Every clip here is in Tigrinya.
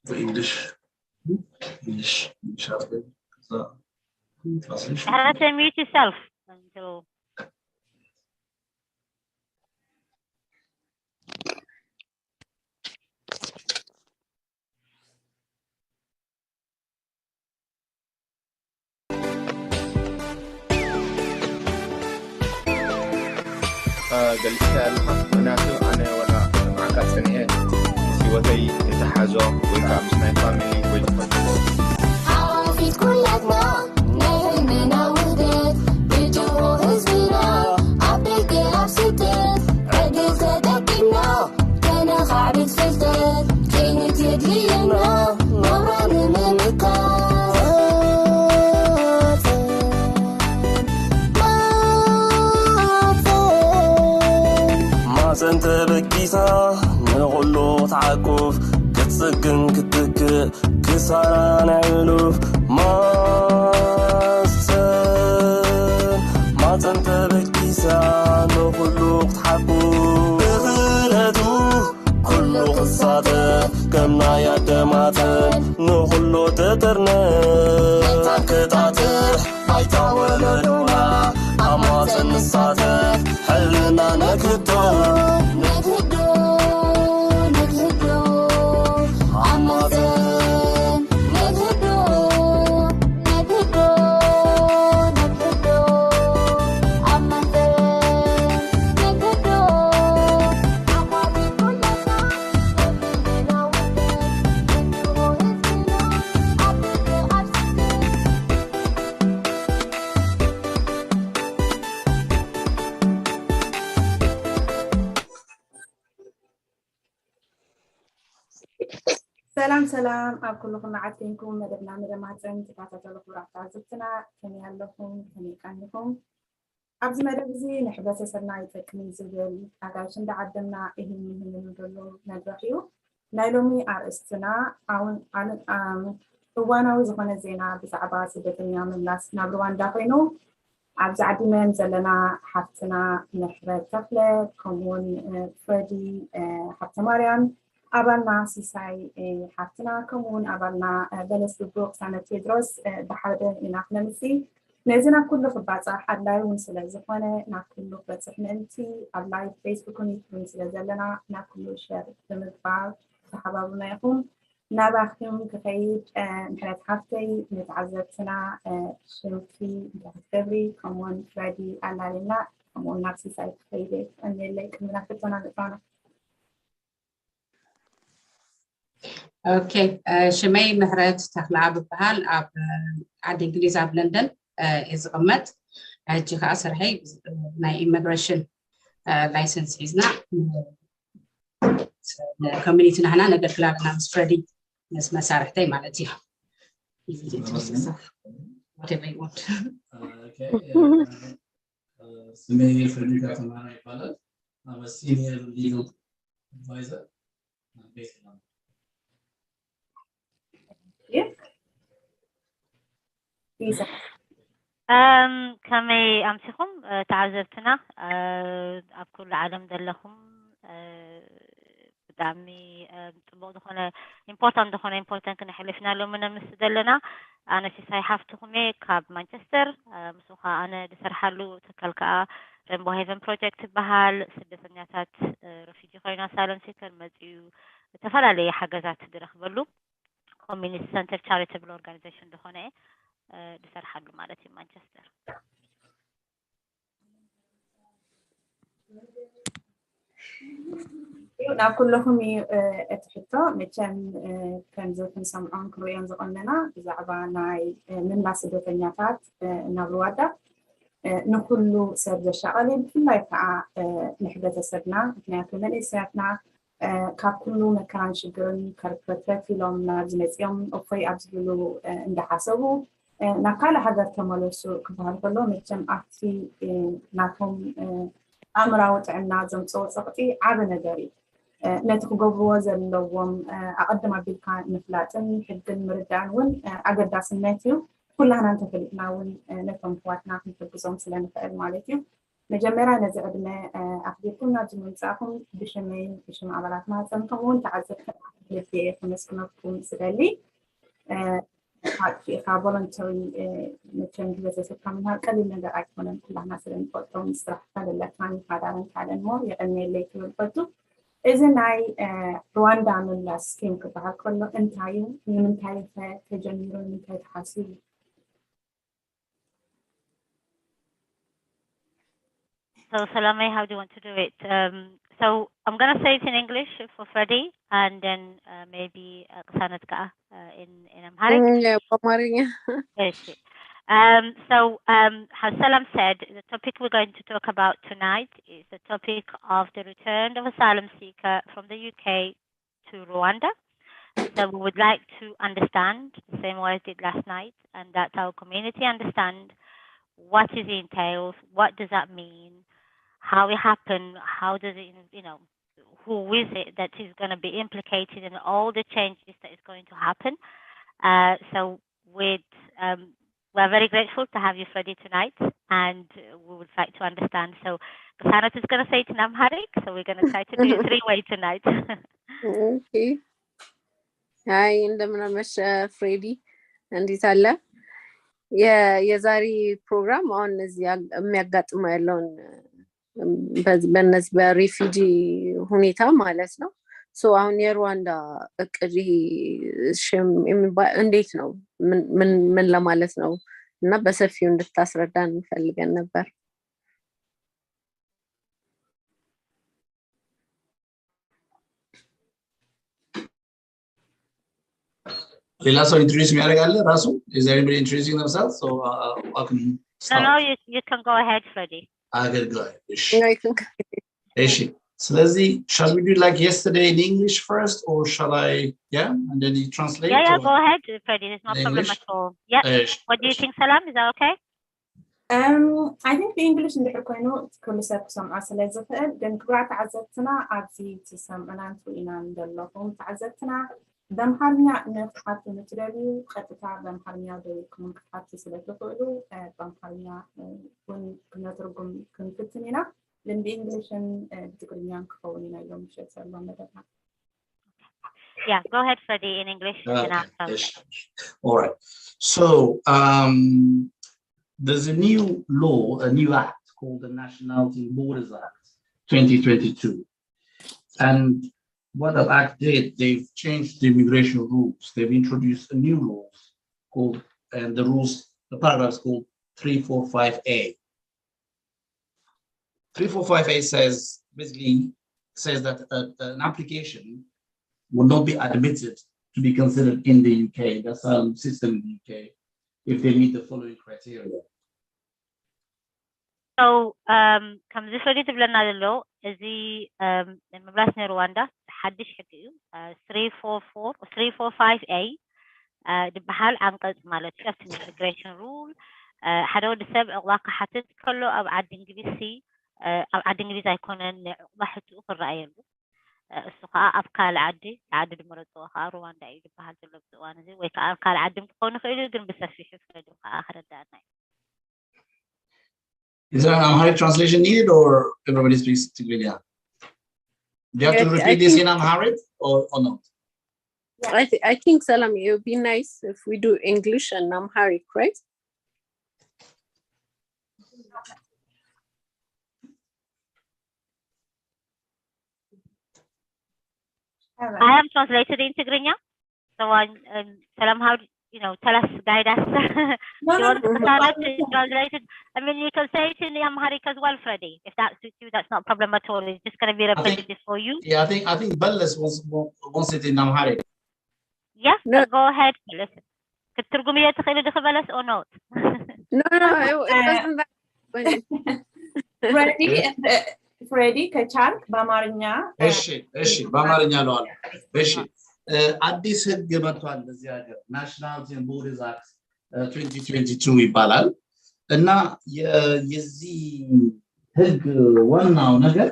English. Translate. So, translation. You have to mute yourself until. قلتها لها مناسب أنا وأنا مع كاتسنية سوتي يتحازو ويكام سناي فاميلي ويتفضل عرفت كلنا نهمنا وحدت بجو هزبنا عبيك عبستت عدل تدقنا كان خعبت فلتت كانت يدلينا نوران ممكان سنت بكيسا نغلو تعكوف كتسكن كتك كسارة نعلوف ما سنت بكيسا نغلو تعكوف بغلتو كل قصة كمنا يا دماتن نغلو تترنا نتاكتاتح بايتا ولدونا أماتن الساتح حلنا نكتو سلام أكلكم عاتنكم مدبنا مدماتن تكاتلوا قرأت زبتنا كني لكم كني كانكم أبز مدبزي نحبس سرنا يتكني زبل عشان دعدنا إهم ندلو ندرحيو نايلومي أرستنا أو وانا وزخنا زينا بزعبا سدتني من الناس نبروان داخينو أبز عديمن زلنا حفتنا نحبت تفلت كمون فردي حفت مريم أبلنا سيساي حفتنا كمون أبلنا بلس بروك سنة تدرس بحرد إناحنا نسي نزنا كله خبازة حدلاي ونسلا زخانة ناكله بتصحنا انتي أبلاي فيسبوك ونسلا زلنا ناكله شير بمدفع صحابنا يقوم نباخيهم كفايد نحن حفتي نتعذبتنا شوفي نتعذبري كمون فريدي أنا لنا كمون نفسي ساي خيدي أن اللي كمنا فتنا نتعنا اوكي شمي مهرت تخلع ببهال اب عاد انجليز اب لندن از قمت اجي خاصر هي ناي immigration license هيزنا community نحنا نقدر كلامنا سبريدي ناس مسارحتي مالتيها whatever you want سمي فريدريكا تماما يقال I'm a senior legal advisor based in London. كمي أمسكم تعذبتنا أبكر العالم دلهم بدعمي تبغى دخلنا important كنا حلفنا لهم من المستدلنا أنا سيساي حفتهم كاب مانشستر مسوخة أنا دسر حلو تكلكا رمبو هيفن بروجكت بحال سدسنياتات رفيجي خينا سالم سيكر مزيو تفعل لي حاجات تدرخ بلو community center charitable organization دخونه دسر حلو مالتي مانشستر كلهم اتحطوا متن كان زوجين سمعان كرويان زقننا بزعبا ناي من باسدتنياتات نبروادا نكلو سرد شغالين كلها يفعى نحدث سرنا نحن من إسراتنا كابلو مكان شجرن كاركتر فيلم نازمت يوم أوفي أبزلو عند حسبه نقال هذا التملص كبار كله متن أحتي ناتهم أمراوت عنا زم صوتي عبنا داري نتخجبوا زلهم أقدم بالكان نفلاتن حد مردان ون أقدر سنتيو كلنا نتفلتنا ون نفهم فواتنا في البزوم سلنا فعل مالتيو مجمرة نزعدنا أخذكم ناجم نساهم بشم عبارات ما سنكون تعزف لفي خمسكم سبالي في فولنتري مثل جزء سكانها قليل من أكون كلنا سلم فترة مسترح فلله كان قادرين على المور يعني اللي تقولوا إذا ناي رواندا من لاسكين كبار كله انتايو من تاي تجميل من تاي تحاسيب. So Salome, how do you want to do it? So I'm going to say it in English for Freddie, and then maybe Sanatka in Amharic. Yeah, Pomarinya. So as Salam said, the topic we're going to talk about tonight is the topic of the return of asylum seeker from the UK to Rwanda. So we would like to understand, the same way as did last night, and that our community understand what it entails, what does that mean, how it happened, how does it, who is it that is going to be implicated in all the changes that is going to happen. So we're very grateful to have you, Freddie, tonight, and we would like to understand. So Sanat is going to say it in Amharic, so we're going to try to do it three-way tonight. Okay. Hi, እንደምን አመሸ ፍሬዲ፣ እንዴት አለ? የዛሬ ፕሮግራም አሁን እዚህ የሚያጋጥመው ያለውን በነዚህ በሪፊጂ ሁኔታ ማለት ነው። ሶ አሁን የሩዋንዳ እቅድ እንዴት ነው ምን ለማለት ነው እና በሰፊው እንድታስረዳን እንፈልገን ነበር። ሌላ ሰው ኢንትሮዲዩስ የሚያደርጋለ ራሱ? Is everybody introducing themselves? So I can start. No, you can go ahead, Freddie. I can go ahead. Ishi. ስለዚህ shall we do like yesterday in English first, or shall I, and then you translate? Yeah, go ahead, Freddie. There's no problem at all. Yeah. What do you think, Salam? Is that okay? I think the English in the Equino كل سنة سمع سلازفة دن كبار تعزتنا عبزي تسمعنا توينا ندلهم تعزتنا دم حرميا نفتح نتربي خطة دم حرميا بيكون كفات سلازفة دم حرميا كنا ترجم كنفتنينا لأن بإنجليشن بتقولين كفونينا يوم شيء صار لنا ده. Yeah, go ahead, Freddie, in English. All right. So there's a new law, a new act called the Nationality and Borders Act 2022, and what that act did, they've changed the immigration rules. They've introduced a new rules called, and the paragraph is called 345A. 345A basically says that an application will not be admitted to be considered in the UK, the asylum system in the UK, if they meet the following criteria. So, كم زفرت بلنا للو زي مبلغنا رواندا حدش حكيو 344 و 345A بحال عنقد مالت شفت immigration rule حدود السبع واقع حتى كله أو عاد إنجليزي أو عاد إنجليزي يكون واحد أخر رأيه السقاء أبقى العادي عدد مرتوها رواندا يجي بحال جلب وانا زي ويك أبقى العادي مكون خير يقدر بس في حفرة آخر الدارنا. Is there an Amharic translation needed, or everybody speaks Tigrinya? Do you have to repeat this in Amharic or not? I think, Salam, it would be nice if we do English and Amharic, right? I am translated in Tigrinya. So, Salam, how tell us, guide us. Translated. I mean, you can say it in the Amharic as well, Freddie. If that suits you, that's not a problem at all. It's just going to be repetitive for you. Yeah, I think Ballas wants it in Amharic. Yeah, go ahead. Listen. كترجمية تخيل دخل بلس or not? No, it doesn't that. Freddie كشارك بامارنيا. إيش بامارنيا لون. إيش. አዲስ ህግ መጥቷል በዚህ ሀገር Nationality and Borders Act 2022 ይባላል እና የዚህ ህግ ዋናው ነገር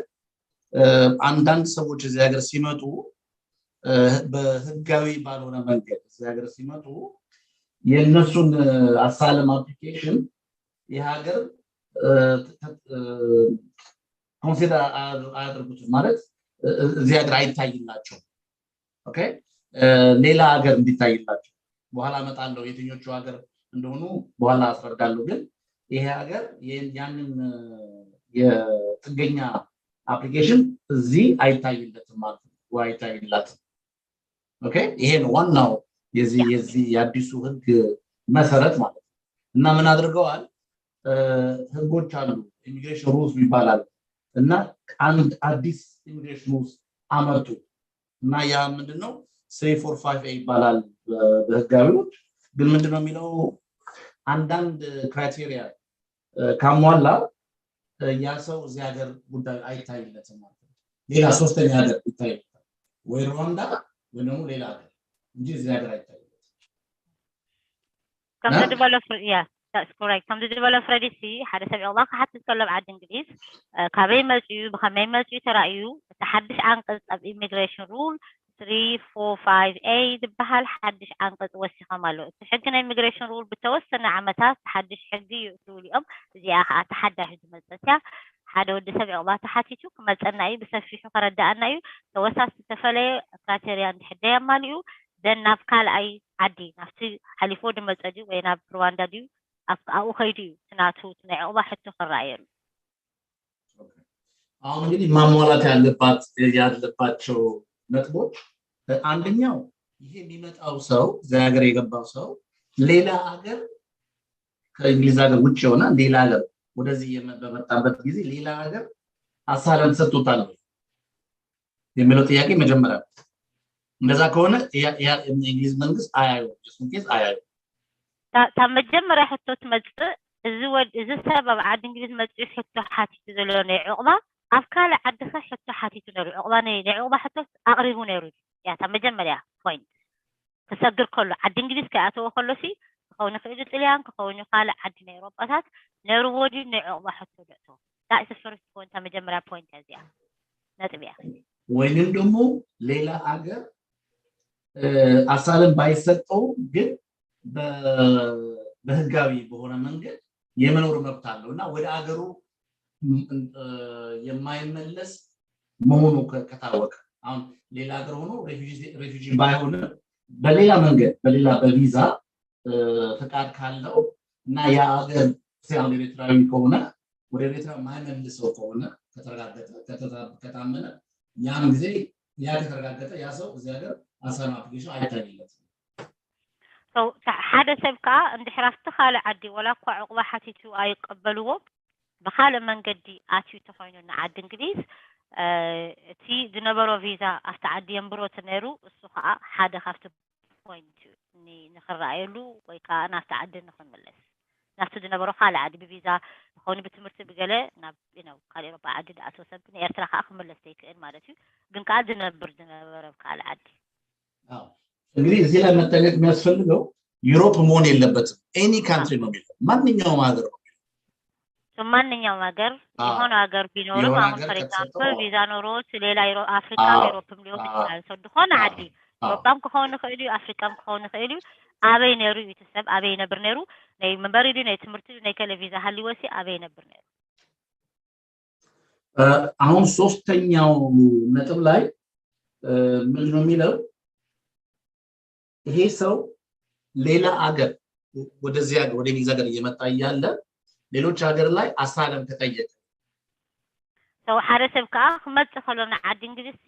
አንዳንድ ሰዎች እዚህ ሀገር ሲመጡ በህጋዊ ባልሆነ መንገድ እዚህ ሀገር ሲመጡ የነሱን አሳይለም አፕሊኬሽን የሀገር ኮንሲደር አያደርጉትም ማለት እዚህ ሀገር አይታይላቸው ኦኬ ሌላ ሀገር እንዲታይላቸው በኋላ መጣለው የትኞቹ ሀገር እንደሆኑ በኋላ አስረዳለሁ ግን ይሄ ሀገር ያንን የጥገኛ አፕሊኬሽን እዚህ አይታይለትም ማለት ነው አይታይላትም ኦኬ ይሄ ነው ዋናው የዚህ የአዲሱ ህግ መሰረት ማለት ነው እና ምን አድርገዋል ህጎች አሉ ኢሚግሬሽን ሩልስ ይባላል እና አንድ አዲስ ኢሚግሬሽን ሩልስ አመጡ እና ያ ምንድነው 345A ይባላል በህጋዊዎች ግን ምንድነው የሚለው አንዳንድ ክራይቴሪያ ካሟላ ያ ሰው እዚህ ሀገር ጉዳይ አይታይለትም ማለት ነው ሌላ ሶስተኛ ሀገር ይታይለታል ወይ ሩዋንዳ ወይ ደግሞ ሌላ ሀገር እንጂ እዚህ ሀገር አይታይለትም Come to develop, yeah, that's correct. Come to develop ready see حدا سبع الله حتى تتكلم عن إنجليز كابين ملجو بخمين ملجو ترأيو تحدث عن قصة immigration rule 345A دبها الحدث عن قصة وسخة ماله تحدثنا immigration rule بتوسنا عمتات تحدث حدي يقولي زي أتحدى حد ملتسيا حدا ود سبع الله تحتيتو كما تسألنا أي بسفي شو قرد أنا أيو توسع ستفلي كاتريان حدي ماليو دن نافكال أي عدي نفتي حليفود ملتجي ويناب رواندا ديو أو خيديو تناتو تنعو حتى خراير አሁን እንግዲህ ማሟላት ያለባቸው ነጥቦች አንደኛው ይሄ የሚመጣው ሰው ዛገር የገባው ሰው ሌላ ሀገር ከእንግሊዝ ሀገር ውጭ ሆነ ሌላ ሀገር ወደዚህ በመጣበት ጊዜ ሌላ ሀገር አሳለም ሰጥቶታል የሚለው ጥያቄ መጀመሪያ እንደዛ ከሆነ የእንግሊዝ መንግስት አያዩ ጀስቲስ አያዩ ተመጀመሪያ ሕቶት መጽእ እዚ ሰበብ ዓዲ እንግሊዝ መጽእ ሕቶ ሓቲቱ ዘሎ ናይ ዕቁባ أفكار عدسة حتى حاتي تنوري أغلاني نعوبة حتى أقربوا نوري يا تمجمع بوينت تسجل كله عد إنجليز كأتوا خلصي كونه خيجت إليان كونه قال عدنا أوروبا ذات نروجي نعوبة حتى جاتو that is the first point تمجمع بوينت هذه نتبع وين دمو ليلى أجر أصلاً بايستو جد بهجاوي بهونا منجد يمنور مبتالونا وده أجرو የማይመለስ መሆኑ ከታወቀ አሁን ሌላ ሀገር ሆኖ ሬፊጂ ባይሆን በሌላ መንገድ በሌላ በቪዛ ፍቃድ ካለው እና ያ ሀገር ሲያል ኤርትራዊ ከሆነ ወደ ኤርትራ ማይመልሰው ከሆነ ከታመነ ያን ጊዜ ያ ከተረጋገጠ ያ ሰው እዚህ ሀገር አሳማ አፕሊኬሽን አይታይለትም ሰው ሓደ ሰብካ እንድሕራፍተ ካለ ዓዲ ወላ እኳ ዕቁባ ሓቲቱ አይቀበልዎ بخال منجدي أتيو تفاينون عاد إنجليز تي دنبرو فيزا أفتعدي ينبرو تنيرو السخاء حدا خافت بوينت ني نخرعيلو ويكا أنا أفتعدي نخون ملس نفتو دنبرو خال عادي بفيزا خوني بتمرت بقلة ناب ينو قال يروبا عادي دا أسوسا بني ارتراخ أخو ملس تيك إن مارتو قن قاد دنبرو بقال عادي إنجليز زيلا متنك مياسفلقو يوروب مون يلبتم any country نوميل ما من يوم هذا ማንኛውም ሀገር የሆነ ሀገር ቢኖርም አሁን for example ቪዛ ኖሮት ሌላ አፍሪካ ዩሮፕም ሊሆን ይችላል ሰው ድሆነ ዓዲ ዩሮፕም ከሆነ ከእሉ አፍሪካም ከሆነ ከእሉ አበይ ነሩ ይተሰብ አበይ ነበር ነሩ ናይ መንበሪዱ ናይ ትምርቱ ናይ ከለቪዛ ሀሊወሲ አበይ ነበር ነሩ አሁን ሶስተኛው ነጥብ ላይ ምንድነው የሚለው ይሄ ሰው ሌላ ሀገር ወደዚህ ሀገር ወደ ቪዛ ሀገር እየመጣ ያለ ሌሎች ሀገር ላይ አሳለም ተጠየቀ ሰው حارسብ ካ ከመጽ ከለና ዓዲ እንግሊዝሲ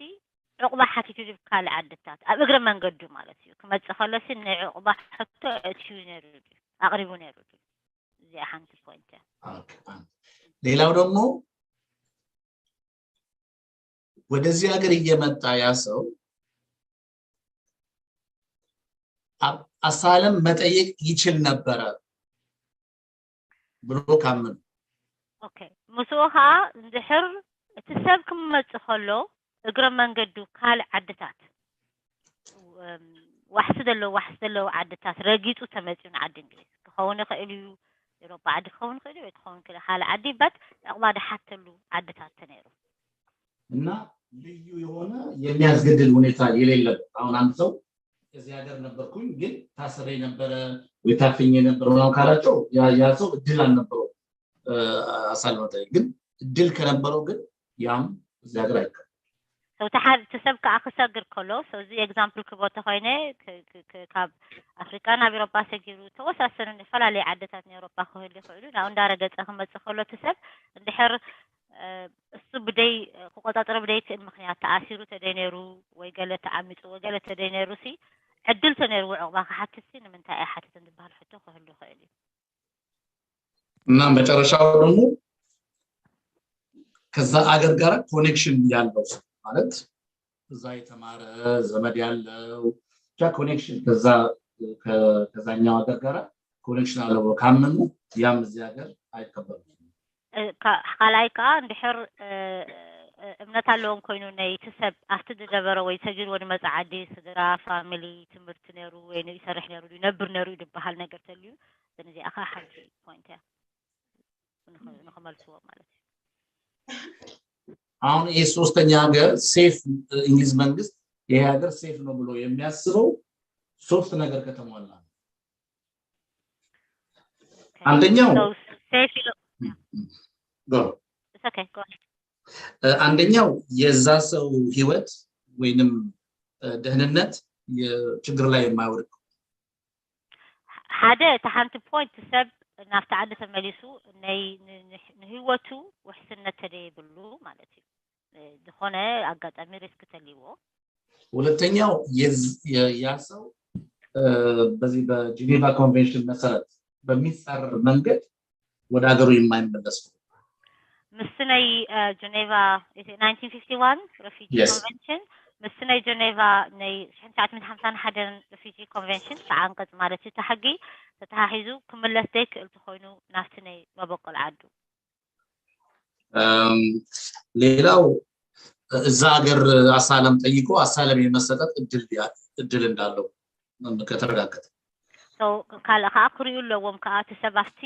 ዕቁባ ሓቲቱ ዝካለ ዓድታት ኣብ እግረ መንገዱ ማለት እዩ ከመጽ ከለሲ ናይ ዕቁባ ሕቶ እትዩ ነሩ አቅሪቡ ነሩ እዚ ሓንቲ ፖይንት ሌላው ደግሞ ወደዚህ ሀገር እየመጣ ያ ሰው አሳለም መጠየቅ ይችል ነበር ብሎ ካመን ኦኬ መስዋሃ እንድሕር እትሰብ ከመጽ ከሎ እግረ መንገዱ ካል ዓድታት ዋሕስደለው ዓድታት ረጊጡ ተመጽን ዓዲ እንግሊዝ ከሆነ ከእሉ ኤውሮፓ ዓዲ ከሆነ ከእሉ ከሆነ ካል ዓዲ ባት ዕቁባ ደሓተሉ ዓድታት ተነሩ እና ልዩ የሆነ የሚያስገድል ሁኔታ የሌለበት አሁን አንድ ሰው እዚህ ሀገር ነበርኩኝ ግን ታስሬ ነበር ወይ ታፍኜ ነበር ነው ካላቸው ያ ሰው እድል አልነበረው አሳልፈው ግን እድል ከነበረው ግን ያም እዚያ ሀገር አይቀርም። ሰው ተሰብ ከዓ ክሰግር ከሎ እዚ ኤግዛምፕል ክቦተ ኮይነ ካብ ኣፍሪካ ናብ ኤውሮፓ ሰጊሩ ተወሳሰነ ንፈላለዩ ዓድታት ንኤውሮፓ ክህሉ ይኽእሉ ናብ እንዳረገፀ ክመፅእ ከሎ ትሰብ እንድሕር እሱ ብደይ ክቆፃፀሮ ብደይ ክእል ምክንያት ተኣሲሩ ተደይነሩ ወይ ገለ ተዓሚፁ ወይ ገለ ተደይነሩ ሲ ዕድል ተነይሩ ዕቑባ ክሓትት ሲ ንምንታይ ኣይ ሓትት እንትበሃል ሕቶ ክህሉ ይኽእል እዩ እና መጨረሻው ደግሞ ከዛ አገር ጋር ኮኔክሽን ያለው ማለት እዛ የተማረ ዘመድ ያለው ብቻ ኮኔክሽን ከዛኛው አገር ጋር ኮኔክሽን አለው ካመኑ ያም እዚህ ሀገር አይቀበሉም። ካላይካ እንድሕር እምነት ኣለዎም ኮይኑ ናይ ትሰብ ኣብቲ ዝነበረ ወይ ሰጊር ወዲ መፅዓዲ ስድራ ፋሚሊ ትምህርቲ ነይሩ ወይ ይሰርሕ ነይሩ ይነብር ነይሩ ይድበሃል ነገር ተልዩ እዚኣ ከዓ ሓንቲ ፖይንት እያ ንኽመልስዎ ማለት እዩ። አሁን ይህ ሶስተኛ ሀገር ሴፍ እንግሊዝ መንግስት ይሄ ሀገር ሴፍ ነው ብሎ የሚያስበው ሶስት ነገር ከተሟላ አንደኛው አንደኛው የዛ ሰው ህይወት ወይንም ደህንነት ችግር ላይ የማይወድቅ ሓደ ተሓንቲ ፖይንት ሰብ ናፍቲ ዓዲ ተመሊሱ ናይ ንህይወቱ ውሕስነት ተደይብሉ ማለት እዩ ዝኾነ አጋጣሚ ሪስክ ተልይዎ። ሁለተኛው ያ ሰው በዚህ በጂኔቫ ኮንቬንሽን መሰረት በሚጻረር መንገድ ወደ ሀገሩ የማይመለስ ምስነይ ጀኔቫ 1951 ሪፊጂ ኮንቬንሽን ምስነይ ጀኔቫ ናይ 1951 ሪፊጂ ኮንቬንሽን ተዓንቀጽ ማለት እዩ ተሓጊ ተታሒዙ ክምለስ ደይክእል ተኮይኑ ናፍቲ ናይ መበቆል ዓዱ ሌላው እዛ ሀገር አሳለም ጠይቆ አሳለም የመሰጠት እድል እንዳለው ከተረጋገጠ ካል ካክሪዩ ለዎም ከዓ ተሰባፍቲ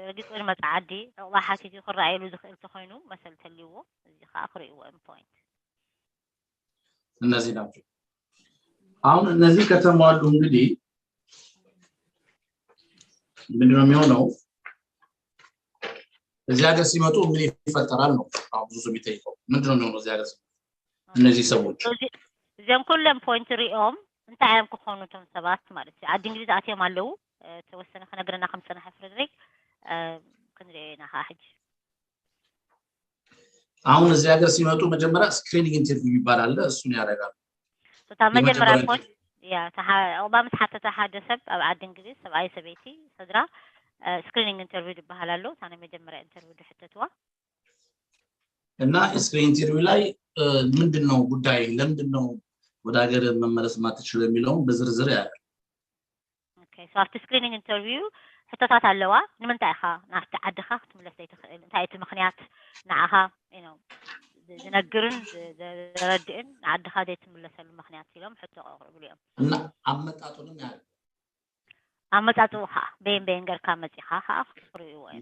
ርግጽን መጽዓዲ ዕባሓት እዩ ክራይሉ ዝኽእል ተኮይኑ መሰል ተልይዎ እዚ ካክሪዩ ፖይንት እነዚህ ናቸው። አሁን እነዚህ ከተሟሉ እንግዲህ ምንድነው የሚሆነው? እዚህ ሀገር ሲመጡ ምን ይፈጠራል ነው አሁን ብዙ የሚጠይቀው ምንድነው የሚሆነው እዚህ ሀገር እነዚህ ሰዎች እዚያም ኩለም ፖይንት ሪኦም እንታይ እዮም ክኾኑ ቶም ሰባት ማለት እዩ ዓዲ እንግሊዝ ኣትዮም ኣለው ተወሰነ ከነግረና ከም ፀናሐ ፍሬድሪክ ክንሪአና ሕጂ አሁን እዚህ ሀገር ሲመጡ መጀመሪያ ስክሪኒንግ ኢንተርቪው ይባላል እሱን ያደርጋሉ። መጀመሪያ ፖይንት ያ ኦባማ ተሓተተ ሓደ ሰብ ኣብ ዓዲ እንግሊዝ ሰብኣይ ሰበይቲ ስድራ ስክሪኒንግ ኢንተርቪው ይባላል አለው ታነ መጀመሪያ ኢንተርቪው ድሕተትዋ እና ስክሪኒንግ ኢንተርቪው ላይ ምንድነው ጉዳይ ለምንድነው ወደ ሀገር መመለስ ማትችል የሚለው በዝርዝር ያለ ኦኬ ሶ አፍተር ስክሪኒንግ ኢንተርቪው ሕቶታት ኣለዋ ንምንታይ ኢኻ ናፍቲ ዓድኻ ክትምለስ ዘይትኽእል እንታይ እቲ ምክንያት ንዓኻ ዝነግርን ዝረድእን ዓድኻ ዘይትምለሰሉ ምክንያት ኢሎም ሕቶ ኣቕርብሉ እዮም እና አመጣጡንም ያለ አመጣጡ ኻ በየን ገርካ መጽኻ ኻ ፍሪው ወይ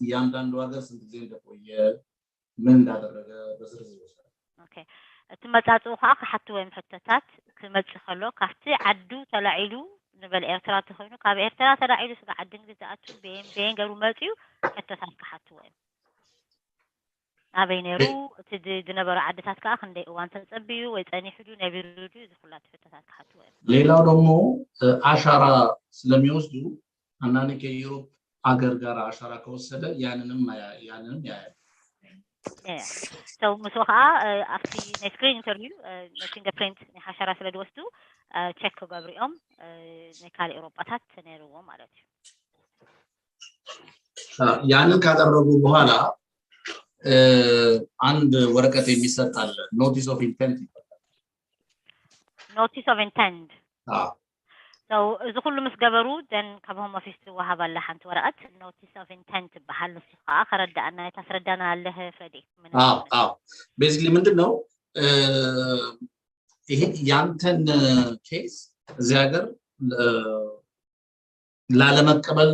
እያንዳንዱ ሀገር ስንት ጊዜ እንደቆየ ምን እንዳደረገ በዝርዝር ይወስዳል። ኦኬ እቲ መጻጹ ኻ ክሓቱ ወይም ሕቶታት ክመጽእ ከሎ ካፍቲ ዓዱ ተላዒሉ ንበል ኤርትራ ተኾይኑ ካብ ኤርትራ ተላዒሉ ስለ ዓዲ እንግሊዝ ኣቱ በየን ገሩ መጽዩ ሕቶታት ክሓቱ ወይ ኣበይ ነይሩ እቲ ዝነበሩ ዓድታት ከዓ ክንደይ እዋን ተጸብዩ ወይ ጸኒሕሉ ነቢሩዱ ዝኹላት ሕቶታት ክሓቱ ወይ ሌላው ደግሞ አሻራ ስለሚወስዱ አንዳንዴ ከዩሮፕ አገር ጋር አሻራ ከወሰደ ያንንም ያያል ሰው መስዋዕታ አፍቲ ናይ ስክሪን ኢንተርቪው ፊንገርፕሪንት ናይ ሓሸራ ስለ ዝወስዱ ቼክ ክገብሪኦም ናይ ካልእ ኤውሮጳታት ተነይርዎ ማለት እዩ ያንን ካደረጉ በኋላ አንድ ወረቀት የሚሰጥ አለ ኖቲስ ኦፍ ኢንቴንት ይባላል። ኖቲስ ኦፍ ኢንቴንት ሰው እዚ ኩሉ ምስ ገበሩ ደን ካብهم ኦፊስ ወሃባላ ሓንቲ ወረቀት ኖቲስ ኦፍ ኢንቴንት ይባሃል ንሱ ከዓ ከረዳእና ታስረዳና አለህ ፍሬዲ ቤዚክሊ ምንድነው ይሄ ያንተን ኬስ እዚህ ሀገር ላለመቀበል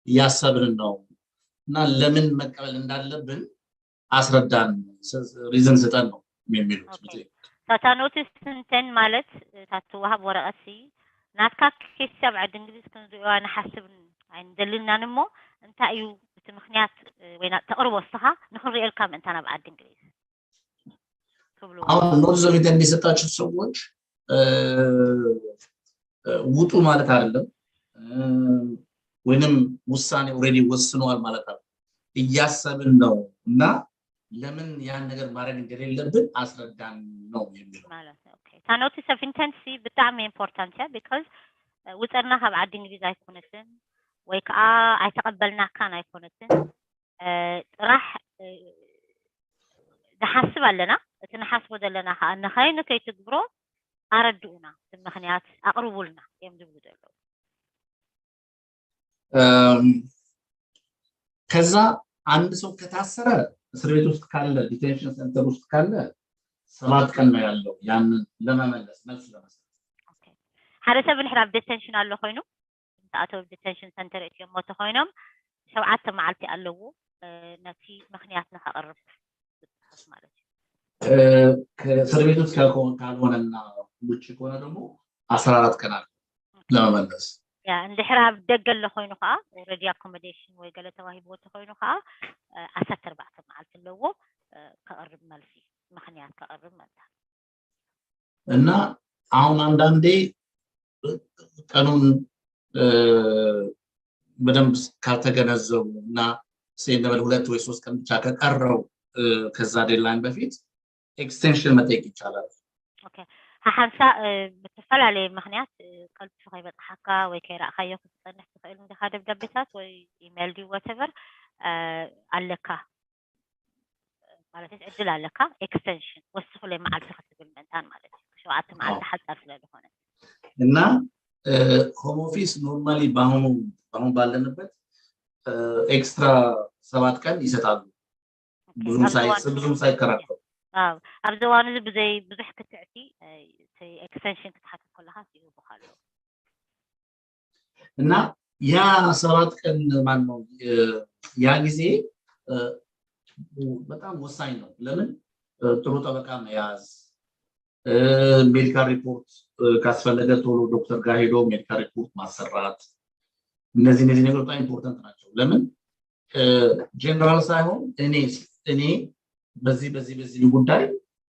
ያሰብን ነው እና ለምን መቀበል እንዳለብን አስረዳን ሪዝን ስጠን ነው የሚሉት ታታ ኖቲስ ኢንቴንት ማለት ታትወሃብ ወረቀት ሲ ናትካ ኬስ ዓዲ እንግሊዝ ክንሪኦ ንሓስብ አይንደልና ንሞ እንታይ እዩ እቲ مخنيات وين تقرب وسخة نخرج الكام أنت أنا بعد إنجليز አሁን ኖርዝ ሪተን የሚሰጣቸው ሰዎች ውጡ ማለት አይደለም ወይንም ውሳኔ ኦሬዲ ወስነዋል ማለት አይደለም እያሰብን ነው እና ለምን ያን ነገር ማድረግ እንደሌለብን አስረዳን ነው የሚለው ማለት ነው ኦኬ ታኖቲስ ኦፍ ኢንቴንሲ በጣም ኢምፖርታንት ያ ቢኮዝ ውጥርና ካብ ዓዲ እንግሊዝ አይኮነትን ወይ ከዓ አይተቀበልናካን አይኮነትን ጥራሕ نحاسب لنا نحاسب لنا أن خاينة كي تكبروا أردونا المخنيات أقربوا لنا يمدوا دلوا كذا عند سو كتاسرة سريتوس كارلا detention center وست كارلا سبات كان ما يالله يعني لما ملص نفس لما أوكي هذا سبب نحراب detention على خاينو تأتوا detention center يوم ما تخاينهم شوعات معلتي علوه نتي مخنياتنا أقرب ከሰርቪስ ካልሆነና ውጭ ከሆነ ደግሞ 14 ቀን አለ ለመመለስ ያ እንደ ሕራብ ደገለ ኮይኑ ካ ኦሬዲ አኮሞዴሽን ወይ ገለ ተዋሂቦ ተኮይኑ ካ 14 መዓልት ለዎ ከቀርብ መልሲ ምክንያት ከቀርብ ማለት እና አሁን አንዳንዴ ቀኑን በደንብ ካልተገነዘቡ እና ሴንደብል 2 ወይ 3 ቀን ብቻ ከቀረው ከዛ ዴድላይን በፊት ኤክስቴንሽን መጠየቅ ይቻላል ኦኬ ሓንሳ በተፈላለየ ምክንያት ቀልብ ሸይ በጣሓካ ወይ ከራእካዮ ክትጸንሕ ትኽእል እንዲኻ ደብዳቤታት ወይ ኢሜል ዲ whatever ኣለካ ማለት ዕድል ኣለካ ኤክስቴንሽን ወስኹ ላይ መዓልቲ ክትብል መንታን ማለት እዩ ሸውዓተ መዓልቲ ሓፃር ስለዝኾነ እና ሆም ኦፊስ ኖርማሊ በአሁኑ ባለንበት ኤክስትራ 7 ቀን ይሰጣሉ ብዙም ሳይከራከሩ አብዘዋኑ ብዘይ ብዙሕ ክትዕቲ ኤክስቴንሽን ክትሓትት ከለካ ይሁብካሉ እና ያ 7 ቀን ማን ነው ያ ጊዜ በጣም ወሳኝ ነው ለምን ጥሩ ጠበቃ መያዝ ሜዲካል ሪፖርት ካስፈለገ ቶሎ ዶክተር ጋር ሄዶ ሜዲካል ሪፖርት ማሰራት እነዚህ ነገሮች በጣም ኢምፖርታንት ናቸው ለምን ጀነራል ሳይሆን እኔ በዚህ ጉዳይ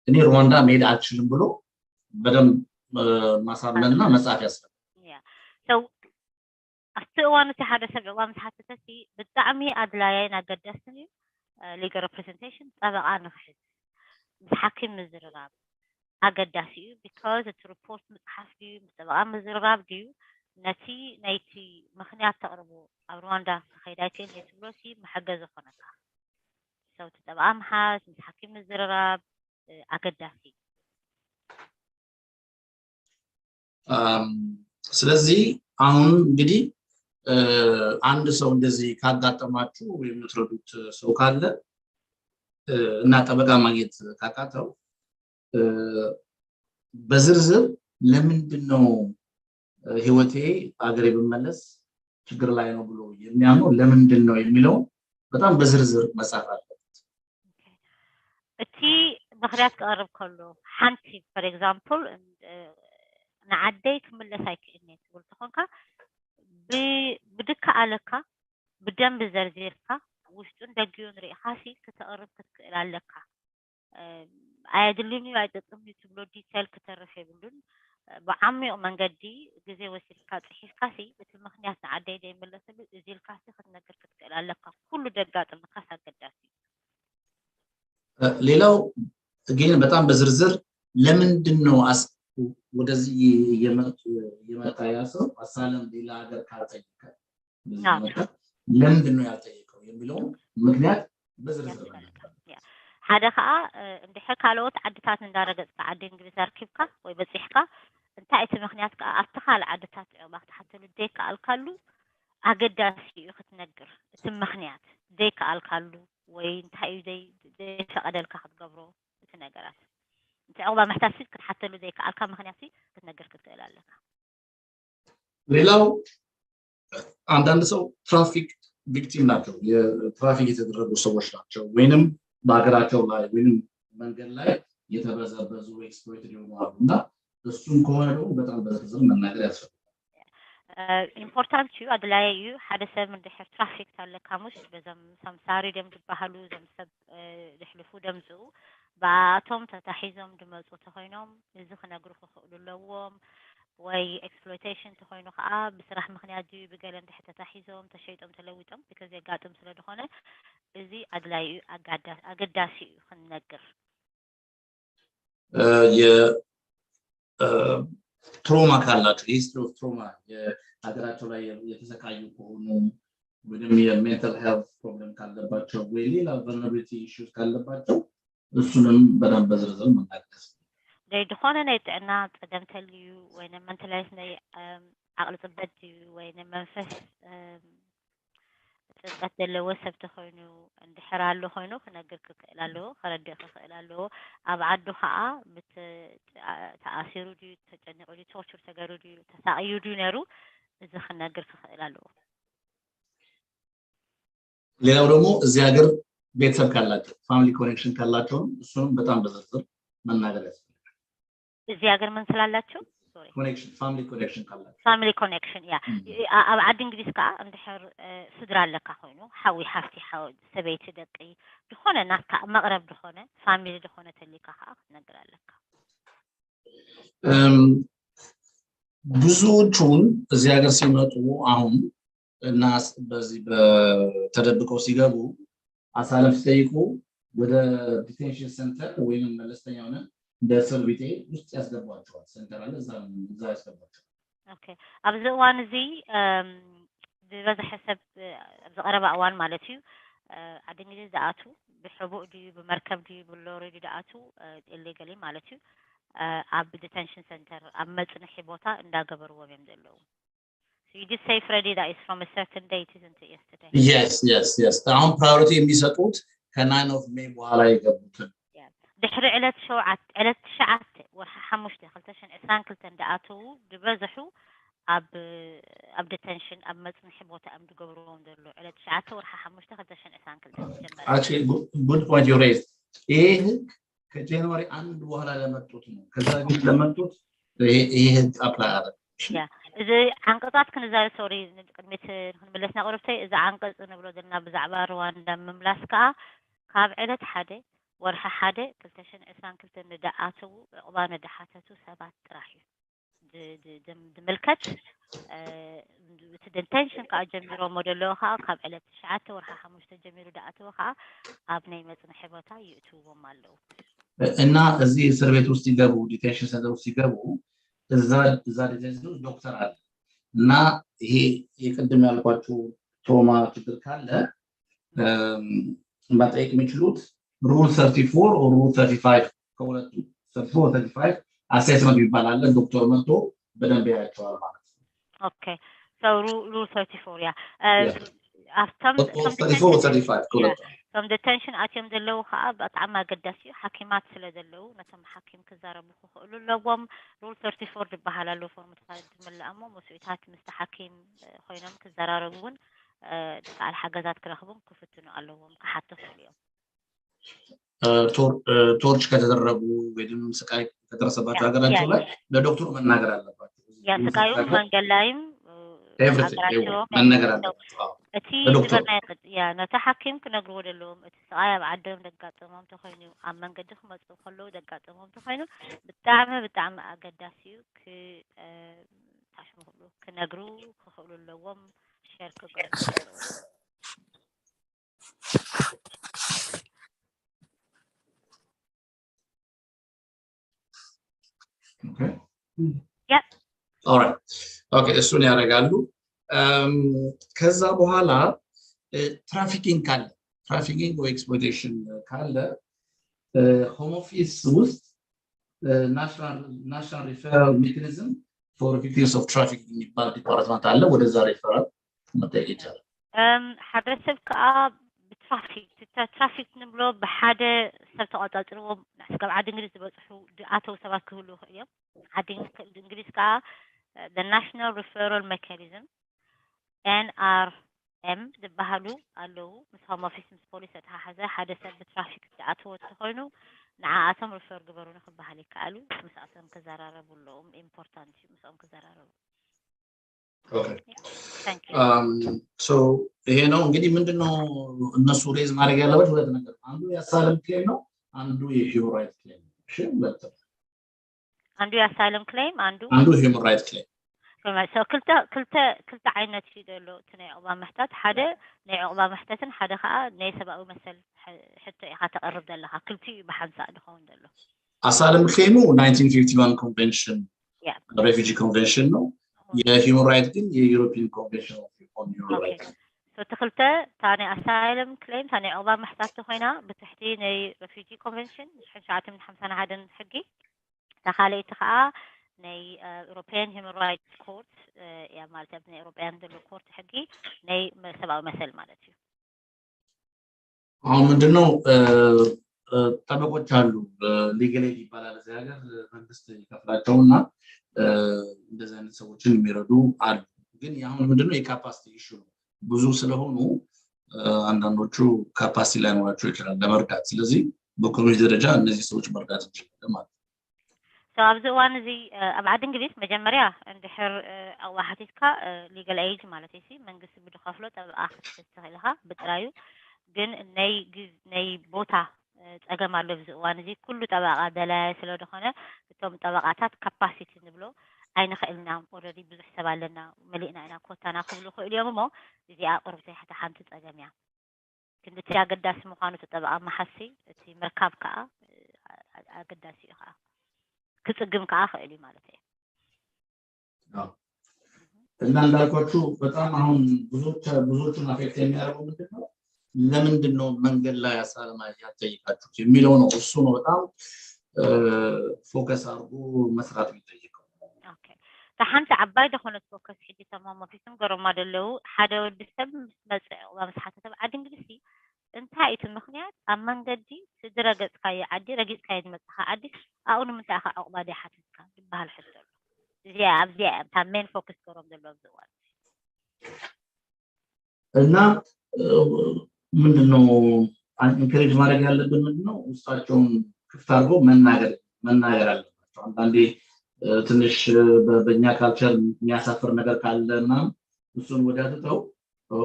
እኔ ሩዋንዳ መሄድ አልችልም ብሎ በደንብ ማሳመንና መጻፍ ያስፈልጋል ያ so አስተዋኑ ተሓደ ሰብዕዋ መስሓተተሲ ብጣዕሚ አድላይን አገዳስን እዩ legal representation ጠበቃ ንኽሕዝ ሓኪም ምዝርራብ አገዳሲ እዩ because it's report መጽሓፍ እዩ ጠበቃ ምዝርራብ እዩ ነቲ ናይቲ ምክንያት ተቅርቡ ኣብ ሩዋንዳ ከይዳይተን የትብሎሲ መሐገዝ ኾነካ ሰው ተጠበቃ መሓዝ ሓኪም ምዝርራብ አገዳሲ ስለዚህ አሁን እንግዲህ አንድ ሰው እንደዚህ ካጋጠማችሁ የምትረዱት ሰው ካለ እና ጠበቃ ማግኘት ካቃተው በዝርዝር ለምንድነው ህይወቴ አገሬ ብመለስ ችግር ላይ ነው ብሎ የሚያምነው ለምንድነው የሚለው በጣም በዝርዝር መጻፍ አለበት እቲ ምክንያት ቀርብ ከሎ ሓንቲ for example ንዓደይ ክምለስ ኣይክእልኒ ትብል ትኾንካ ብድካ ኣለካ ብደንብ ዘርዚርካ ውሽጡን ደጊዩን ርኢኻሲ ክትቀርብ ክትክእል ኣለካ ኣየድልኒ ኣይጠቅምኒ ትብሎ ዲቴል ክተርፍ የብሉን بعمق من جدي جزء وسيلكات حسكاسي مثل مخنيات عدي دي ملسل زي الكاسي خدنا كركت على كل دقات المكاسة قداسي ሌላው ግን በጣም በዝርዝር ለምንድነው ወደዚህ የመጣያሰው አሳለም ሌላ ሀገር ካልጠየቀ ለምንድነው ያልጠየቀው የሚለው ምክንያት በዝርዝር ሓደ ከዓ እንድሕር ካልኦት ዓድታት እንዳረገጽካ ዓዲ እንግሊዝ ኣርኪብካ ወይ በፂሕካ እንታይ እቲ ምክንያት ከዓ ኣብቲ ካልእ ዓድታት ዕባ ክትሓተሉ ደይከኣልካሉ ኣገዳሲ እዩ ክትነግር እቲ ምክንያት ደይከኣልካሉ ወይ እንታይ እዩ ዘይፈቀደልካ ክትገብሮ እቲ ነገራት እንታይ ዕባ መሕታሲ ክትሓተሉ ደይከኣልካ ምክንያት ክትነግር ክትክእል ኣለካ ሌላው አንዳንድ ሰው ትራፊክ ቪክቲም ናቸው የትራፊክ የተደረጉ ሰዎች ናቸው ወይንም በአገራቸው ላይ ወይንም መንገድ ላይ የተበዘበዙ ኤክስፕሎይትድ ይሆናሉና እሱን ከሆነ በጣም በዝርዝር መናገር ያስፈልጋል ኢምፖርታንት እዩ ኣድላይ እዩ ሓደ ሰብ እንድሕር ትራፊክ ታለካሙስ በዞም ሰምሳሪ ደም ዝበሃሉ ዞም ሰብ ዝሕልፉ ደምፅኡ ብኣቶም ተታሒዞም ድመፁ ተኮይኖም እዚ ክነግሩ ክኽእሉ ኣለዎም ወይ ኤክስፕሎይቴሽን ተኮይኑ ከዓ ብስራሕ ምክንያት ድዩ ብገለ እንድሕር ተታሒዞም ተሸይጦም ተለዊጦም ብከዚ የጋጥም ስለ ዝኾነ እዚ ኣድላይ እዩ ኣገዳሲ እዩ ክንነግር ትሮማ ካላቸው ሂስትሪ ኦፍ ትሮማ የሀገራቸው ላይ የተሰቃዩ ከሆኑ ወይም የሜንታል ሄልት ፕሮብለም ካለባቸው ወይ ሌላ ቨልነራቢሊቲ ኢሹስ ካለባቸው እሱንም በደንብ በዝርዝር መናገር ድኾነ ናይ ጥዕና ፀገም ተልዩ ወይ መንተላይስ ናይ ዓቕሊ ፅበት እዩ ወይ መንፈስ ፅበት ዘለዎ ሰብ ተኮይኑ እንድሕር ኣሎ ኮይኑ ክነግር ክክእል ኣለዎ ክረድእ ክክእል ኣለዎ ኣብ ዓዱ ከዓ ተኣሲሩ ድዩ ተጨኒቁ ድዩ ቶርቸር ተገይሩ ድዩ ተሳቅዩ ድዩ ነይሩ እዚ ክነግር ክክእል ኣለዎ ሌላው ደግሞ እዚህ ሀገር ቤተሰብ ካላቸው ፋሚሊ ኮኔክሽን ካላቸው እሱንም በጣም በዝርዝር መናገር ያስፈልጋል እዚህ ሀገር ምን ስላላቸው ኮኔክሽን ፋሚሊ ኮኔክሽን ካላቸው ፋሚሊ ኮኔክሽን ያ ኣብ ዓዲ እንግሊዝ ከዓ እንድሕር ስድራ ኣለካ ኮይኑ ሓዊ ሓፍቲ ሰበይቲ ደቂ ድኾነ ናትካ መቅረብ ድኾነ ፋሚሊ ድኾነ ተሊካ ከዓ ክትነግር ኣለካ ብዙዎቹን እዚህ ሀገር ሲመጡ አሁን እና በዚህ በተደብቀው ሲገቡ አሳለፍ ጠይቁ ወደ ዲቴንሽን ሴንተር ወይም መለስተኛ ሆነ እንደ እስር ቤት ውስጥ ያስገቧቸዋል ሴንተር አለ እዛ ያስገቧቸዋል ኦኬ ኣብዚ እዋን እዚ ብበዝሒ ሰብ ኣብ ዝቐረበ እዋን ማለት እዩ ዓዲ እንግሊዝ ዝኣቱ ብሕቡእ ድዩ ብመርከብ ድዩ ብሎሪ ድዩ ዝኣቱ ኢሌጋሊ ማለት እዩ ኣብ ዲቴንሽን ሴንተር ኣብ መፅንሒ ቦታ እንዳገበርዎም እዮም ዘለዉ So you did say, Freddie, that is from a certain date, isn't it, yesterday? Yes. አሁን ፕራዮሪቲ የሚሰጡት ከ9 of May በኋላ ይገቡትን ድሕሪ ዕለት 9 ወርሒ 5 2022 እንዳኣተው ድበዝሑ ኣብ ዲቴንሽን ኣብ መፅንሒ ቦታ እዮም ዝገብርዎም ዘሎ ዕለት 9 ወርሒ 5 2022 Actually, good point you raised. ይህ ከጃንዋሪ 1 በኋላ ለመጡት ነው ከዛ ግን ለመጡት ይህ አፕላይ አለ እዚ አንቀጻት ክንዛለ ሶሪ ቅድሚት ክንመለስና ቆርብተይ እዚ አንቀጽ ንብሎ ዘለና ብዛዕባ ሩዋንዳ ምምላስ ከዓ ካብ ዕለት 1 ወርሒ 1 2022 ንዳኣተው ዕቁባ ነዳሓተቱ ሰባት ጥራሕ እዩ ድምልከት እቲ ዲቴንሽን ከዓ ጀሚሮ ሞደሎ ከዓ ካብ ዕለት 9 ወርሒ 5 ጀሚሩ ዳኣተው ከዓ ኣብ ናይ መፅንሒ ቦታ ይእትውዎም ኣለዉ እና እዚ እስር ቤት ውስጥ ይገቡ ዲቴንሽን ሴንተር ውስጥ ይገቡ እዛ ዲቴንሽን ዶክተር አለ እና ይሄ የቅድም ያልኳችሁ ትሮማ ችግር ካለ ማጠየቅ የሚችሉት ሩል 34 or rule 35 ከሁለቱ 34 35 አሴስመንት ይባላል ዶክተር መጥቶ በደንብ ያያቸዋል ማለት ነው ኦኬ so rule 34 yeah after 34 35 ከሁለቱ from detention ኣትዮም ዘለዉ ከዓ ብጣዕሚ ኣገዳሲ እዩ ሓኪማት ስለ ዘለዉ ነቶም ሓኪም ክዛረቡ ክኽእሉ ኣለዎም ሩል 34 ዝበሃል ኣሎ ፎርምታት ዝምላእ እሞ መስኡታት ምስቲ ሓኪም ኮይኖም ክዘራረቡ እውን ተካል ሓገዛት ክረኽቡን ክፍትኑ ኣለዎም ክሓተቱ እዮም ቶርች ከተደረጉ ወይም ስቃይ ከደረሰባቸው ሀገራቸው ላይ ለዶክተሩ መናገር አለባቸው ያ ስቃዩ መንገድ ላይም መናገር አለባቸው እቲ ዝበናይቅድ ያ ነታ ሓኪም ክነግርዎ ዘለዎም እቲ ስቃይ ኣብ ዓዶም ደጋጥሞም ተኮይኑ ኣብ መንገዲ ክመፁ ከለዉ ደጋጥሞም ተኮይኑ ብጣዕሚ ኣገዳሲ እዩ ታሽሙሉ ክነግሩ ክኽእሉ ኣለዎም ሸር ክገብሩ Okay. Yeah. All right. Okay, እሱን ያደርጋሉ ከዛ በኋላ ትራፊኪንግ ወይ ኤክስፕሎይቴሽን ካለ ሆም ኦፊስ ውስጥ ናሽናል ሪፈራል ሜካኒዝም ፎር ቪክቲምስ ኦፍ ትራፊኪንግ የሚባል ዲፓርትመንት አለ ወደዛ ሪፈራል መጠየቅ ይቻላል ሓደ ሰብ ከዓ ትራፊክ ንብሎ ብሓደ ሰብ ተቆፃፅርዎም ናብ ዓዲ እንግሊዝ ዝበፅሑ ኣተው ሰባት ክህሉ እዮም ዓዲ እንግሊዝ ከዓ the national referral mechanism NRM ዝበሃሉ ኣለዉ ምስ ሆም ኦፊስ ምስ ፖሊስ ተሓሓዘ ሓደ ሰብ ብትራፊክ ተኣተወ ተኮይኑ ንዓኣቶም ሪፈር ግበሩን ክበሃል ይከኣሉ ምስኣቶም ክዘራረቡ ኣለዎም ኢምፖርታንት እዩ ምስኦም ክዘራረቡ Okay. Thank you. So ይሄ ነው እንግዲህ ምንድነው እነሱ ሬዝ ማድረግ ያለበት ሁለት ነገር አንዱ የአሳይለም ክሌም ነው አንዱ የሂውመን ራይት ክሌም ነው እሺ ሁለት አንዱ የአሳይለም ክሌም አንዱ ሂውመን ራይት ክሌም so كلتا عينات في دلو تني عقبة محتاج حدا ني عقبة محتاجن حدا خا ني سبقوا مثل حتى تقرب دلها كلتي بحنسا دخون دلو asylum claim 1951 convention yeah refugee convention no yeah human rights din European convention on human rights so تخلتا تاني asylum claim تاني عقبة محتاج تخينا بتحتي ني refugee convention مش حنشعت من 5 هذا حقي تخالي تخا ني European Human Rights Court يا مالتي ابن European دلو court حقي ني سبقوا مثل مالتي ምንድነው ጠበቆች አሉ ሊገል ኤድ ይባላል እዚህ ሀገር መንግስት ይከፍላቸውና እንደዚህ አይነት ሰዎችን የሚረዱ አሉ ግን ያሁን ምንድነው የካፓሲቲ ኢሹ ነው ብዙ ስለሆኑ አንዳንዶቹ ካፓሲቲ ላይ ኖራቸው ይችላል ለመርዳት ስለዚህ በኮሚኒቲ ደረጃ እነዚህ ሰዎች መርዳት ይችላል ማለት so abzuwan zi abad inglis መጀመሪያ እንድሕር አዋህቲካ ሊገል ኤድ ማለት እሺ መንግስት ብድኸፍሎ ጠበቃ ተስተኸለኻ ብጥራዩ ግን ነይ ቦታ ጸገም አለ ብዝዋን እዚ ኩሉ ጠበቃ ደላይ ስለደኾነ እቶም ጠበቃታት ካፓሲቲ ንብሎ አይነ ኸልና ኦሬዲ ብዙሕ ሰባለና መሊእና ኢና ኮታና ክብሉ ኽእሉ እዮም ሞ እዚኣ ቁርብተይ ሓታ ሓንቲ ጸገምያ ክንድቲ ኣገዳሲ ምዃኑ ተጠበቃ መሓሲ እቲ ምርካብ ከዓ ኣገዳሲ እዩ ከዓ ክጽግም ከዓ ኽእሉ ማለት እዩ እና እንዳልኳችሁ በጣም አሁን ብዙዎቹን አፌክት የሚያደርገው ምንድነው ለምንድነው መንገድ ላይ አሳለማ ያጠይቃችሁት የሚለው ነው እሱ ነው በጣም ፎከስ አድርጎ መስራት የሚጠይቀው ኦኬ ተሓንተ ዓባይ ደኾነት ፎከስ ሒዲ ተማሞ ፊትም ገሮማ ደለው ሓደ ወዲ ሰብ መጽዕ ወምስሓተ ተብዓድ እንግሊሲ እንታይ እቲ ምኽንያት ኣብ መንገዲ ስድረገጽካዮ ዓዲ ረጊጽካዮ ዝመጽኻ ዓዲ ኣኡን ምንታይ ኣኻ ዕቕባ ዲሓትካ ዝበሃል ሕቶ እዚኣ ኣብዚኣ እታ ሜን ፎከስ ገሮም ዘሎ ዝዋል እና ምንድነው ኢንከሬጅ ማድረግ ያለብን ምንድነው ውስጣቸውን ክፍት አድርጎ መናገር አለባቸው አንዳንዴ ትንሽ በእኛ ካልቸር የሚያሳፍር ነገር ካለና እሱን ወዳትተው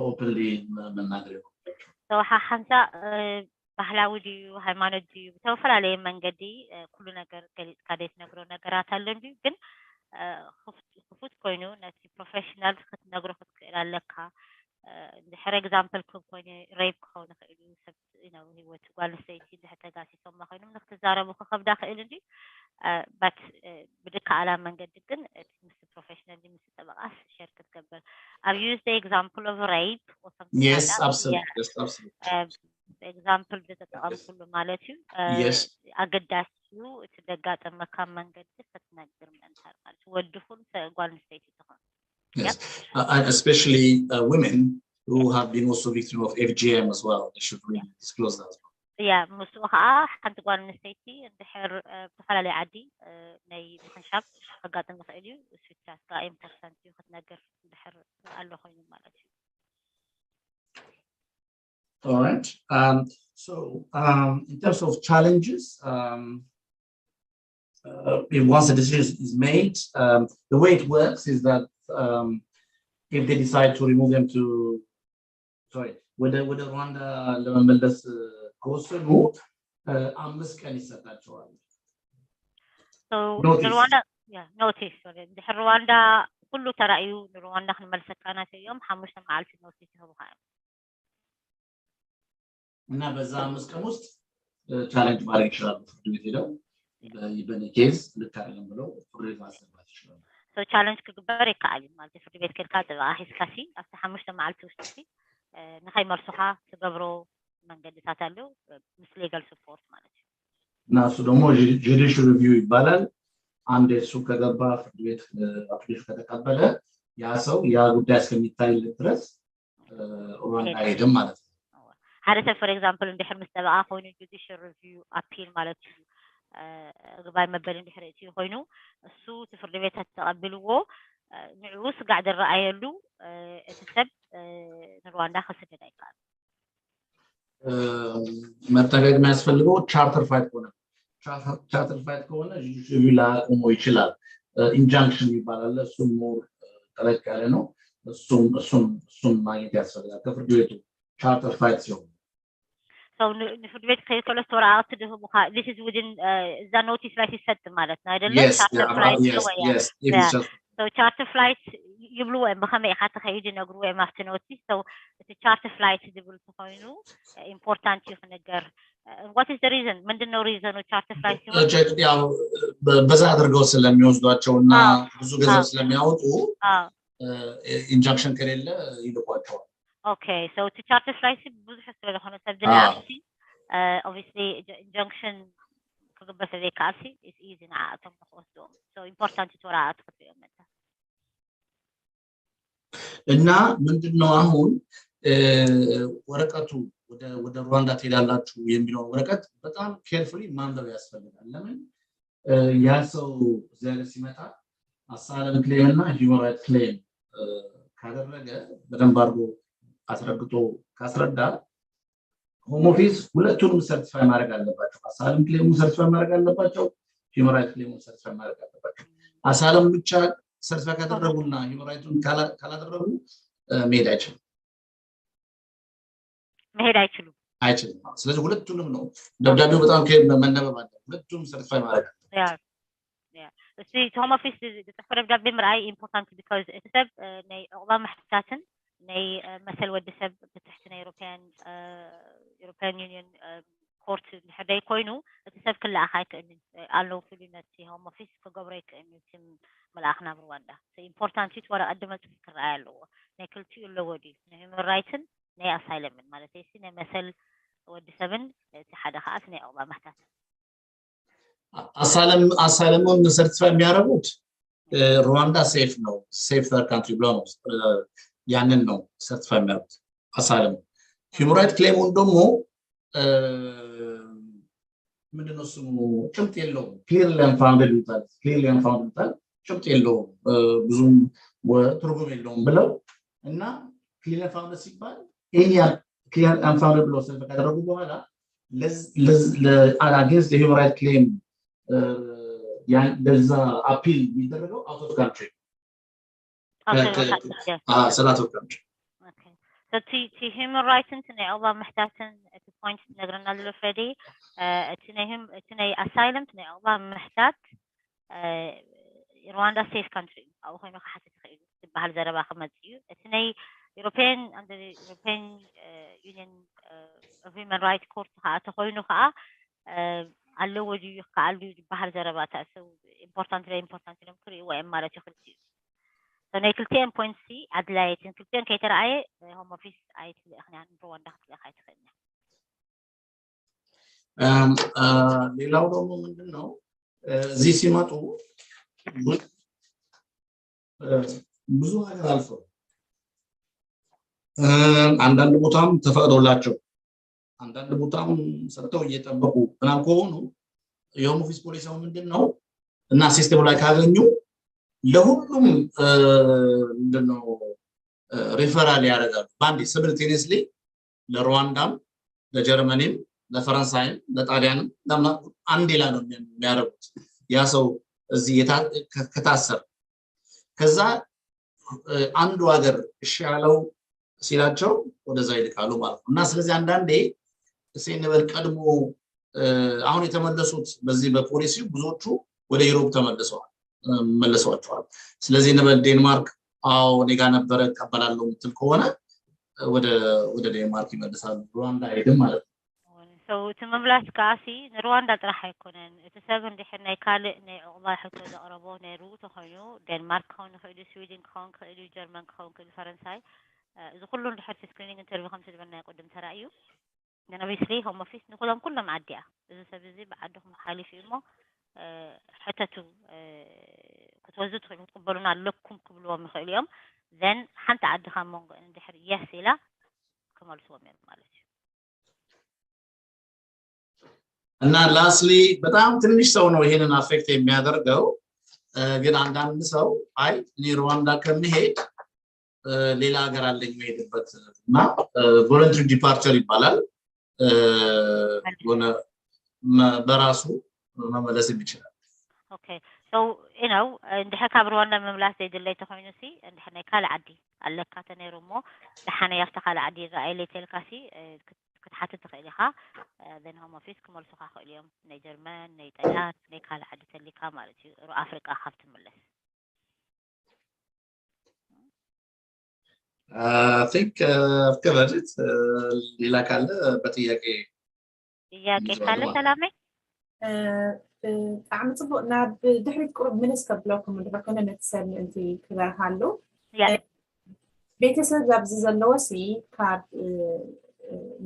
ኦፕንሊ መናገር ነው ሰው ሓንሳ ባህላዊ ድዩ ሃይማኖት ድዩ ተፈላለየ መንገዲ ኩሉ ነገር ገሊጽካ ደስ ነግሮ ነገራት አለ እንጂ ግን ክፉት ኮይኑ ነቲ ፕሮፌሽናል ክትነግሮ ክትክእል ኣለካ for example كوبوني ريب كونه خيلو سبت إنه هو تقول سيتي ده تجاسي ثم خيلو نختزاره بخخب داخل إلدي but بدك على من قدكن مس professional مس تبعاس شركة قبل I've used the example of rape or something yes like that. absolutely Yeah. yes absolutely example ده تقام كله مالتي yes أقداسيو تدقات مكان من قد فتنقدر من أنتار مالتي ودخول تقول سيتي تخون yes especially women who have been also victim of FGM as well they should really disclose that as well. Yeah مسوها حنت قال نسيتي الدحر بخلال عادي ني خنشاب فقط المسائل وسويتات قائم تسنتي وخدناقر الدحر قال له خوين مالتي. All right. So in terms of challenges, if once a decision is made, the way it works is that if they decide to remove them to, with the Rwanda Lemeles coastal route, So notice. Rwanda, yeah, notice. Sorry, the Rwanda كله ترى رwanda خن ملسكانات اليوم حمشنا مع الف نوتيس هو هاي. እና በዛ አምስት ቀን ውስጥ ቻሌንጅ ማድረግ ይችላል ፍርድ ቤት ሄደው በእኔ ኬዝ ልክ አይደለም ብለው ፍርድ ቤት ማሰባት ይችላል So challenge كبر يكالي ማለት ፍርድ ቤት ከልካት አሂስካሲ አፍተ ሐሙሽተ ማዓልቲ ውሽጢ ንኸይ መርሱኻ ትገብሮ መንገድታት አሉ ምስ ሌጋል ሰፖርት ማለት ነው እና እሱ ደግሞ ጁዲሻል ሪቪው ይባላል አንድ እሱ ከገባ ፍርድ ቤት አፕሊኬሽን ከተቀበለ ያ ሰው ያ ጉዳይ እስከሚታይለት ድረስ ሩዋንዳ ሄደም ማለት ነው هذا for example እንደ ሕርምስ ተበአ ኮይኑ judicial review appeal ማለት እዩ ግባይ መበል እንደ ሕረቲ ኮይኑ እሱ ፍርድ ቤት ተቀበልዎ ንዑ ስጋዕ ደረአየሉ እቲ ሰብ ንሩዋንዳ ከስደድ አይካል መጠንቀቅ የሚያስፈልገው ቻርተር ፋይት ከሆነ judicial review ላቆሞ ይችላል ኢንጃንክሽን ይባላል እሱ ሞር ጠለቅ ያለ ነው እሱም ማግኘት ያስፈልጋል ከፍርድ ቤቱ ቻርተር ፍላይት ሲሆን So ንፍርድ ቤት ከየከለስ ወራአት ድህቡካ this is within the notice ላይ ሲሰጥ ማለት ነው አይደለም charter flight yes so charter flight ይብሉ ወይ በከመይ ሓተ ከይድ ነግሩ ወይ ማፍተ notice so the charter flight ይብሉ ተኮይኑ important ይሁን ነገር what is the reason ምንድነው reason charter flight ሲሆን ያው በዛ አድርገው ስለሚወስዷቸውና ብዙ ገንዘብ ስለሚያወጡ ኢንጀክሽን ከሌለ ይልቋቸዋል Okay, so to charter flights, ብዙ ሕስብ ለሆነ ሰብድላሲ obviously injunction ከገበሰ ካሲ is easy ና አቶም ተወስዶ so important to ራአት ከተመጣ እና ምንድነው አሁን ወረቀቱ ወደ ሩዋንዳ ትሄዳላችሁ የሚለው ወረቀት በጣም ኬርፉሊ ማንበብ ያስፈልጋል ለምን ያ ሰው ዘር ሲመጣ አሳለም ክሌም እና ሂውማን ራይት ክሌም ካደረገ በደንብ አድርጎ አስረግጦ ካስረዳ ሆም ኦፊስ ሁለቱንም ሰርቲፋይ ማድረግ አለባቸው አሳለም ክሌሙ ሰርቲፋይ ማድረግ አለባቸው ሂውማን ራይት ክሌሙ ሰርቲፋይ ማድረግ አለባቸው አሳለም ብቻ ሰርቲፋይ ካደረጉና ሂውማን ራይቱን ካላደረጉ መሄድ አይችሉም ስለዚህ ሁለቱንም ነው ደብዳቤው በጣም ከመነበብ አለ ሁለቱም ሰርቲፋይ ማድረግ ያ እስቲ ሆም ኦፊስ ተፈረደ ደብዳቤ ምራይ ኢምፖርታንት because it's ናይ ኦባ መሕታትን ናይ መሰል ወዲ ሰብ በትሕትና European Union court ልሕደይ ኮይኑ እቲ ሰብ ክላኣኻይ ከእኒ ኣለው ፍሉነት ሆም ኦፊስ ከገብረይ ከእኒ ስም መላእኽና ብሩዋንዳ ኢምፖርታንት ኢት ወረቐት ድመጽ ክረኣይ ኣለዎ ናይ ክልቲኡ ኣለዎ ድዩ ናይ ሂውማን ራይትን ናይ ኣሳይለምን ማለት እዩ ናይ መሰል ወዲ ሰብን እቲ ሓደ ኸኣት ናይ ኦባ መሕታት አሳይለሙን ሰርቲፋይ የሚያደርጉት ሩዋንዳ ሴፍ ነው ሴፍ ካንትሪ ብሎ ነው ያንን ነው ሰርቲፋይ የሚያደርጉት አሳይለሙ ሂውማን ራይት ክሌሙን ደግሞ ምንድነው ስሙ ጭምጥ የለውም clearly unfounded ጭምጥ የለውም ብዙም ትርጉም የለውም ብለው እና clearly unfounded ሲባል clearly unfounded ብለው ሰርቲፋይ ካደረጉ በኋላ against the human rights claim ለዛ አፒል የሚደረገው out of country ሰላት of country okay so to human rights and ናይ ኦባ መሕታትን at the point ነግረና ዘሎ ፍሬዲ እቲ ናይ asylum ናይ ኦባ መሕታት ሩዋንዳ safe country አው ኮይኑ ከሓትት ይኽእል ዝበሃል ዘረባ ከመጽዩ እቲ ናይ European under the European Union Human Rights Court ተኾይኑ ከዓ ኣለዎ ድዩ ከኣሉ ዝበሃል ዘረባታ so important ኢሎም ክሪእዎ እዮም ማለት ይኽእል ናይ ክልቲአን ፖይንት ሲ ኣድላይትን ክልቲአን ከይተረኣየ ሆም ኦፊስ ኣይትልእኽና ሩዋንዳ ክትልእኻ ኣይትኽእልና ሌላው ደግሞ ምንድነው እዚህ ሲመጡ ብዙ ነገር አልፈው አንዳንድ ቦታም ተፈቅዶላቸው አንዳንድ ቦታም ሰርተው እየጠበቁ ምናምን ከሆኑ የሆም ኦፊስ ፖሊሲው ምንድነው እና ሲስተሙ ላይ ካገኙ ለሁሉም ምንድነው ሪፈራል ያደርጋሉ ባንዲ ሲምልቴኒየስሊ ለሩዋንዳም ለጀርመኒም ለፈረንሳይም ለጣሊያንም አንድ ላይ ነው የሚያደርጉት ያ ሰው እዚህ ከታሰር ከዛ አንዱ ሀገር እሺ ያለው ሲላቸው ወደዛ ይልካሉ ማለት ነው እና ስለዚህ አንዳንዴ ሲነበል ቀድሞ አሁን የተመለሱት በዚህ በፖሊሲው ብዙዎቹ ወደ ዩሮፕ ተመለሰዋል ስለዚህ ነበል ዴንማርክ አው ኔጋ ነበር ተቀበላለው ምትል ከሆነ ወደ ዴንማርክ ይመለሳሉ ሩዋንዳ አይደለም ማለት ነው so ተመምላስ ካሲ ሩዋንዳ ጥራህ አይኮነን የተሰብ እንዲህ ናይ ካል ናይ ኦባ ሕቶ ዘቀረቦ ናይ ሩ ተኾዩ ዴንማርክ ሆነ ኸይዱ ስዊድን ሆነ ኸይዱ ጀርመን ሆነ ኸይዱ ፈረንሳይ ዝኩሉ እንድሕር ስክሪኒንግ ኢንተርቪው ከም ተድበና ይቆድም ተራእዩ ግን obviously ሆም ኦፊስ ንኩሎም ዓዲያ እዚ ሰብ እዚ በዓድኩም ሓሊፍ እሞ ሕተቱ ክትወዙ ትኽእሉ ትቅበሉና ኣለኩም ክብልዎም ይኽእሉ እዮም then ሓንቲ ዓዲ ካብ መንጎ እንድሕር yes ኢላ ከመልስዎም እዮም ማለት እዩ እና ላስሊ በጣም ትንሽ ሰው ነው ይሄንን አፌክት የሚያደርገው ግን አንዳንድ ሰው አይ እኔ ሩዋንዳ ከመሄድ ሌላ ሀገር አለኝ መሄድበት እና ቮለንተሪ ዲፓርቸር ይባላል በራሱ መመለስ ይችላል okay So, you know, እንድሕር ካብ ሩዋንዳ ምምላስ ዘይድለይ ተኾይኑ ሲ እንድሕር ናይ ካልእ ዓዲ ኣለካ ተነይሩ እሞ ድሓነ ያፍታ ካልእ ዓዲ ይረኣየለ ተልካ ሲ ክትሓትት ትኽእል ኢኻ then home office ክመልሱኻ ክእሉ እዮም ናይ ጀርመን ናይ ጣልያን ናይ ካልእ ዓዲ ተሊካ ማለት እዩ ኣፍሪቃ ካብ ትምለስ I think I've covered it. ሌላ ካለ በጥያቄ ካለ ሰላመይ ብጣዕሚ ፅቡቅ ናብ ድሕሪት ቁሩብ ምንስ ከብለኩም ድሕር ኮነ ነቲ ሰብ ምእንቲ ክበርሃሉ ቤተሰብ ኣብዚ ዘለዎ ሲ ካብ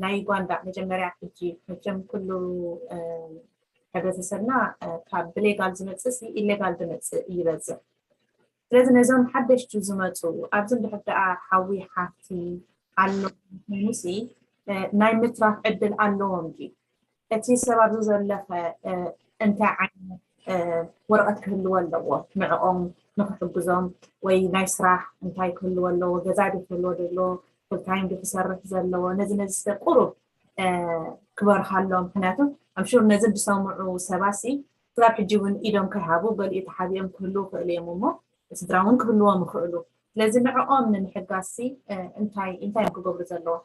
ናይ ጓንዳ መጀመርያ ሕጂ መቸም ኩሉ ሕብረተሰብና ካብ ብሌጋል ዝመፅእ ሲ ኢሌጋል ዝመፅእ ይበዝሕ ስለዚ ነዞም ሓደሽቲ ዝመፁ ኣብዚ እንድሕር ደኣ ሓዊ ሓፍቲ ኣሎ ኮይኑ ሲ ናይ ምትራፍ ዕድል ኣለዎም ድዩ እቲ ሰብ ኣብዚ ዘለፈ እንታይ ዓይነት ወረቐት ክህልዎ ኣለዎ ንዕኦም ንክሕግዞም ወይ ናይ ስራሕ እንታይ ክህልዎ ኣለዎ ገዛ ክህልዎ ዘለዎ ፉልታይም ክሰርሕ ዘለዎ ነዚ ሰብ ቁሩብ ክበርሃሎም ምክንያቱ ኣምሹር ነዚ ዝሰምዑ ሰባሲ ክሳብ ሕጂ እውን ኢዶም ከይሃቡ ገሊኡ ተሓቢኦም ክህልው ክእሉ እዮም እሞ ስድራ እውን ክህልዎም ይኽእሉ ስለዚ ንዕኦም ንምሕጋሲ እንታይ ክገብሩ ዘለዎ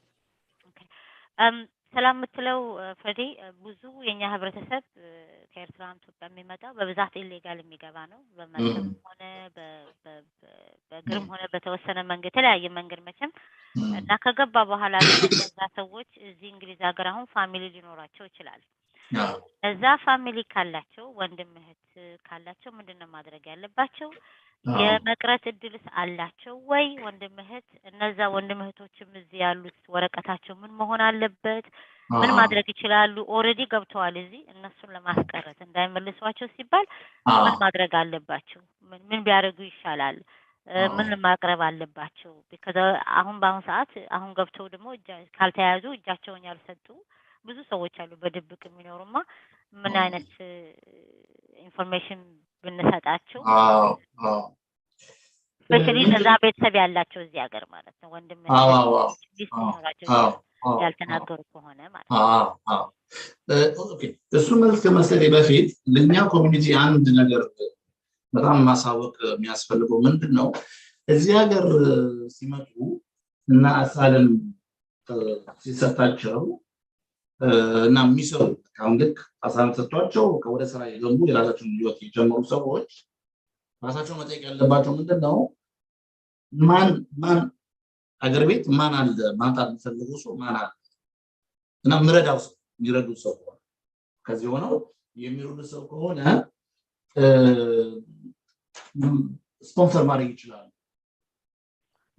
ሰላም ምትለው ፍሬዲ ብዙ የኛ ህብረተሰብ ከኤርትራም ኢትዮጵያ የሚመጣው በብዛት ኢሌጋል የሚገባ ነው በመርከብ ሆነ በግርም ሆነ በተወሰነ መንገድ የተለያየ መንገድ መቼም እና ከገባ በኋላ እነዛ ሰዎች እዚህ እንግሊዝ ሀገር አሁን ፋሚሊ ሊኖራቸው ይችላል እዛ ፋሚሊ ካላቸው ወንድም እህት ካላቸው ምንድነው ማድረግ ያለባቸው የመቅረት እድልስ አላቸው ወይ ወንድም እህት እነዛ ወንድም እህቶችም እዚህ ያሉት ወረቀታቸው ምን መሆን አለበት ምን ማድረግ ይችላሉ ኦሬዲ ገብተዋል እዚህ እነሱን ለማስቀረት እንዳይመልሷቸው ሲባል ምን ማድረግ አለባቸው ምን ቢያደርጉ ይሻላል ምን ማቅረብ አለባቸው because አሁን በአሁን ሰዓት አሁን ገብተው ደግሞ ካልተያዙ እጃቸውን ያልሰጡ ብዙ ሰዎች አሉ በድብቅ የሚኖሩማ ምን አይነት ኢንፎርሜሽን ብንሰጣቸው ስፔሻሊ እነዛ ቤተሰብ ያላቸው እዚህ ሀገር ማለት ነው ወንድም ያልተናገሩ ከሆነ ማለት ነው ኦኬ እሱ መልስ ከመስጠቴ በፊት ለኛ ኮሚኒቲ አንድ ነገር በጣም ማሳወቅ የሚያስፈልገው ምንድነው እዚህ ሀገር ሲመጡ እና አሳለም ሲሰጣቸው እና የሚሰሩ አሁን ልክ አሳለም ተሰጥቷቸው ወደ ስራ የገቡ የራሳቸውን ህይወት የጀመሩ ሰዎች ራሳቸው መጠየቅ ያለባቸው ምንድነው ማን አገር ቤት ማን አለ ማንጣት የሚፈልገው ሰው ማን አለ እና ምረዳው ሰው የሚረዱ ሰው ከዚህ ሆነው የሚረዱ ሰው ከሆነ ስፖንሰር ማድረግ ይችላል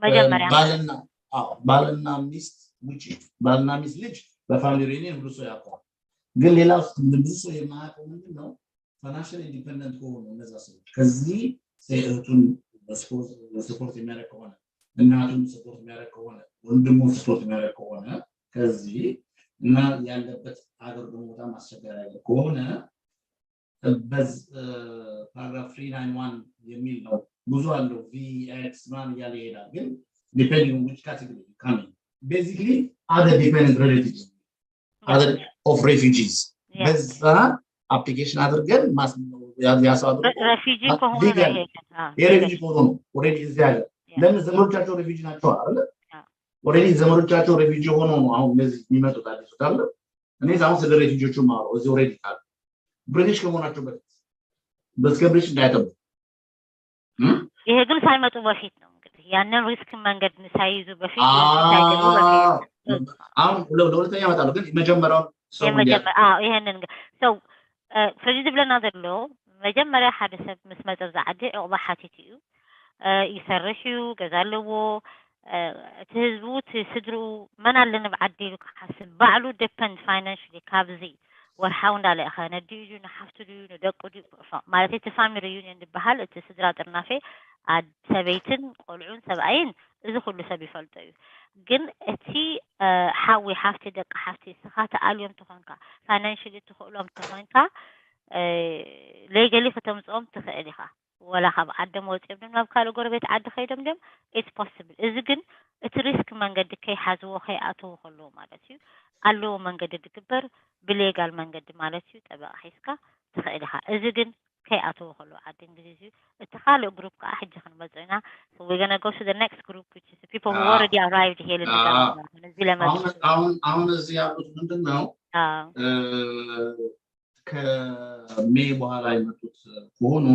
መጀመሪያ ባልና ሚስት ውጪ ባልና ሚስት ልጅ በፋሚሊ ሪዩኒየን ብዙ ሰው ያውቃል ግን ሌላው ብዙ ሰው የማያውቀው ምንድነው ፋይናንሻል ኢንዲፔንደንት ሆኖ እነዛ ሰዎች ከዚህ ሰይቱን ስፖርት የሚያደርግ ከሆነ እናቱን ስፖርት የሚያደርግ ከሆነ ወንድሙን ስፖርት የሚያደርግ ከሆነ ከዚህ እና ያለበት ሀገር ደግሞ በጣም አስቸጋሪ ከሆነ በዝ ፓራግራፍ 391 የሚል ነው ብዙ አለው ቪኤክስ ማን ያለ ይሄዳል ግን depending on which category you come in basically other dependent relatives other of refugees በዛ አፕሊኬሽን አድርገን ያሳዱ ሬፊጂ ከሆነ የሬፊጂ ከሆነ ኦሬዲ እዚህ ያለ ለምን ዘመዶቻቸው ሬፊጂ ናቸው አይደል ኦሬዲ ዘመዶቻቸው ሬፊጂ ሆኖ ነው አሁን እዚህ የሚመጡት አዲስ ካለ እኔ አሁን ስለ ሬፊጂዎቹ ማወራው እዚህ ኦሬዲ ካለ ብሪቲሽ ከመሆናቸው በፊት በስከብሪሽ እንዳይተው ይሄ ግን ሳይመጡ በፊት ነው እንግዲህ ያንን ሪስክ መንገድ ሳይዙ በፊት ሳይገቡ በፊት አሁን ለሁለተኛ ያመጣሉ ግን መጀመሪያው ይሄንን ሰው ፍሪድ ብለና ዘሎ መጀመሪያ ሓደ ሰብ ምስ መፀ ዝዓዲ ዕቑባ ሓቲት እዩ ይሰርሕ እዩ ገዛ ኣለዎ እቲ ህዝቡ እቲ ስድርኡ መን ኣለኒ ብዓዲ ኢሉ ክሓስብ ባዕሉ ዲፐንድ ፋይናንሽሊ ካብዚ ወርሓው እንዳለእኸ ነድዩ ድዩ ንሓፍቱ ድዩ ንደቁ ድዩ ማለት እቲ ፋሚሊ ሪዩኒየን ዝበሃል እቲ ስድራ ጥርናፌ ሰበይትን ቆልዑን ሰብኣይን እዚ ኩሉ ሰብ ይፈልጦ እዩ ግን እቲ ሓዊ ሓፍቲ ደቂ ሓፍቲ ስኻ ተኣልዮም ትኾንካ ፋይናንሽሊ ትኽእሎም ትኾንካ ሌገሊ ከተምፅኦም ትኽእል ኢኻ ወላ ካብ ዓዶም ወፂኦም ድማ ናብ ካልእ ጎረቤት ዓዲ ከይዶም ድም ኢትስ ፖስብል እዚ ግን እቲ ሪስክ መንገዲ ከይሓዝዎ ከይኣተዉ ከለዎ ማለት እዩ ኣለዎ መንገዲ ዝግበር ብሌጋል መንገዲ ማለት እዩ ጠበቃ ሒዝካ ትኽእል ኢኻ እዚ ግን كيأتوا خلوا عاد إنجليزي التخالق جروب كأحد جخن بزينا so we're gonna go to the next group which is the people who already arrived here in the نزيل አሁን እዚህ ያሉት ምንድን ነው ከሜ በኋላ የመጡት ከሆኑ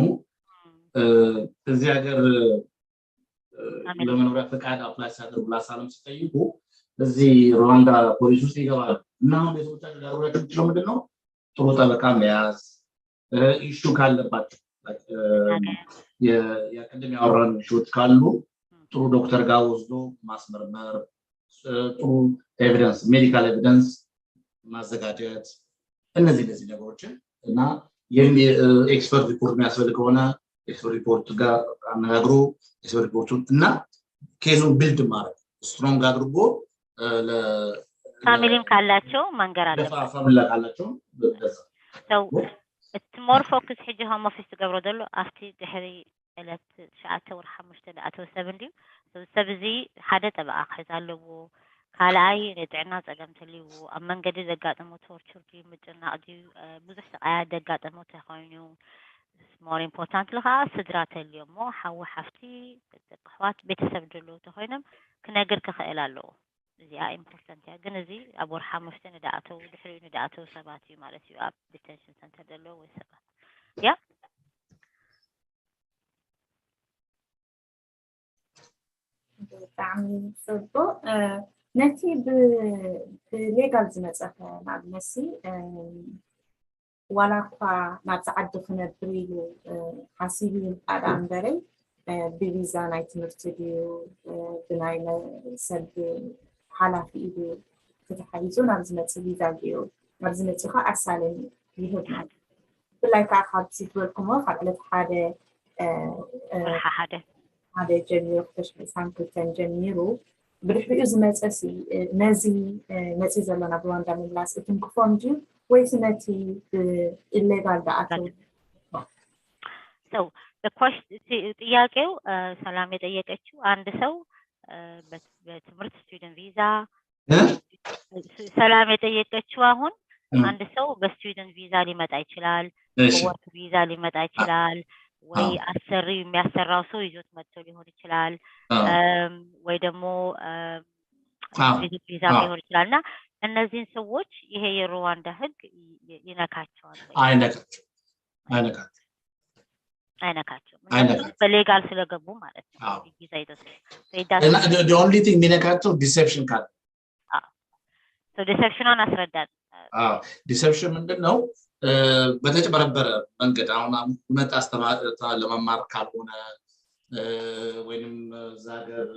እዚህ ሀገር ለመኖሪያ ፈቃድ አፕላይ ሲያደርጉ ለአሳለም ሲጠይቁ እዚህ ሩዋንዳ ፖሊስ ውስጥ ይገባሉ እና አሁን ቤተሰቦቻቸው ዳሩራቸው የሚችለው ምንድን ነው ጥሩ ጠበቃ መያዝ ኢሹ ካለባቸው የቅድም ያወራን ኢሹዎች ካሉ ጥሩ ዶክተር ጋር ወስዶ ማስመርመር ጥሩ ኤቪደንስ ሜዲካል ኤቪደንስ ማዘጋጀት እነዚህ ነገሮችን እና ኤክስፐርት ሪፖርት የሚያስፈልግ ከሆነ ኤክስፐርት ሪፖርት ጋር አነጋግሮ ኤክስፐርት ሪፖርቱን እና ኬዙን ቢልድ ማድረግ ስትሮንግ አድርጎ ፋሚሊም ካላቸው መንገር አለበት ፋሚሊ ካላቸው so it's more focus حجي home office تقبرو دلو أفتي دحري إلت شعات ورحمشت لأتو سبنديو so سبزي حدا تبع خزالو كالاي ندعنا زقمت لي وأمن قدي زقات موتور شركي مجرنا أدي بزح سقايا دقات موتور خاينو more important لها صدرات اليوم مو حو حفتي قحوات بيتسب دلو تخاينم كناقر كخيلالو زي important يا جنزي أبو رحمة مفتن دعته دحري دعته سباتي مالتي أب detention center دلو وسبات يا تعمل صدق نتي بليغال زمزة نعم نسي ولا قا نتعدى خنبري حاسيبين أدام بري بفيزا نايت مرتديو بناينا سد حالة في إيدي تتحيزون عبزمة سبيزاجيو عبزمة خا أسالين يهدنا بلاي كاخد سيتوالكم وخلت هذا جميل تشبه سانكلتن جميلو برحبئو زمة أسي نزي زلنا بواندا من لاس إتم كفونجي ويسنتي illegal دعاتو so the question ጥያቄው ሰላም የጠየቀችው አንድ ሰው በትምህርት ስቱደንት ቪዛ ሰላም የጠየቀችው አሁን አንድ ሰው በስቱደንት ቪዛ ሊመጣ ይችላል በወርክ ቪዛ ሊመጣ ይችላል ወይ አሰሪ የሚያሰራው ሰው ይዞት መጥቶ ሊሆን ይችላል ወይ ደግሞ ቪዛ ሊሆን ይችላልና እነዚህን ሰዎች ይሄ የሩዋንዳ ህግ ይነካቸዋል አይነካቸው በሌጋል ስለገቡ ማለት ነው ቪዛ ይዘው the only thing የሚነካቸው ዲሴፕሽን ካለ so deception አስረዳን ዲሴፕሽን ምንድነው በተጨበረበረ መንገድ አሁን እውነት አስተማርታ ለመማር ካልሆነ ወይንም ዛገር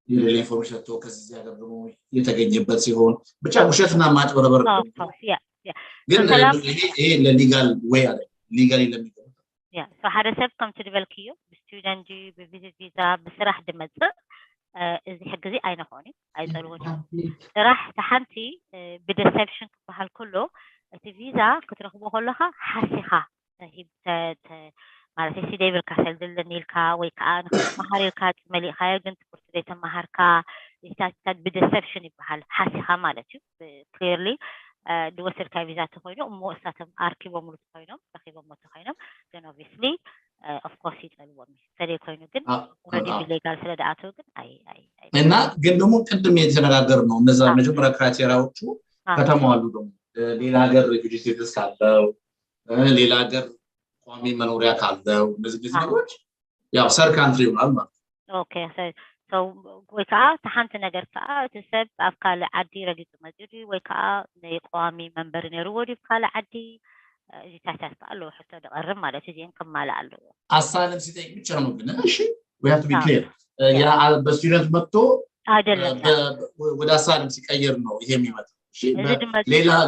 የሌላ ኢንፎርሜሽን ከዚህ ሀገር ደግሞ የተገኘበት ሲሆን ብቻ ውሸትና ማጭበረበር ግን ይሄ ለሊጋል ወይ አለ ሊጋሊ ለሚገባ so ሓደ ሰብ ከምቲ ድበልክዮ ብስቱደንት ብቪዚት ቪዛ ብስራሕ ድመጽእ እዚ ሕግዚ ኣይነኾኒ ኣይፀልዎን ስራሕ ተሓንቲ ብዲሰፕሽን ክበሃል ከሎ እቲ ቪዛ ክትረኽቦ ከለካ ሓሲኻ ማለት ሲደብልካ ሰልድልን ኢልካ ወይ ከዓ ንክትመሃር ኢልካ መሊእካዮ ግን ትምህርቲ ዘይተመሃርካ ስታት ብዲሰፕሽን ይበሃል ሓሲኻ ማለት እዩ ክሊርሊ ድወሰድካ ቪዛ ተኮይኑ እሞ እሳቶም ኣርኪቦም ተኮይኖም ረኪቦም ተኮይኖም ግን ኦብቪስሊ of course ይጠልዎም ሰደይ ኮይኑ ግን ኦልሬዲ ቢሌጋል ስለዳአተው ግን አይ እና ግን ደግሞ ቅድም የተነጋገር ነው እነዛ መጀመሪያ ክራይቴሪያዎቹ ከተማዋሉ ደግሞ ሌላ ሀገር ሪፊውጂ ስቴተስ ካለው ሌላ ሀገር ቋሚ መኖሪያ ካለው እነዚህ ነገሮች ያው ሰር ካንትሪ ይሆናል ማለት ኦኬ so ወይ ከዓ ተሓንቲ ነገር ከዓ ተሰብ አፍካለ ዓዲ ረጊጽ መጽዲ ወይ ከዓ ለቋሚ መንበር ነሩ ወዲ አፍካለ ዓዲ እዚ ታታስ አለው ሕቶ ደቀርም ማለት እዚን ከማላ አለው አሳለም ሲጠይቅ ብቻ ነው ግን እሺ we have to be clear ያ በስቱደንት መጥቶ አይደለም ወደ አሳለም ሲቀየር ነው ይሄ የሚመጣው እሺ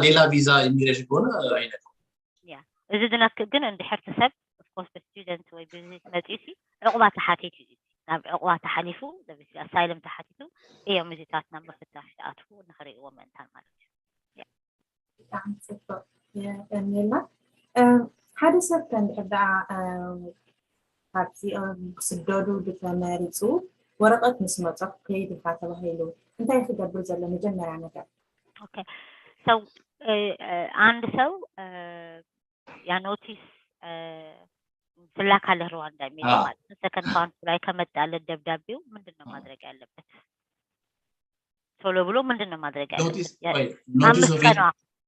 ሌላ ቪዛ ኢሚግሬሽን ከሆነ አይነት ያ እዚ ድናክ ግን እንደ ሕርተሰብ of course በስቱደንት ወይ ቢዝነስ መጥሲ ዕቁባ ተሓቲት ናብ ዕቁባ ተሓሊፉ ለብሲ አሳይለም ተሓቲቱ እዮም እዚታትና መፍታሽ ተኣትፉ ንኽሪእዎ መንታል ማለት እዩ ያ የሚልና ሓደ ሰብ ከንድሕዳኣ ካብዚ ስደዱ ብተመሪፁ ወረቀት ምስ መፅኦ ከይድ ኢልካ ተባሂሉ እንታይ ክገብር ዘሎ መጀመርያ ነገር ኦኬ ሰው አንድ ሰው ያ ኖቲስ ትላካለህ ሩዋንዳ የሚለው ማለት ነው። ሰከንድ ካውንት ላይ ከመጣለ ደብዳቤው ምንድነው ማድረግ ያለበት? ቶሎ ብሎ ምንድነው ማድረግ ያለበት?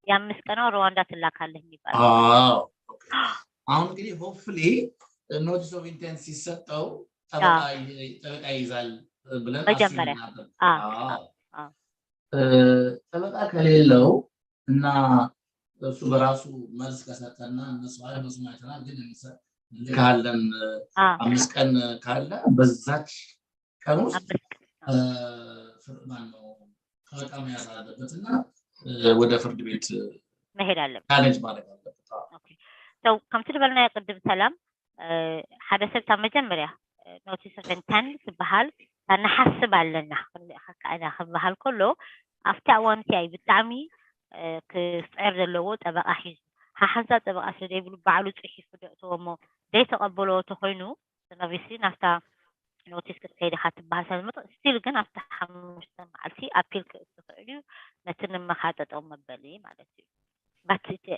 የአምስት ቀኗ ሩዋንዳ ትላካለህ የሚባለው። አሁን እንግዲህ ሆፕፉሊ ኖቲስ ኦፍ ኢንቴንት ሲሰጠው ጠበቃ ይዛል ብለን መጀመሪያ ጠበቃ ከሌለው እና እሱ በራሱ መልስ ከሰጠና እነሱ አይተናል ግን ካለን 5 ቀን ካለ በዛች ቀን ውስጥ ማነው ጠበቃ መያዝ አለበትና ወደ ፍርድ ቤት መሄድ አለበት ካለጅ ማለት አለበት። ኦኬ ሰው ከምት ድበልና ያቀድም ሰላም ሓደ ሰብታ መጀመሪያ ኖቲስ ኦፍ ኢንቴንት ዝበሃል ታናሓስብ ኣለና ከኣና ክበሃል ከሎ ኣብቲ ኣዋንቲ ኣይ ብጣዕሚ ክፅዕር ዘለዎ ጠበቃ ሒዙ ሓሓዛ ጠበቃ ስለደይብሉ ባዕሉ ፅሒፉ ደእተዎሞ ዘይተቐበልዎ ተኮይኑ ኦብቪስሊ ናፍታ ኖቲስ ክትከይድ ኢኻ ትበሃል ስለዝመፅ ስቲል ግን ኣብቲ 5 መዓልቲ ኣፒል ክትኽእል እዩ ነቲ ንመኻጠጠው መበሊ ማለት እዩ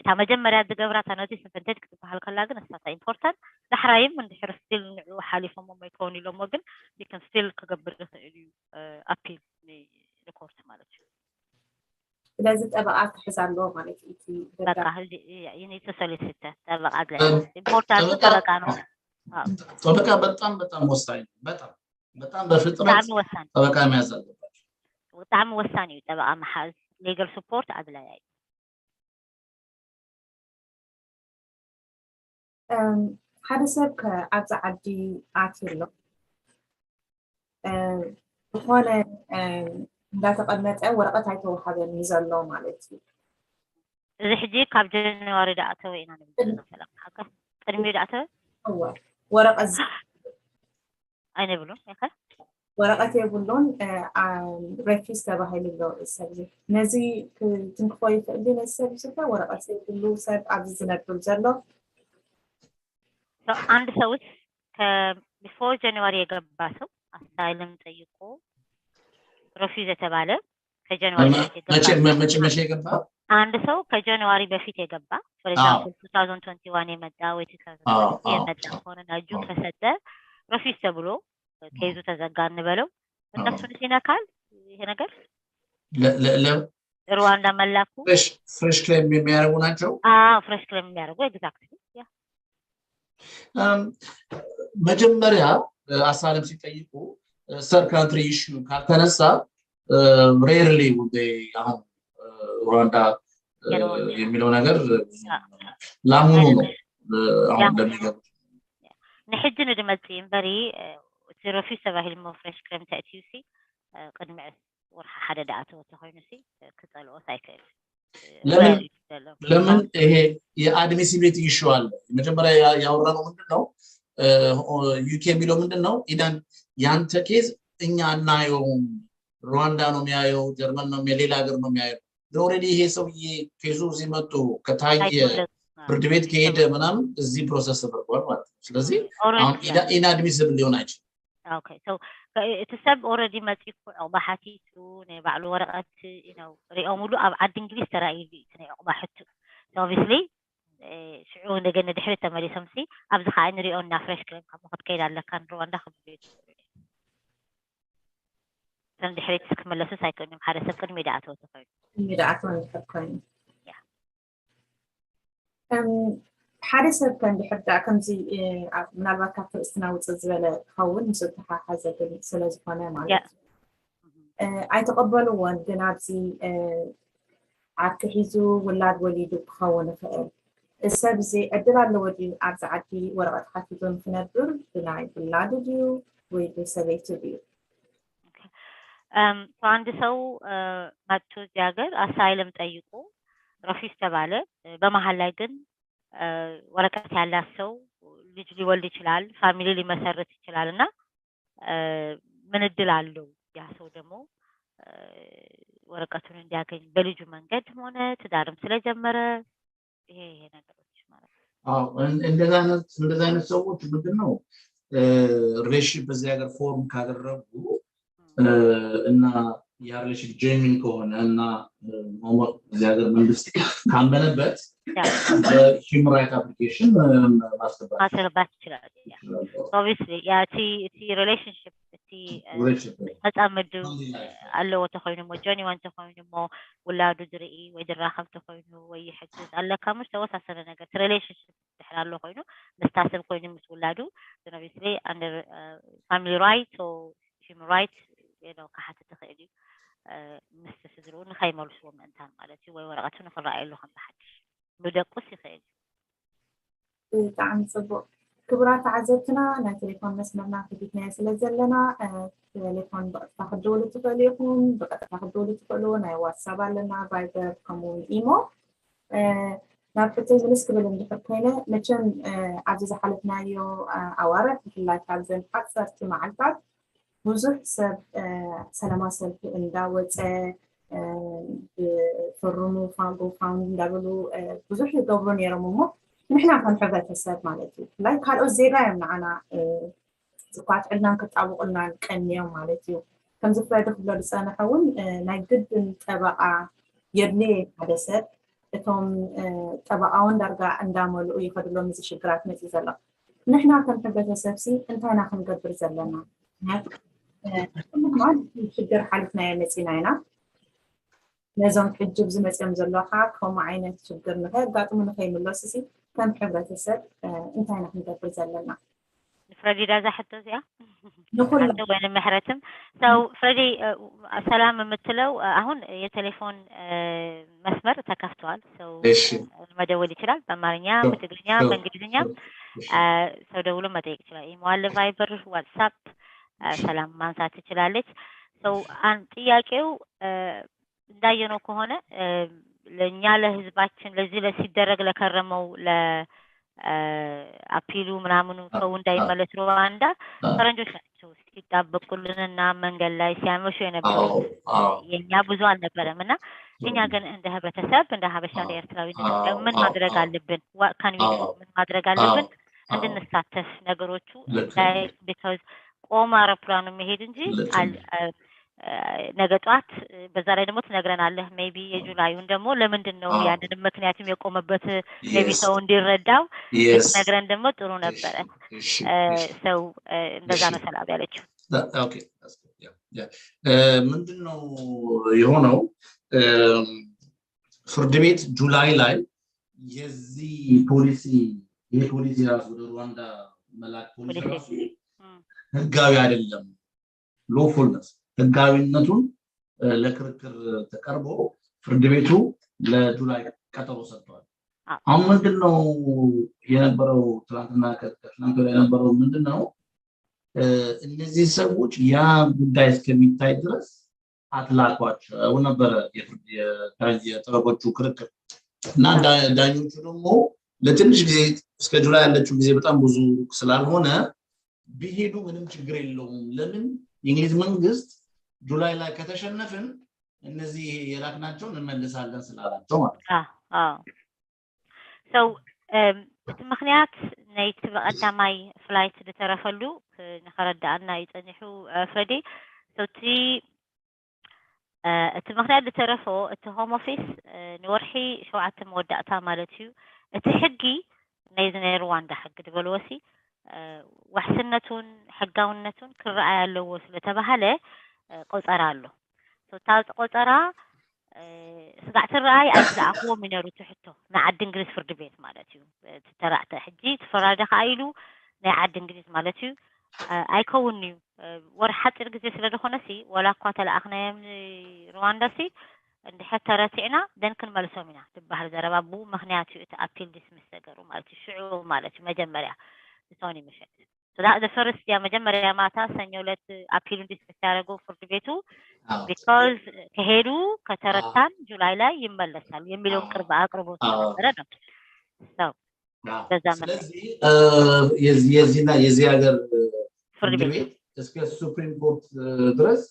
እታ መጀመርያ ዝገብራታ ኖቲስ ንፈንተት ክትበሃል ከላ ግን እሳታ ኢምፖርታንት ዳሕራይም እንድሕር ስቲል ንዕኡ ሓሊፎሞ ይከውን ኢሎሞ ግን ይከን ስቲል ክገብር ይኽእል እዩ ኣፒል ሪኮርት ማለት እዩ ስለዚህ ጠበቃ ክሕዝ ኣለዎ ማለት እዩ በቃ ዩኒት ሶሊሲተር ጠበቃ ኢምፖርታንት ጠበቃ ነው ጠበቃ በጣም ወሳኝ በጣም በፍጥነት ጠበቃ መያዝ አለባቸው በጣም ወሳኝ እዩ ጠበቃ መሓዝ ሌጋል ሰፖርት ኣድላይ እዩ ሓደ ሰብ ከኣብዛ ዓዲ ኣትሎ ዝኾነ እንዳተቐመጠ ወረቐት ኣይተወሃበን ዘሎ ማለት እዩ እዚ ሕጂ ካብ ጀንዋሪ ዳኣተወ ኢና ንብል ሰላም ሓከ ቅድሚ ዳኣተወ ወረቐት ኣይነብሉን ያከ ወረቐት የብሉን ሬፊስ ተባሂሉ ኣሎ ሰብ ነዚ ክንክፎ ይኽእል ነዚ ሰብ ስለ ወረቐት የብሉ ሰብ ኣብዚ ዝነብር ዘሎ አንድ ሰውስ ከቢፎር ጃንዋሪ የገባ ሰው አሳይለም ጠይቆ ሪፊውዝ የተባለ ከጃንዋሪ መቼ የገባ አንድ ሰው ከጃንዋሪ በፊት የገባ for example 2021 የመጣ ወይ 2020 የመጣ ሆነና እጁ ከሰጠ ሪፊውዝ ተብሎ ከይዙ ተዘጋ እንበለው እነሱን ሲነካል ይሄ ነገር ሩዋንዳ መላኩ ፍሬሽ ክሌም የሚያደርጉ ናቸው ፍሬሽ ክሌም የሚያደርጉ ኤግዛክትሊ መጀመሪያ አሳለም ሲጠይቁ ሰር ካንትሪ ኢሹ ካልተነሳ ሬርሊ ወደ አሁን ሩዋንዳ የሚለው ነገር ላሙኑ ነው አሁን እንደሚገቡ ንሕጂ ንድመጽ እምበሪ ሪፊውዝ ተባሂሉ ፍሬሽ ክሬም ተእትዩሲ ቅድሚ ወርሓ ሓደ ዳኣተወ ተኮይኑሲ ክፀልኦ ሳይክል ለምን ይሄ የአድሚሲቢሊቲ ኢሹ አለ መጀመሪያ ያወራነው ምንድነው ዩኬ የሚለው ምንድነው ኢዳን ያንተ ኬዝ እኛ እናየውም ሩዋንዳ ነው የሚያየው ጀርመን ነው ሌላ ሀገር ነው የሚያየው ኦሬዲ ይሄ ሰውዬ ኬዙ ሲመጡ ከታየ ፍርድ ቤት ከሄደ ምናምን እዚህ ፕሮሰስ ተደርጓል ማለት ነው ስለዚህ አሁን ኢንአድሚሲብል ሊሆን አይችልም okay so it's sub already መጽይቁ ዕባሓቲቱ ናይ ባዕሉ ወረቐት ሪኦሙሉ ኣብ ዓዲ እንግሊዝ ተራእዩ ናይ ዕባሓቱ obviously ሽዑ እንደገና ድሕሪ ተመሊሶምሲ ኣብዚ ከዓ ንሪኦ እና ፍሬሽ ክሬም ካብ ክትከይድ ኣለካ ሩዋንዳ ክብሉ ሰን ድሕሪ ክመለሱ ሳይኮንም ሓደ ሰብ ቅድሚ ዳኣተወ ተኮይኑ ሓደ ሰብ ከን ድሕዳ ከምዚ ምናልባት ካብ ርእስና ውፅእ ዝበለ ክኸውን ምስ ተሓሓዘ ግን ስለዝኾነ ማለት እዩ ኣይተቐበልዎን ግን ኣብዚ ዓዲ ሒዙ ውላድ ወሊዱ ክኸውን ይኽእል ሰብ እዚ ዕድል ኣለዎ ድዩ ኣብዚ ዓዲ ወረቐት ሓፊዙ ንክነብር ብናይ ውላዱ ድዩ ወይ ብሰበይቲ ድዩ አንድ ሰው መጥቶ እዚህ ሀገር አሳይለም ጠይቆ ሪፊውዝ ተባለ በመሀል ላይ ግን ወረቀት ያላት ሰው ልጅ ሊወልድ ይችላል ፋሚሊ ሊመሰርት ይችላል እና ምን እድል አለው ያ ሰው ደግሞ ወረቀቱን እንዲያገኝ በልጁ መንገድ ሆነ ትዳርም ስለጀመረ ይሄ ነገሮች ማለት እንደዛ አይነት ሰዎች ምንድነው ሪሌሽንሺፕ በዚህ ሀገር ፎርም ካደረጉ እና ያ ሪሌሽንሺፕ ጄኒን ከሆነ እና እዚህ ሀገር መንግስት ካመነበት human rights application ማስገባት ይችላል obviously እቲ relationship እቲ ተጣመዱ አለው ተኾይኑ ጀኒዋን ተኾይኑ ወላዱ ድርኢ ወይ ድራኸብ ተኾይኑ ወይ ይሕግዝ አለካ ምሽ ተወሳሰነ ነገር relationship ተሕላሎ ኾይኑ መስታሰብ ኾይኑ ምስ ወላዱ obviously under family rights or human rights ካሓተ ተኸእዲ مستسدرو نخيملسو منتان مالتي وي ورقته نخرأيلو خم بحدش ندقس يخيل طعم صبو كبرات عزتنا نا تليفون مسمرنا في بيتنا سلازلنا تليفون تاخدوا لي تقوليكم بقى تاخدوا لي تقولوا نا واتساب لنا فايبر كومون ايمو نافتي منس قبل ندفكينا مچن عزيز حالتنا يو اوارق في الله كابزن اكثر معلومات ብዙሕ ሰብ ሰላማዊ ሰልፊ እንዳወፀ ፍርሙ ፋውንድ እንዳበሉ ብዙሕ ይገብሩ ነይሮም እሞ ንሕና ከም ሕብረተሰብ ማለት እዩ ላይ ካልኦት ዜጋ እዮም ንዓና ዝቋጥዕልናን ክጣብቁልናን ቀንዮም ማለት እዩ ከም ዝፍረድ ክብሎ ዝፀንሐ እውን ናይ ግድን ጠበቃ የድልየ ሓደ ሰብ እቶም ጠበቃውን ዳርጋ እንዳመልኡ ይኸድሎም እዚ ሽግራት መፅኡ ዘሎ ንሕና ከም ሕብረተሰብ ሲ እንታይና ክንገብር ዘለና ما شجر حالتنا يا مسيناينا نظام حجب زي ما تسمى زلوحة كم عينة شجر نهار قاطع من خيم اللصصي كم حبة السر انت هنا كنت لنا فريدي رازا حتى زيا نقول وين محرتم سو فريدي سلام مثلو هون يتليفون مسمر تكفتوال سو ما دولي ترى بمارنيا بتقرنيا بانجليزيا سو دولو ما تيجي ترى إيميل فايبر واتساب ሰላም ማንሳት ትችላለች ሰው አንተ ጥያቄው እንዳየነው ከሆነ ለኛ ለህዝባችን ለዚህ ለሲደረግ ለከረመው ለአፒሉ ምናምኑ ሰው እንዳይመለስ ሩዋንዳ ፈረንጆች ናቸው ሲጣበቁልንና መንገድ ላይ ሲያመሹ የነበረው የኛ ብዙ አልነበረምና እኛ ግን እንደ ህብረተሰብ እንደ ሀበሻ ኤርትራዊነት ምን ማድረግ አለብን ካን ዊ ምን ማድረግ አለብን እንድንሳተፍ ነገሮቹ ላይ because ቆማ አውሮፕላኑ መሄድ እንጂ ነገ ጧት በዛ ላይ ደግሞ ትነግረናለህ ሜቢ የጁላዩን ደግሞ ለምንድን ነው ያንን ምክንያቱም የቆመበት ሜቢ ሰው እንዲረዳው ነግረን ደግሞ ጥሩ ነበረ ሰው እንደዛ ነው ሰላም ያለችው ኦኬ ምንድነው የሆነው ፍርድ ቤት ጁላይ ላይ የዚህ ፖሊሲ ራሱ ወደ ሩዋንዳ መላክ ፖሊሲ ራሱ ህጋዊ አይደለም ሎፉልነስ ህጋዊነቱን ለክርክር ተቀርቦ ፍርድ ቤቱ ለጁላይ ቀጠሮ ሰጥቷል አሁን ምንድነው የነበረው ትናንትና ከትናንት ወዲያ የነበረው ምንድነው እነዚህ ሰዎች ያ ጉዳይ እስከሚታይ ድረስ አትላቋቸው ነበር የጠበቆቹ ክርክር እና ዳኞቹ ደግሞ ለትንሽ ጊዜ እስከ ጁላይ ያለችው ጊዜ በጣም ብዙ ስላልሆነ ቢሄዱ ምንም ችግር የለውም ለምን የእንግሊዝ መንግስት ጁላይ ላይ ከተሸነፈን እነዚህ የላክናቸው እንመለሳለን ስላላቸው ማለት ነው ሰው ምክንያት ናይት በቀዳማይ ፍላይት ተተረፈሉ ነኸረዳና ይጸንሑ ፍሬዲ ሰውቲ እቲ ምክንያት ተተረፈ እቲ ሆም ኦፊስ ንወርሒ 7 መወዳእታ ማለት እዩ እቲ ሕጊ ናይ ሩዋንዳ ሕጊ ድበልወሲ وحسنتون حقاونتون كرأي اللو ስለተባሃለ ቆጠራ አለ ሶታው ቆጠራ ስጋት ራይ አዛአፎ ሚነሩ ትሕቶ ናዓድ እንግሊዝ ፍርድ ቤት ማለት እዩ ተራዕተ ሕጂ ተፈራደኸ አይሉ ናዓድ እንግሊዝ ማለት እዩ አይከውን እዩ ወር ሓጥር ግዜ ስለደኾነሲ ወላኳ ተላእኽናዮም ሩዋንዳሲ እንደ ሕተረቲዕና ደንክን መልሶሚና ትባህል ዘረባቡ ምክንያቱ እቲ አፒል ዲስሚስ ተገሩ ማለት ሽዑ ማለት መጀመሪያ ሶኒ መሸት so that the first ya መጀመሪያ ማታ ሰኞ ዕለት አፒል ዲስሚስ ያደረገው ፍርድ ቤቱ because ከሄዱ ከተረታን ጁላይ ላይ ይመለሳል የሚለው ቅርብ አቅርቦት ነበር ነው so በዛ ማለት የዚህ ሀገር ፍርድ ቤት እስከ ሱፕሪም ኮርት ድረስ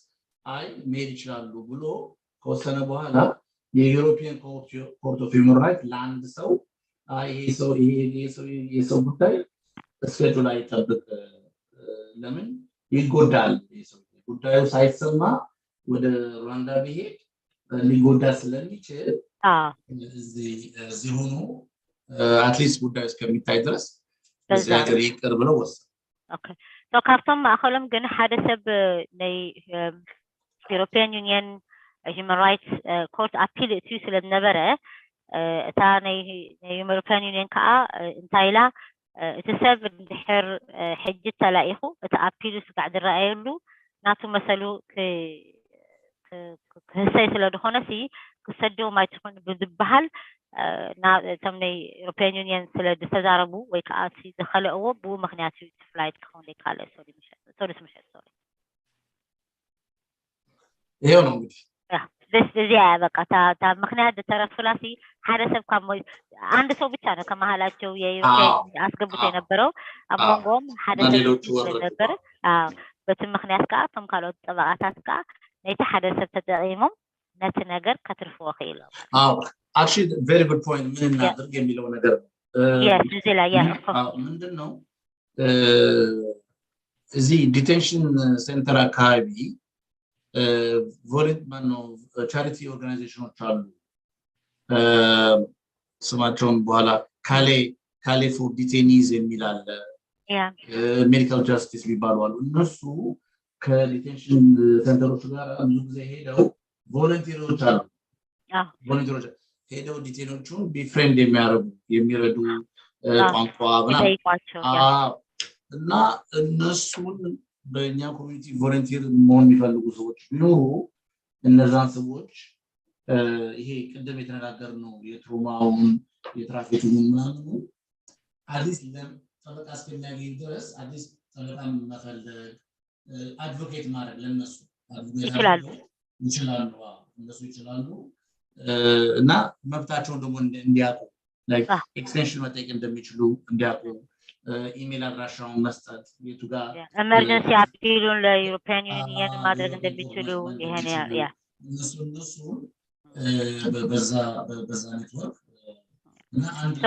አይ ሜድ ይችላሉ ብሎ ከወሰነ በኋላ የዩሮፒያን ኮርት ኦፍ ሂውማን ራይትስ ለአንድ ሰው አይ ይሄ ሰው ጉዳይ እስከ ጁላይ ተጠብቅ ለምን ይጎዳል ጉዳዩ ሳይሰማ ወደ ሩዋንዳ ቢሄድ ሊጎዳ ስለሚችል እዚህ ሆኖ አትሊስት ጉዳዩ እስከሚታይ ድረስ በዚህ ሀገር ይቅር ብለው ወሰኑ። ኦኬ ሶ ካብቶም ማእከሎም ግን ሓደ ሰብ ናይ ዩሮፒያን ዩኒየን human rights court appeal እትዩ ስለነበረ እታ ናይ ዩሮፒያን ዩኒየን ከዓ እንታይ ኢላ እቲ ሰብ እንድሕር ሕጂ ተላኢኹ እቲ ኣፒሉ ስጋዕ ዝረኣየሉ ናቱ መሰሉ ክህሰይ ስለዝኾነሲ ክሰደው ማይትኹን ብዝበሃል እቶም ናይ ዩሮፒያን ዩኒየን ስለ ዝተዛረቡ ወይ ከዓ ዝኸለእዎ ብኡ ምክንያት እዩ ፍላይት ክኸውን ዘይካልእ ሶሉስ ምሸጥ ይሄው ነው እንግዲህ እዚያ በቃ ታ ምክንያት ተረፍላሲ ሓደ ሰብ ካብ አንድ ሰው ብቻ ነው ከመሃላቸው የዩሮፒያን አስገብቶ የነበረው አሞንጎም ሓደ ሰብ ነበር በቲ ምክንያት ከዓ ቶም ካልኦት ጠበቃታት ከዓ ነቲ ሓደ ሰብ ተጠቂሞም ነቲ ነገር ከትርፍዎ ኸይሎም actually very good point ምን እናድርግ የሚለው ነገር yes እዚህ ላይ ምንድነው እዚህ ዲቴንሽን ሴንተር አካባቢ ቮለንቲር ነው ቻሪቲ ኦርጋናይዜሽኖች አሉ ስማቸውን በኋላ ካሌ ፎር ዲቴኒዝ የሚል አለ ሜዲካል ጃስቲስ የሚባሉ አሉ እነሱ ከዲቴንሽን ሴንተሮች ጋር ብዙ ጊዜ ሄደው ቮለንቲሮች አሉ ቮለንቲሮች ሄደው ዲቴኖቹን ቢፍሬንድ የሚረዱ ቋንቋ እና እነሱን በእኛ ኮሚኒቲ ቮለንቲር መሆን የሚፈልጉ ሰዎች ቢኖሩ እነዛን ሰዎች ይሄ ቅድም የተነጋገርነው የትሮማውን የትራፊኩን ምናምኑ አዲስ ለጠበቃ እስከሚያገኝ ድረስ አዲስ ጠበቃ መፈለግ አድቮኬት ማድረግ ለነሱ ይችላሉ እነሱ ይችላሉ እና መብታቸውን ደግሞ እንዲያውቁ ላይክ ኤክስቴንሽን መጠየቅ እንደሚችሉ እንዲያውቁ ኢሜል አድራሻውን መስጠት የቱ ጋር ኤመርጀንሲ አፒሉን ለዩሮፒያን ዩኒየን ማድረግ እንደሚችሉ ይሄን ያ እነሱ በዛ ኔትወርክ እና አንድ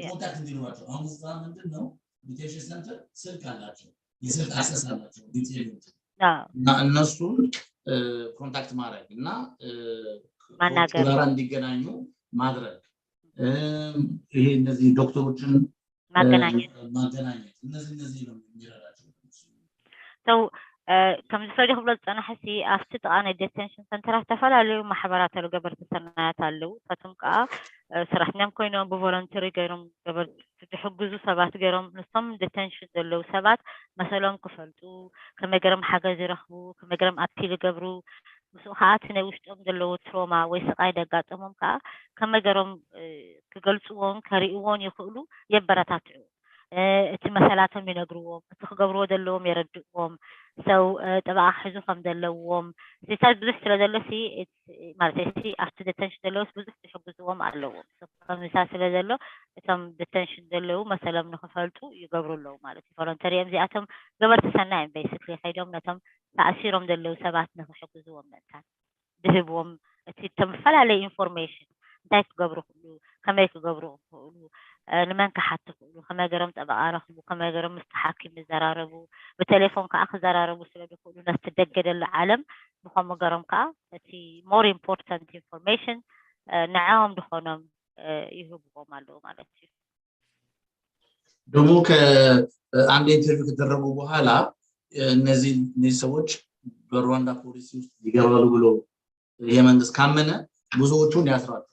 ኮንታክት እንዲኖራቸው አሁን እዛ ምንድነው ዲቴንሽን ሴንተር ስልክ አላቸው የስልክ አክሰስ አላቸው ዲቴይሎች እና እነሱን ኮንታክት ማድረግ እና ማናገር ጋር እንዲገናኙ ማድረግ ይሄ እነዚህ ዶክተሮችን ማገናኘት እነዚህ ነው የሚረዳቸው ሰው ከም ዝፈለግ ብሎ ፀናሕሲ ኣብቲ ጥቃ ናይ ዴቴንሽን ሰንተራት ዝተፈላለዩ ማሕበራት ኣለው ገበርቲ ሰናያት ኣለው እሳቶም ከዓ ስራሕትኛም ኮይኖም ብቮለንተሪ ገይሮም ገበርቲ ዝሕግዙ ሰባት ገይሮም ንሶም ዴቴንሽን ዘለው ሰባት መሰሎም ክፈልጡ ከመይ ገይሮም ሓገዝ ይረኽቡ ከመይ ገይሮም ኣፒል ይገብሩ ምስኡ ከዓ እቲ ናይ ውሽጦም ዘለዎ ትሮማ ወይ ስቃይ ደጋጠሞም ከዓ ከመይ ገይሮም ክገልፅዎን ከሪእዎን ይኽእሉ የበረታትዑ እቲ መሰላቶም ይነግርዎም እቲ ክገብርዎ ዘለዎም የረድእዎም ሰው ጠበቃ ሒዙ ከም ዘለዎም እዚታት ብዙሕ ስለ ዘለሲ ማለት ኣብቲ ዴቴንሽን ዘለውስ ብዙሕ ዝሕግዝዎም ኣለዎም ከምሳ ስለ ዘሎ እቶም ዴቴንሽን ዘለው መሰሎም ንክፈልጡ ይገብሩ ኣለዉ ማለት እዩ ቮለንተሪ እዮም እዚኣቶም ገበርቲ ሰናይ እዮም ቤሲክሊ ከይዶም ነቶም ተኣሲሮም ዘለው ሰባት ንክሕግዝዎም ምእንታን ዝህብዎም እቲ ተፈላለየ ኢንፎርሜሽን እንታይ ክገብሩ ክእሉ ከመይ ክገብሩ ክእሉ ንመን ክሓቱ ክእሉ ከመይ ገይሮም ጠበቃ ረኽቡ ከመይ ገይሮም ምስ ሓኪም ይዘራረቡ ብቴሌፎን ከዓ ክዘራረቡ ስለዝኽእሉ ነቲ ደገደሉ ዓለም ብከምኡ ገይሮም ከዓ እቲ ሞር ኢምፖርታንት ኢንፎርሜሽን ንዕኦም ድኾኖም ይህብዎም ኣለዉ ማለት እዩ ደግሞ ከአንድ ኢንተርቪው ከተደረጉ በኋላ እነዚህ ሰዎች በሩዋንዳ ፖሊሲ ውስጥ ይገባሉ ብሎ ይሄ መንግስት ካመነ ብዙዎቹን ያስራሉ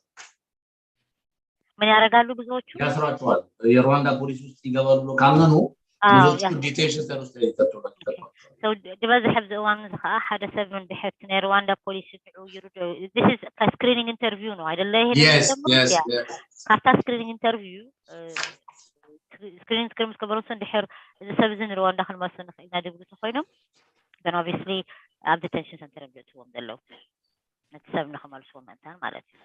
ምን ያደርጋሉ ብዙዎቹ ያስራቸዋል የሩዋንዳ ፖሊሲ ውስጥ ይገባሉ ብሎ ካመኑ ብዙዎቹ ዲቴንሽን ሴንተር ውስጥ ይተቷል ሰው ድበዝሕ ኣብዚ እዋን እዚ ከዓ ሓደ ሰብ እንድሕር ናይ ሩዋንዳ ፖሊሲ ንዑ ይርዶ this is a screening interview ነው አይደለ ይሄ ካፍታ screening interview screening ስክሪን ከበሩስ እንድሕር እዚ ሰብ እዚ ሩዋንዳ ክንመልሶ ንኽእልና ድብሉ ተኮይኖም then obviously ኣብ ዲቴንሽን ሴንተር ብትዎም ዘለው ነቲ ሰብ ንኽመልስዎ ምእንታን ማለት እዩ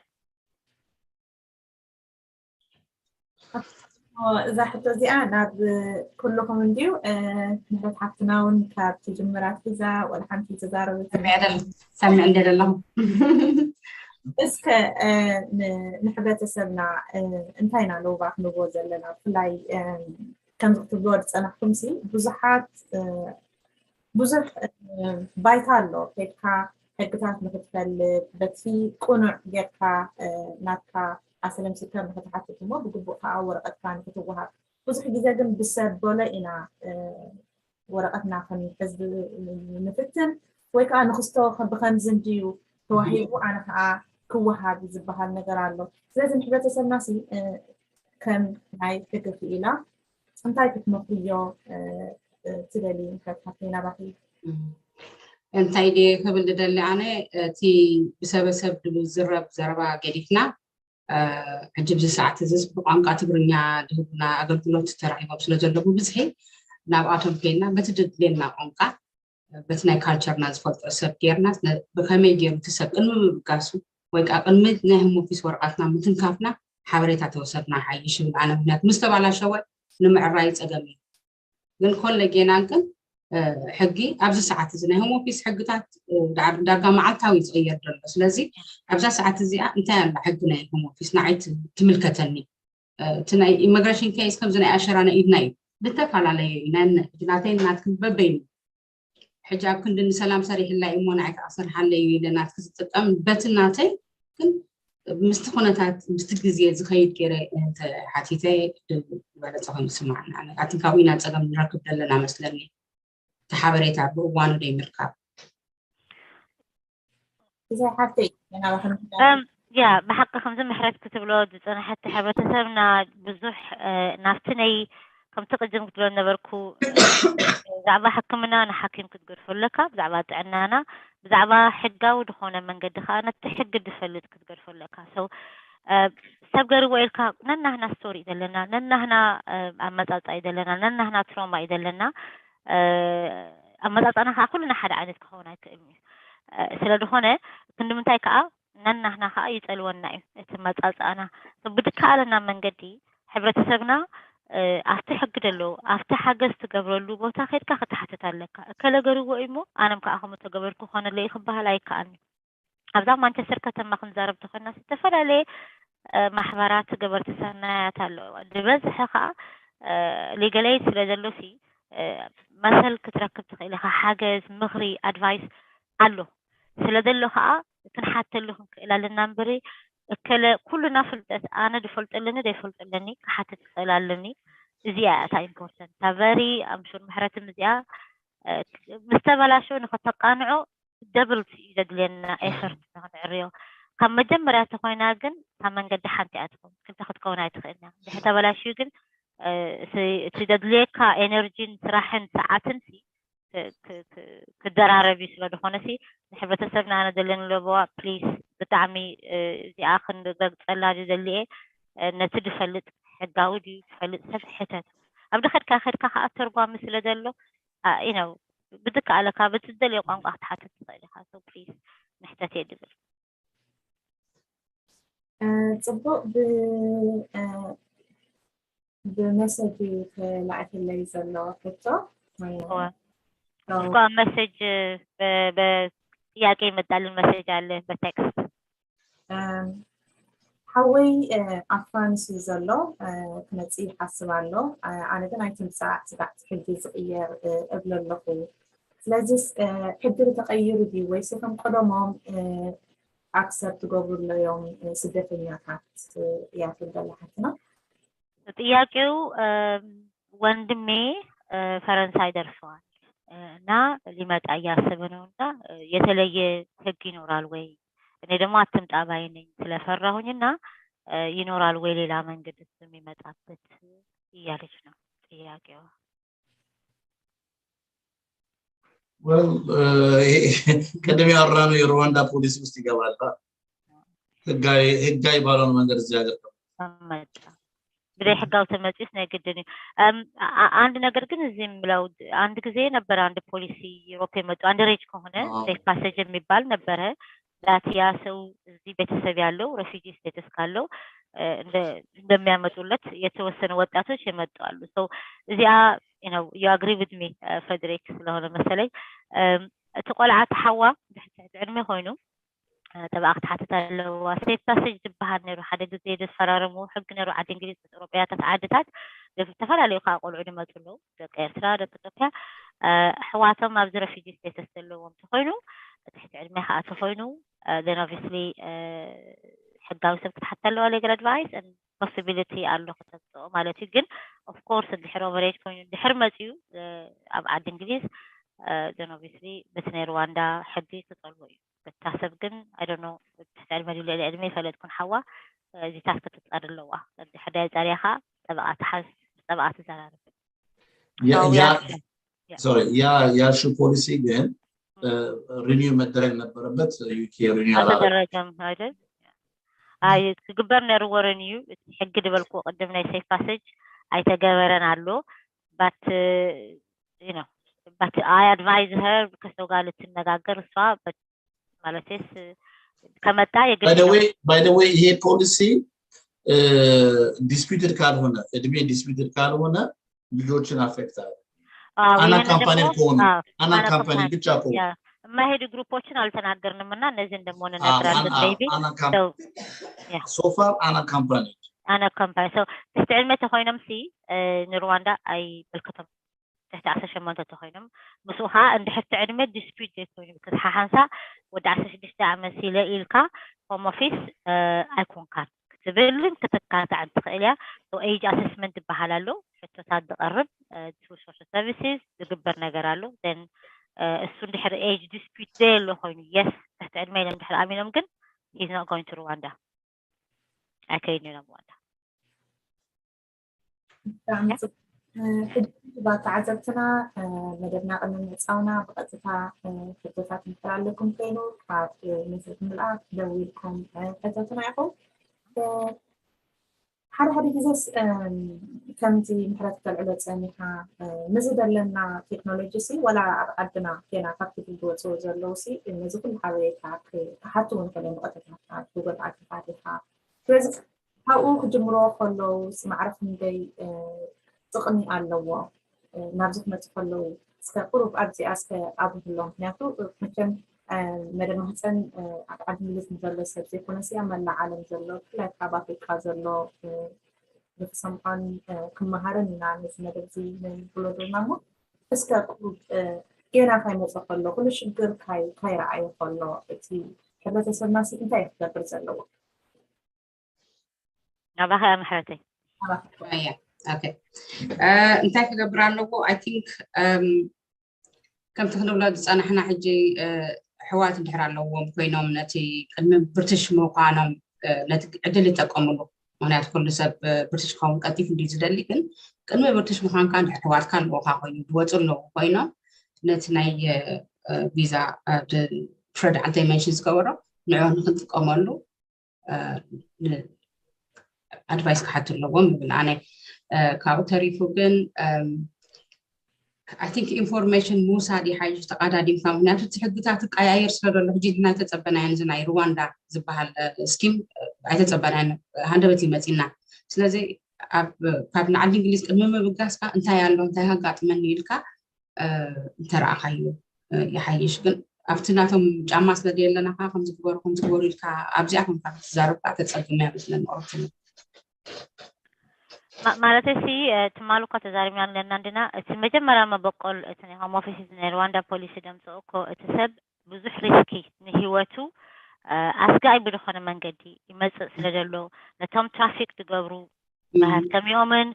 እዛ ሕቶ እዚኣ ናብ ኩልኩም እንድዩ ንሕት ሓፍትና እውን ካብቲ ጅምራት ሒዛ ወላ ሓንቲ ተዛረበት ሰሚዕ እንደለኹም እስከ ንሕብረተሰብና እንታይ ኢና ለውባ ክንብዎ ዘለና ብፍላይ ከምዚ ክትብልዎ ዝፀናሕኩም ሲ ብዙሕ ባይታ ኣሎ ከድካ ሕግታት ንክትፈልጥ በቲ ቁኑዕ ጌርካ ናትካ ኣሰለም ሲከር ንክትሓትት እሞ ብግቡእ ከዓ ወረቐትካ ንክትወሃብ ብዙሕ ግዜ ግን ብሰበለ ኢና ወረቐትና ከም ሕዝቢ ንፍትን ወይ ከዓ ንክስቶ ብከምዚ እንድዩ ተዋሂቡ ኣነ ከዓ ክወሃብ ዝበሃል ነገር ኣሎ ስለዚ ንሕብረተሰብና ከም ናይ ሕጊ ክኢላ እንታይ ክትመክርዮ ትደሊ ንከትሓተና ባኺ እንታይ ዲ ክብል ዝደሊ ኣነ እቲ ብሰበሰብ ዝረብ ዘረባ ገዲፍና ሕጂ ብዚ ሰዓት እዚ ብቋንቋ ትግርኛ ድህብና ኣገልግሎት ተራኺቦም ስለ ዘለዉ ብዝሒ ናብኣቶም ከይና በቲ ድድልየና ቋንቋ በቲ ናይ ካልቸርና ዝፈልጦ ሰብ ጌርና ብከመይ ገይሩ እቲ ሰብ ቅድሚ ምብጋሱ ወይ ከዓ ቅድሚ ናይ ህሞፊስ ወረቐትና ምትንካፍና ሓበሬታ ተወሰድና ሓይሽ ይብል ኣነ ምክንያት ምስ ተባላሸወ ንምዕራይ ፀገም እዩ ግን ኮለ ጌናን ግን ሕጊ ኣብዚ ሰዓት እዚ ናይ ህሞፊስ ሕግታት ዳጋ መዓልታዊ ይፅየር ደሎ ስለዚ ኣብዛ ሰዓት እዚኣ እንታይ ኣላ ሕጊ ናይ ህሞፊስ ንዓይ ትምልከተኒ እቲ ናይ ኢሚግሬሽን ኬስ ከምዚ ናይ ኣሸራና ኢድና እዩ ብተፈላለየ ናተይ ናትክን በበይኑ ሕጂ ኣብ ክንዲ ንሰላም ሰሪሕላይ እሞ ንዓይ ክኣሰርሓለዩ ኢለናት ክዝጥቀም በቲ ናተይ ግን ምስቲ ኩነታት ምስቲ ግዜ ዝኸይድ ገይረ ሓቲተ በለፀ ኮይኑ ስማዕና ኣትንካዊ ኢና ፀገም ንረክብ ዘለና መስለኒ ተሓበሬታ ብእዋኑ ደይ ምርካብ ያ ብሓቂ ከምዚ ምሕረት ክትብሎ ዝፀንሐት ሕብረተሰብና ብዙሕ ናብቲ ናይ ከምቲ ቅድም ክትብሎ ነበርኩ ብዛዕባ ሕክምና ንሓኪም ክትገድፎ ኣለካ ብዛዕባ ጥዕናና ብዛዕባ ሕጋዊ ዝኾነ መንገዲ ከዓ ነቲ ሕጊ ዝፈልጥ ክትገድፎ ኣለካ ሰብ ገርዎ ኢልካ ነናህና ስቶሪ እዩ ዘለና ነናህና ኣመፃፃ እዩ ዘለና ነናህና ትሮማ እዩ ዘለና ኣመፃፃና ከዓ ኩሉና ሓደ ዓይነት ክኸውን ኣይክእልን እዩ ስለ ዝኾነ ክንድምንታይ ከዓ ነናህና ከዓ ይፀልወና እዩ እቲ መፃፃእና ብድከኣለና መንገዲ ሕብረተሰብና ኣብቲ ሕጊ ደለዎ ኣብቲ ሓገዝ ትገብረሉ ቦታ ከድካ ክትሓትት ኣለካ ከለገርዎ እሞ ኣነም ከዓ ከምኡ ተገበርኩ ኮነለይ ክበሃል ኣይከኣልኒ ኣብዛ ማንቸስተር ከተማ ክንዛረብ ተኮይና ዝተፈላለየ ማሕበራት ገበርቲ ሰናያት ኣለዎ ብበዝሒ ከዓ ሌገላይዝ ስለ ዘሎሲ መሰል ክትረክብ ትኽእል ኢኻ ሓገዝ ምኽሪ ኣድቫይስ ኣሎ ስለ ዘሎ ከዓ ክንሓተሉ ክንክእል ኣለና እምበሪ እከለ ኩሉና ፍልጠት ኣነ ድፈልጠለኒ ደይፈልጠለኒ ክሓትት ክኽእል ኣለኒ እዚኣ እታ ኢምፖርተንት እታ ቨሪ ኣምሹር ምሕረትም እዚኣ ምስ ተበላሸው ንክተቃንዖ ደብልቲ እዩ ዘድልየና ኤፈርት ንክንዕርዮ ካብ መጀመርያ ተኮይና ግን ካብ መንገዲ ሓንቲ እያ ትኸውን ክልተ ክትከውን ኣይትኽእልና ድሕሪ ተበላሽዩ ግን እቲ ዘድልየካ ኤነርጂን ስራሕን ሰዓትን ክደራረብ እዩ ስለ ዝኾነ ንሕብረተሰብና ኣነ ዘለና ለቦዋ ፕሊዝ ብጣዕሚ እዚኣ ክንረግፀላ ዝደልየ ነቲ ድፈልጥ ሕጋዊ ድዩ ትፈልጥ ሰብ ሕተት ኣብ ድኸድካ ከዓ ተርጓሚ ስለ ዘሎ ኢነው ብድከኣለካ በቲ ዝደልየ ቋንቋ ክትሓትት ትኽእል ኢኻ ፕሊዝ ንሕተት እየ ድብል ፅቡቅ ብመሰጅ ተላዕክለይ ዘሎ ሕቶ እኳ መሰጅ በጥያቄ ይመጣልን መሰጅ አለ በቴክስት ሓወይ ኣፋንስ ዘሎ ክመፅእ ይሓስብ ኣሎ ኣነ ግን ኣይትምፃእ ስጋዕቲ ሕጊ ዝቕየር እብል ኣለኹ ስለዚ ሕጊ ተቐይሩ ድዩ ወይስ ከም ቀደሞም ኣክሰብ ትገብሩለዮም ስደተኛታት እያ ትበላ ሓትና ጥያቄው ወንድሜ ፈረንሳይ ደርሰዋል እና ሊመጣ እያሰበ ነው እና የተለየ ህግ ይኖራል ወይ እኔ ደግሞ አትምጣ ባይ ነኝ ስለፈራሁኝና ይኖራል ወይ ሌላ መንገድ የሚመጣበት እያለች ነው ጥያቄው ቅድም ያወራነው የሩዋንዳ ፖሊሲ ውስጥ ይገባል ህጋዊ ባልሆነ መንገድ እዚህ ሀገር መጣ ብላይ ሕጋው ተመጽስ ነገድን አንድ ነገር ግን እዚህም ብለው አንድ ጊዜ ነበር አንድ ፖሊሲ ዩሮፕ የመጡ አንድ ሬጅ ከሆነ ሴፍ ፓሴጅ የሚባል ነበረ ላቲያ ሰው እዚህ ቤተሰብ ያለው ሬፊጂ ስቴተስ ካለው እንደሚያመጡለት የተወሰኑ ወጣቶች የመጣሉ ሶ እዚያ you agree with me ፍሬድሪክ ስለሆነ መሰለኝ ተቆልዓት ሓዋ ድሕሪ ኮይኑ ተባዕት ሓተታለው ሴፍ ፓሴጅ ዝበሃል ነይሩ ሓደ ግዜ ዝፈራረሙ ሕግ ነይሩ ዓዲ እንግሊዝ ኢሮጵያታት ዓድታት ዝተፈላለዩ ካቆልዑ ድመፅሉ ደቂ ኤርትራ ደቂ ኢትዮጵያ ሕዋቶም ኣብዚ ሬፊጂ ስቴተስ ዘለዎም ተኮይኑ ትሕቲ ዕድሜ ከዓ ተኮይኑ then obviously ሕጋዊ ሰብ ክትሓተል ኣለዋ legal advice and possibility ኣሎ ከተብፅኦ ማለት እዩ ግን of course ድሕሪ overage ኮይኑ ድሕሪ መፅዩ ኣብ ዓዲ እንግሊዝ then obviously በቲ ናይ ሩዋንዳ ሕጊ ክፀልዎ እዩ ብታሰብ ግን I don't know ዕድመ ልዕሊ ዕድመ ይፈለጥኩን ሓዋ እዚታት ክትፃር ኣለዋ ድሕሪ ፃርያኻ ጠበቃ ትሓዝ ጠበቃ ትዘራርብ sorry ያልሹ ፖሊሲ ግን ሪኒው መደረግ ነበረበት ዩኬ ሪኒው አላደረገም አይደል አይ ክግበር ነርዎ ሪኒው ሕግ ድበልኩ ቀደም ናይ safe passage አይተገበረን አሎ but you know but I advise her ከሰው ጋር ልትነጋገር እሷ ማለትስ ከመጣ by the way ይሄ ፖሊሲ disputed ካልሆነ እድሜ disputed ካልሆነ ልጆችን አፌክት አለ አና ካምፓኒ ብቻ እኮ ማሄድ ግሩፖችን አልተናገርንምና እነዚህ እንደሆነ ነግራለን ቤቢ so far አና ካምፓኒ so ተስተዕልመ ተኾይኖም ሲ ንሩዋንዳ አይ ብልከቶም تحت 18 ተኾይኖም مسوها عند حتى علم dispute يكون كحانسا ود 16 عام سيله إلكا هوم اوفيس ايكون كان كتبلن كتكات عند تخيليا او ايج اسسمنت بحالالو حتى تقرب تو سوشيال سيرفيسز دغبر ነገር አሉ then እሱ እንድሕር age dispute ዘሎ ኮይኑ yes تحت علم ኢሎም ድሕር አሚኖም ግን he's not going to Rwanda አከይኒ ነው Rwanda بعتعزبتنا مدرنا قلنا نتصاونا بقصتها خطوات نتعلقكم كينو بعد نزلت من الأرض دويلكم خطواتنا يقول هذا جزء كمتي محرك العلوم سامحة نزيد لنا تكنولوجيسي ولا عندنا كنا فكر في الجوة زلوسي نزيد كل حوالي حتى ونكلم بقصتها جوجل عارفاتها بس هاوخ جمرو خلو سمعرف من دي تقني ኣለዎ ናብዚ መጥፈለው እስከ ቁሩብ ኣብዚ ኣስከ ኣብሎም ምክንያቱ መቸም መደብ ማህፀን ኣብ ዓዲ ምልስ ዘሎ ሰብ ዘይኮነ ስያ መላ ዓለም ዘሎ ብፍላይ ካብ ኣፍሪካ ዘሎ ብሰምዖን ክመሃርን ኢና ነዚ መደብ እዚ ንብሎ ድማ እሞ እስከ ቁሩብ ገና ካይመፅእ ከሎ ኩሉ ሽግር ካይረኣዮ ከሎ እቲ ሕብረተሰብና እንታይ ክገብር ዘለዎ ናባኸ ምሕረተይ okay እንታይ ክገብር ኣለዎ I think ከም ተክንብሎ ዝፃናሕና ሕጂ ሕዋት እንድሕር ኣለዎም ኮይኖም ነቲ ቅድሚ ብርትሽ ምዃኖም ነቲ ዕድል ይጠቀሙሉ ምክንያቱ ኩሉ ሰብ ብርትሽ ክኸውን ቀጢፍ እንዲ ዝደሊ ግን ቅድሚ ብርትሽ ምዃንካ ሕዋትካ ኣለዎካ ኮይኑ ዝወፁ ኣለዎ ኮይኖም ነቲ ናይ ቪዛ ፍረድ ዓንተይ መንሽን ዝገበሮ ንዑ ንክንጥቀመሉ ኣድቫይስ ክሓቱ ኣለዎም ብል ኣነ ካብኡ ተሪፉ ግን I think information موسى دي حاجة تقاعد يفهم ناس تحققات كأير سلول الحجيج ناس تتبنى زي رواندا زبها السكيم تتبنى هذا بتي متينا سلازي كابن عندي إنجليز المهم بقاسك أنت يالله أنت هقات من يلك ترى خيو يحيش كن أفتناتهم جامعة لدي لنا خمس كبار يلك أبزعهم كزارب تتسجل مثلا أوكي مالتي تمالو كتزارميان لناندنا مجمرا ما بقول اتني هوم اوفيس نيرواندا بوليسي دمسوكو اتسب بزح ريسكي نهيوتو اسقاي بدخونه منجدي يمص سلدلو نتوم ترافيك تغبرو كم يومن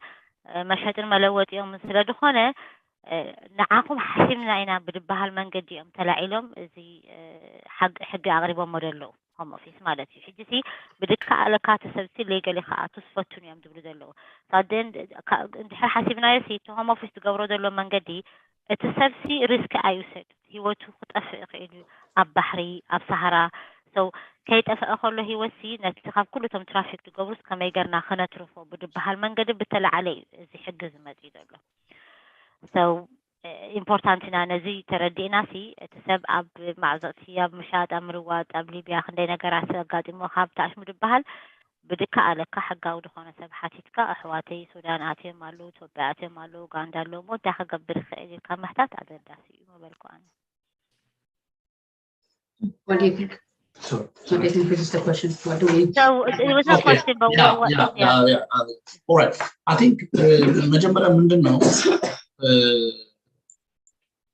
مشهدن ملوت يوم سلدخونه نعاكم حسبنا انا بدبها المنجدي ام تلاعيلهم زي حق اغربو مودلو هوم اوفيس مالتي حجتي بدك على كاتسبتي ليغالي خا تسفتون يوم دبلو دلو صادين انت حاسبنا يسي تو هوم اوفيس تغبرو دلو منجدي اتسبسي ريسك ايوسد هيوتو خطف خيلو اب بحري اب صحراء سو كيت اخلو هيوسي نتخاف كلهم ترافيك تغبرس كما يقرنا خنترفو بدبها المنجدي بتلا علي زي حق زمدي دلو سو important نا نزي تردينا سي تسب اب معزتي اب مشاد امروات اب ليبيا خندي ነገራት አጋጥሞ ሀብታሽ ምድባል بدك على كحقا ودخونه سبحاتك احواتي سودان اتيم አሉ ኢትዮጵያ اتيم አሉ ኡጋንዳ አሉ ሞታ ከገብር خيل ከመህታት አደዳሲ መበልኩ አነ What do you think? So I think this is the question. What do we? So it was a question, but all right. I think መጀመሪያ ምንድነው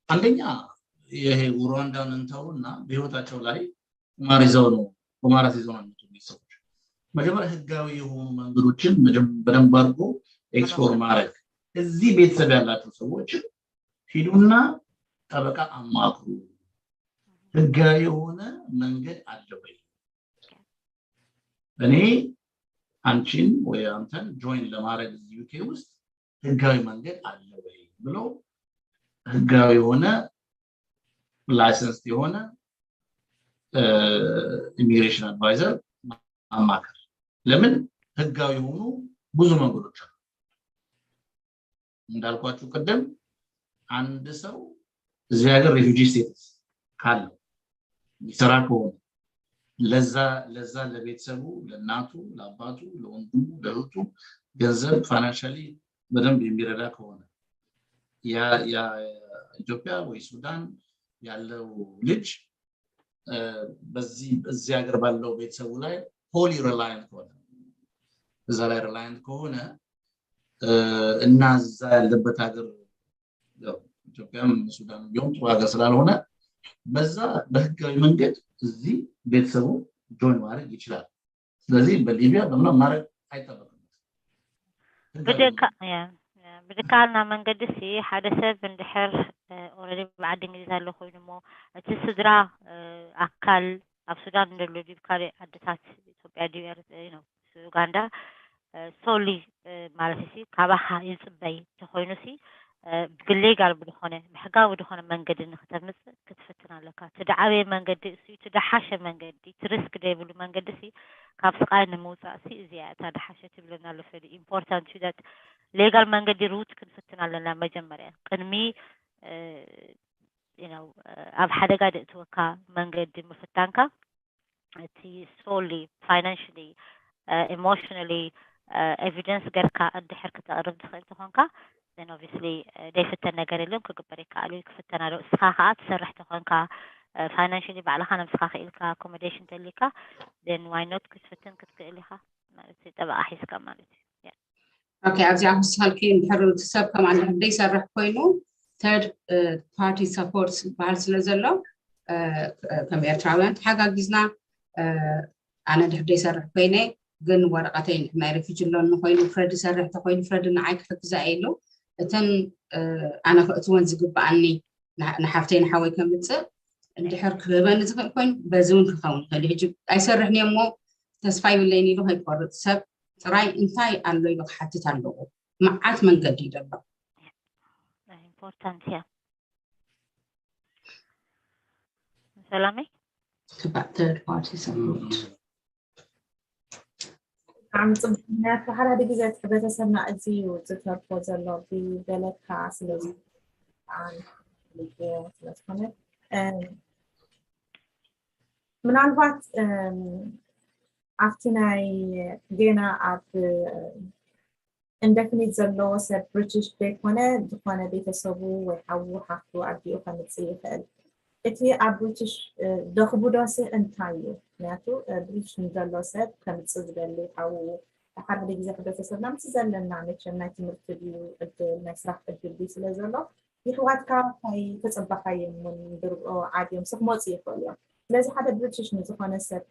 አንደኛ ይሄ ሩዋንዳን እንተውና በህይወታቸው ላይ ቁማር ይዘው ነው ቁማራት ይዘው ነው የሚሰሩት መጀመሪያ ህጋዊ የሆኑ መንገዶችን በደንብ አድርጎ ኤክስፕሎር ማድረግ እዚህ ቤተሰብ ያላቸው ሰዎች ሂዱና ጠበቃ አማክሩ ህጋዊ የሆነ መንገድ አለ ወይ እኔ አንቺን ወይ አንተን ጆይን ለማድረግ ዩኬ ውስጥ ህጋዊ መንገድ አለ ወይ ብሎ ህጋዊ የሆነ ላይሰንስ የሆነ ኢሚግሬሽን አድቫይዘር አማከር ለምን ህጋዊ የሆኑ ብዙ መንገዶች አሉ እንዳልኳችሁ ቀደም አንድ ሰው እዚህ ሀገር ሪፊውጂ ስቴተስ ካለው ይሰራ ከሆነ ለዛ ለቤተሰቡ ለናቱ ለአባቱ ለወንድሙ ለእህቱ ገንዘብ ፋይናንሻሊ በደንብ የሚረዳ ከሆነ ያ ኢትዮጵያ ወይ ሱዳን ያለው ልጅ በዚህ ሀገር ባለው ቤተሰቡ ላይ ሆሊ ሪላየንት ከሆነ እዛ ላይ ሪላየንት ከሆነ እና እዛ ያለበት ሀገር ኢትዮጵያም ሱዳን ቢሆን ጥሩ ሀገር ስላልሆነ በዛ በህጋዊ መንገድ እዚህ ቤተሰቡ ጆይን ማድረግ ይችላል ስለዚህ በሊቢያ በምንም ማድረግ አይጠበቅም بدكالنا من قدسي حدث بندحر اوريدي بعد انجليز هلو خوينمو تسدرا اكل اف سودان ندلو دي بكاري ادتات ኢትዮጵያ ዲር ነው ኡጋንዳ ሶሊ ማለትሲ ካባኻ ይጽበይ ተኾይኑሲ ብሌጋል ብድኾነ በሕጋዊ ብድኾነ መንገዲ ንኽተምጽ ክትፈትና ኣለካ ትድዓበየ መንገዲ እሱ ትድሓሸ መንገዲ ትሪስክ ደይብሉ መንገዲ ሲ ካብ ስቃይ ንምውፃእ ሲ እዚያ ታድሓሸ ትብለና ኣሎ ፈዲ ኢምፖርታንት ዳት ሌጋል መንገዲ ሩት ክንፈትና ኣለና መጀመርያ ቅድሚ ኣብ ሓደጋ ደእትወካ መንገዲ ምፍታንካ እቲ ሶሊ ፋይናንሽሊ emotionally evidence ገርካ እንድሕር ክትቀርብ ትኽእል ትኾንካ then obviously ደይፍተን ነገር የለን ክግበር ይከኣል እዩ ክፍተና ዶ እስኻ ከዓ ትሰርሕ ትኾንካ financially ባዕልኻ ነብስኻ ክኢልካ accommodation ተሊካ then why not ክትፍትን ክትክእል ኢኻ ማለት ጠበቃ ሒዝካ ማለት እዩ ኦኬ ኣብዚ ኣምሳልኪ እንድሕር ሰብ ከማን ደይሰርሕ ኮይኑ third party support ባህል ስለዘሎ ከም ኤርትራውያን ሓጋጊዝና ኣነ ድሕር ደይሰርሕ ኮይነ ግን ወረቀተይ ናይ ሪፊውጂ ሎን ኮይኑ ፍረድ ሰርሕ ተኮይኑ ፍረድ ንዓይ ክሕግዛኢሉ እተን ኣነ ክእትወን ዝግባኣኒ ንሓፍተይ ንሓወይ ከምፅእ እንድሕር ክህበኒ ዝኽእል ኮይኑ በዚ እውን ክኸውን ይኽእል ሕጂ ኣይሰርሕኒ እሞ ተስፋ ይብለይኒ ኢሉ ከይቆርፅ ሰብ ጥራይ እንታይ ኣሎ ኢሉ ክሓትት ኣለዎ መዓት መንገዲ እዩ ዘሎ ኢምፖርታንት እያ ሰላመይ third party support عم تصبحنا في حالة دقيقة تحبت أسمع أزي وتترفض الله ببلد كاسلوز عن الكلاسكونة من عالبات عفتناي جينا عب indefinite زلو سب British بيكونة دخوانا بيتسابو ويحاو حقو عبدي وخمت سيفل إتي عب British دخبو داسي انتايو ناتو بريتش نزلو سب كمت سيزبالي أو حرب دي جزاك بس سلام تزلنا نعمل نايتي مرتبيو المسرح الجدي سلازلو يحوات كا هاي تصبح هاي من درب أو عادي مسخ موصي يقولي لازم حدا بريتش نزخوانا سب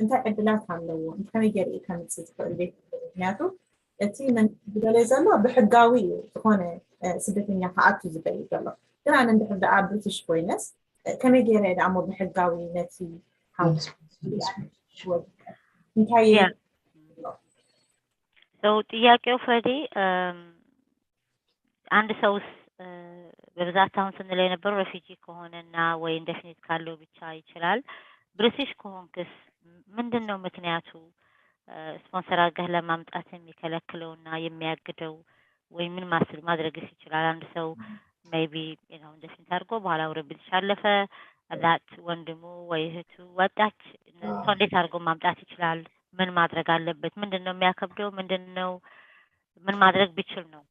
انت عدلات عملو انت كم يجري كمت سيزبالي ناتو إتي من بدل زلو بحقاوي تخوانا سبتني حقاتو زبالي زلو كنا عندنا حدا بريتش كوينس كم يجري دعمو بحقاوي نتي حاول Yeah. So ጥያቄው ፍሬዲ አንድ ሰውስ በብዛት አሁን ስንል የነበረው ሬፊጂ ከሆነና ወይ ኢንዴፊኒት ካለው ብቻ ይችላል ብሪቲሽ ከሆንክስ ምንድነው ምክንያቱ ስፖንሰር አድርገህ ለማምጣት የሚከለክለውና የሚያግደው ወይ ምን ማድረግስ ይችላል አንድ ሰው maybe ኢንዴፊኒት አድርጎ በኋላ ወረብልሽ አለፈ that ወንድሙ ወይ እህቱ ወጣች እንዴት አድርጎ ማምጣት ይችላል ምን ማድረግ አለበት ምንድነው የሚያከብደው ምንድነው ምን ማድረግ ቢችል ነው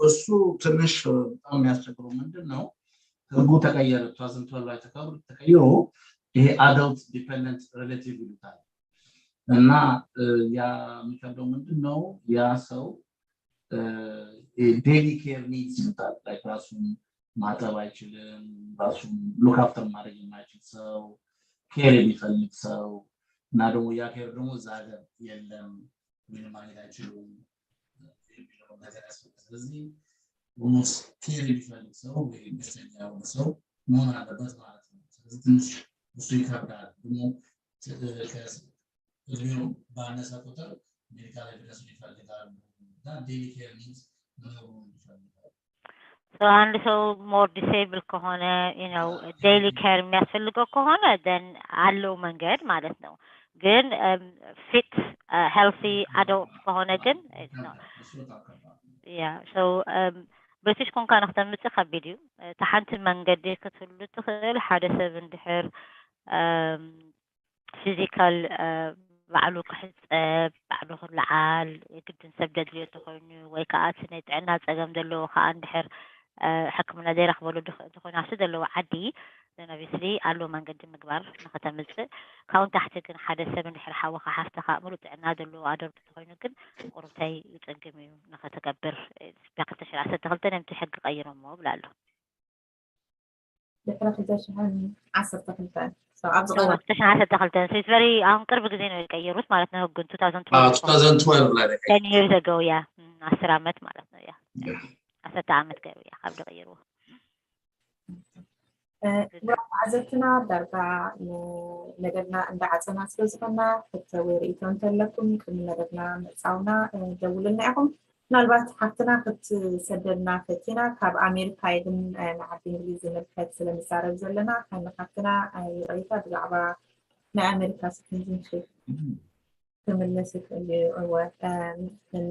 እሱ ትንሽ በጣም የሚያስቸግረው ምንድነው ህጉ ተቀየረ 2012 ላይ ተቀይሮ ይሄ አዳልት ዲፔንደንት ሪሌቲቭ ይሉታል እና ያ የሚከብደው ምንድነው ያ ሰው daily care needs like ራሱን ማጠብ አይችልም ራሱን look after ማድረግ የማይችል ሰው care የሚፈልግ ሰው እና ደግሞ ያ care ደግሞ እዛ ሀገር የለም ምንም ማግኘት አይችሉም የሚለው ነገር ያስፈልጋል። ስለዚህ almost care የሚፈልግ ሰው ወይ ደስተኛ የሆነ ሰው መሆን አለበት ማለት ነው። ስለዚህ ትንሽ እሱ ይከብዳል ደግሞ ከእድሜው ባነሰ ቁጥር ሜዲካል ኤቪደንስ ይፈልጋሉ እና ዴይሊ ኬር ኒድስ መኖሩን ይፈልጋሉ። So አንድ ሰው more disabled ከሆነ daily care የሚያስፈልገው ከሆነ then አለው መንገድ ማለት ነው። ግን fit healthy adult ከሆነ ግን it's not. Yeah, so ብሪቲሽ ኮንካ ንክተምፅእ ከቢድ እዩ ተሓንቲ መንገዲ ክትህሉ ትኽእል ሓደ ሰብ እንድሕር ፊዚካል ባዕሉ ክሕፀብ ባዕሉ ክለዓል የግድን ሰብ ደድልዮ ተኮይኑ ወይ ከዓ እቲ ናይ ጥዕና ፀገም ዘለዎ ከዓ እንድሕር ሕክምና ዘይረኽበሉ ተኮይኑ ኣብቲ ዘለዎ ዓዲ obviously ኣለው መንገዲ ምግባር ንክተምፅእ ካብኡ ታሕቲ ግን ሓደ ሰብ እንድሕር ሓወኻ ሓፍትኻ ሙሉእ ጥዕና ዘለዎ ኣደርቱ ተኮይኑ ግን ቁርብታይ ይፅግም እዩ ንክትገብር ብ2012 ነምቲ ሕጊ ቀይሮሞ ብላ ኣሎ ቨሪ አሁን ቅርብ ጊዜ ነው የቀየሩት ማለት ነው ህጉን 2012 ላይ 10 years ago ያ 10 ዓመት ማለት ነው ያ 10 ዓመት ገሩ ያ ካብለ ቀይሩ عزتنا دربا نجدنا عند عزنا سوزنا حتى وريتون تلكم كم نجدنا مساونا دولنا معهم نالبات حتنا كت سدنا فتنا كاب أمريكا يدن نعدين ليزن الفت سلم سارب زلنا كنا حتنا ريتا دعوة نا أمريكا سكنين شيء كمل نسك اللي هو من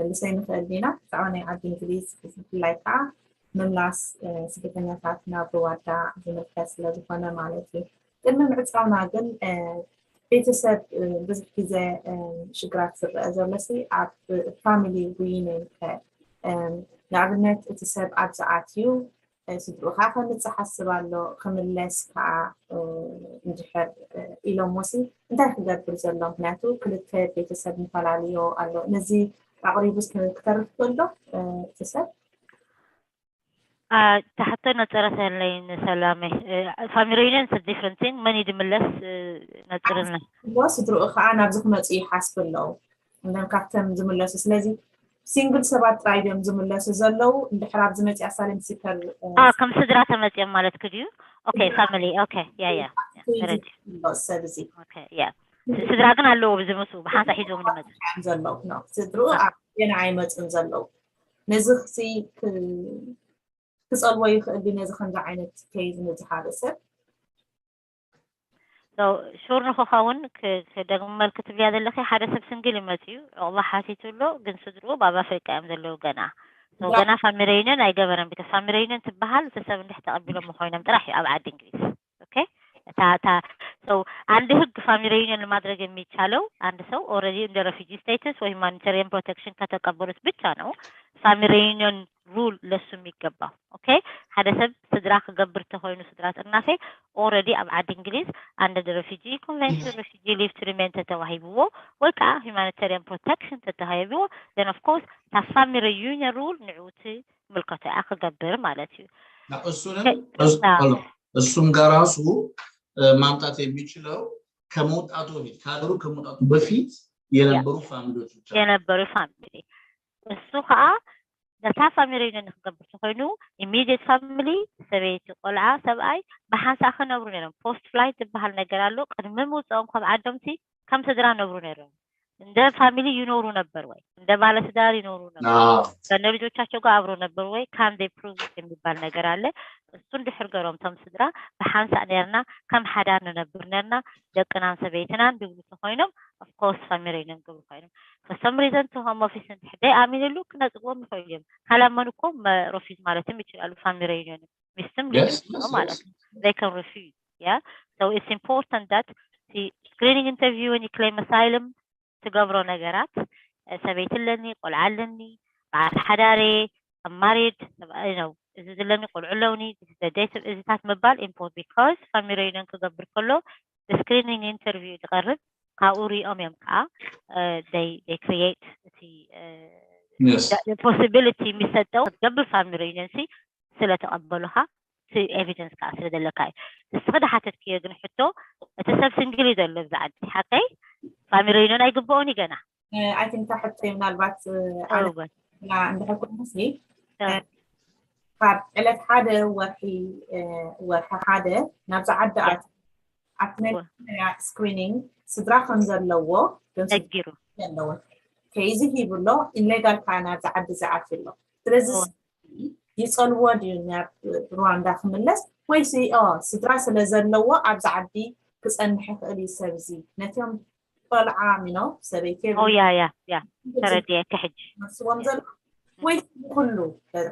لسين فقدينا تعاوني عدين ليز في لايكا مملاس سبتنا فاتنا بوادا زمركز لزخنا مالتي لما نعطاونا قل ቤተሰብ ብዙ ጊዜ ሽግራት ዝረአ ዘለሲ ኣብ ፋሚሊ ዊኒንግ ንኣብነት እቲ ሰብ ኣብ ዝኣትዩ ስድሩኻ ከምፅእ ሓስብ ኣሎ ክምለስ ከዓ እንድሕር ኢሎም ወሲ እንታይ ክገብር ዘሎ ምክንያቱ ክልተ ቤተሰብ ንፈላለዮ ኣሎ ነዚ ኣቕሪቡስ ክተርፍ ከሎ እቲ ሰብ تحت نظرة لين سلامة فاميليين is different thing من يدملس نظرنا بس درو خانا بزخمت إيه حسب الله عندما كابتن زملس سلازي سينجل سبات رايدم زملس زلوا بحراب زمتي أصلا سكر كم صدرات متي مالت كديو أوكي family أوكي يا بس سبزي أوكي يا صدراتنا اللو بزمسو بحاسة حيزو من المدر زلوا نعم صدرو أنا عايمت زلوا نزخسي تسأل ويخ اللي نزخن عينت كيز نزحارسة. So شور نخوخاون كدغم الكتب هذا اللي خي حارسة بسنجلي ماتيو الله حاسيتو له جنسدرو بابا فيك أمد له جنا. So جنا فاميرينن أي جبران بيت فاميرينن تبهال تسوي نحت قبله مخوينا متراحي أبعد إنجليز. Okay. تا so عندي حق فاميرينن المدرجة ميتشالو عند سو already in the refugee status و humanitarian protection كتقبلت بتشانو فاميرينن rule لسه ميكبا اوكي هذا سب صدراك قبر تخوينو صدرات النافي already ابعد انجليز under the refugee convention refugee leave to remain تتوهيبوه وكا humanitarian protection تتوهيبوه then of course تا family reunion rule نعوتي ملكته اخ قبر مالتي እሱም ጋር ራሱ ማምጣት የሚችለው ከመውጣቱ በፊት ካደሩ ከመውጣቱ በፊት የነበሩ ፋሚሊዎች ብቻ የነበሩ ፋሚሊ እሱ ከዓ دتا فاميلي نخبر تخينو immediate family سبيت قلعة سبعي بحاسة أخنا نبرونيرم post flight بحال نجرالو قدم موسى أم خب عدمتي كم سدرا نبرونيرم ده family ينورو نبروي ده بالا سدار ينورو نبروي فنرجو تشاشو قابرو نبروي كان they prove إن ببال نجراله السند حرقرهم تم سدرا بحاسة نيرنا كم حدا نبرونيرنا دكنا سبيتنا بيقولوا تخينم of course family نقول خيرم for some reason to home office and they عاملين له كنا تقوم بخيرم هلا ما نكون رفيز مالتهم يشيلوا family يعني مستمر مالتهم they can refuse yeah so it's important that the screening interview when you claim asylum تقبروا نجارات سبيت لني قل علني بعد حداري I'm married you know إذا لني قل علوني the date of إذا تات مبال import because family نقبر كله the screening interview تقرب كاوري أميم كا they create the Yes. the possibility የሚሰጠው قبل family residency ስለተቀበሉها evidence كا ስለደለካይ እስከ ዳሓተት ከየ ግን ሕቶ እተሰብ ሲንግል ይደለ ብዛዕድ ሓቀይ family reunion አይግባውን ይገና I think ታሕተ ምናልባት ላ እንደሕኩም መስሊ ካብ ዕለት ሓደ ወርሒ ሓደ ናብ ዝዓዲ ኣትነያ ስክሪኒንግ ስድራ ከም ዘለዎ ተጊሩ ኣለዎ ከይዚ ሂብሎ ኢሌጋል ካና ዝዓዲ ዝዓፍሎ ስለዚ ይጸልዎ ድዩ ናብ ሩዋንዳ ክምለስ ወይስ ስድራ ስለ ዘለዎ ኣብ ዝዓዲ ክጸንሕ ይኽእል ይሰብዚ ነቲዮም ቆልዓ ሚኖ ሰበይቴ ያ ተረድየ ክሕጅ መስዎም ዘሎ ወይስ ኩሉ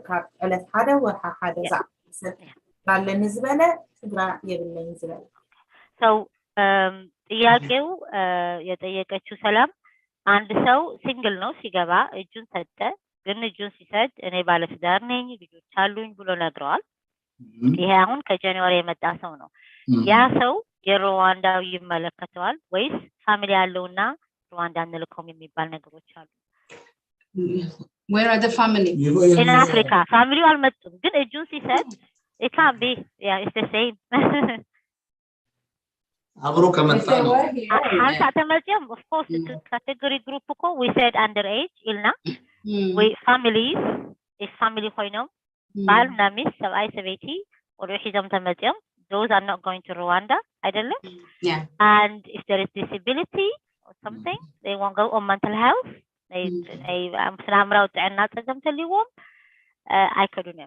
ካብ ዕለት ሓደ ወርሓ ሓደ ዝዓዲ ባለኒ ዝበለ ስድራ የብለኝ ዝበለ so ጥያቄው የጠየቀችው ሰላም አንድ ሰው ሲንግል ነው ሲገባ እጁን ሰጠ ግን እጁን ሲሰጥ እኔ ባለትዳር ነኝ ልጆች አሉኝ ብሎ ነግረዋል ይሄ አሁን ከጃንዋሪ የመጣ ሰው ነው ያ ሰው የሩዋንዳው ይመለከተዋል ወይስ ፋሚሊ ያለውና ሩዋንዳ እንልከውም የሚባል ነገሮች አሉ where are the family in Africa family አልመጡም ግን እጁን ሲሰጥ it can be yeah it's the same አብሮ ከመጣ ነው አንተ ተመጽየም of course category group እኮ we said underage ኢልና we families if family ኮይኖም ባልና ሚስት ሰብአይ ሰበይቲ ወደ ሒዞም ተመጽየም those are not going to Rwanda አይደለም yeah and if there is disability or something they won't go on mental health they ስናምራው ጥዕና ጸገም ተሊዎም I couldn't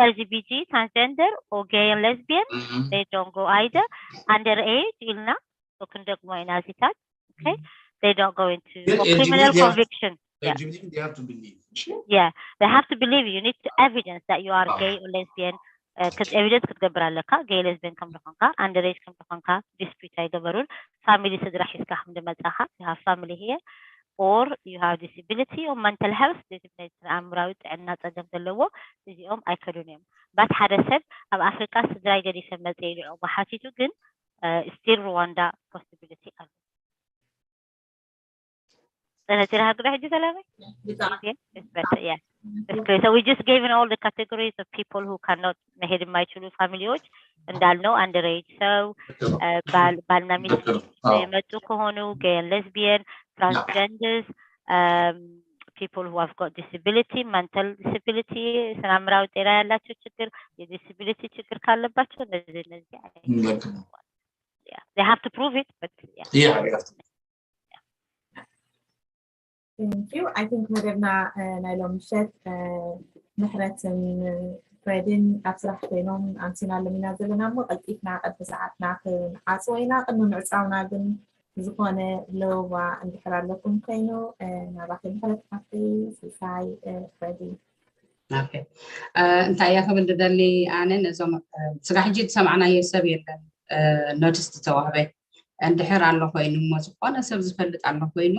LGBT, transgender, or gay and lesbian, they don't go either. Underage, ilna, so conduct more in Azitat, okay? They don't go into criminal conviction. LGBT, they have to believe. Yeah, they have to believe. You need to evidence that you are gay or lesbian. Because evidence could go bralaka, gay lesbian come to Honka, underage come to Honka, dispute I gabarun, family sadrahiska hamde mazaha, you have family here. Or you have disability or mental health disability amrawit and not adam dalawo diom icodonium but had a said of Africa sidra gadi samate or bahatitu gin still Rwanda possibility yeah okay so we just gave in all the categories of people who cannot mehed my chulu family and I'll know underage so balnamis metu kohonu gay and lesbian transgenders people who have got disability mental disability ሰናምራው ጤና ያላቸው ችግር የዲስability ችግር ካለባቸው እንደዚህ they have to prove it but yeah thank you I think መደብና ናይሎም ሸት ምሕረትን ፍሬድን አስራህ ኮይኖም አንሲና ለሚና ዘለና ሞ ቀጥይትና ቀጥ ሰዓትና ከዓጽወይና ቅድሚ ምዕጻውና ግን ዝኾነ ለዋ እንድሕላለኩም ኮይኑ ናባክን ፈለጥካፊ ሲሳይ ፍሬዲ okay እንታይ ያከብል ደሊ ኣነ ነዞም ስጋሕጂ ተሰማዕናዮ ሰብ የለን ኖቲስ ተዋህበ እንድሕር ኣሎ ኮይኑ ሞ ዝኾነ ሰብ ዝፈልጥ ኣሎ ኮይኑ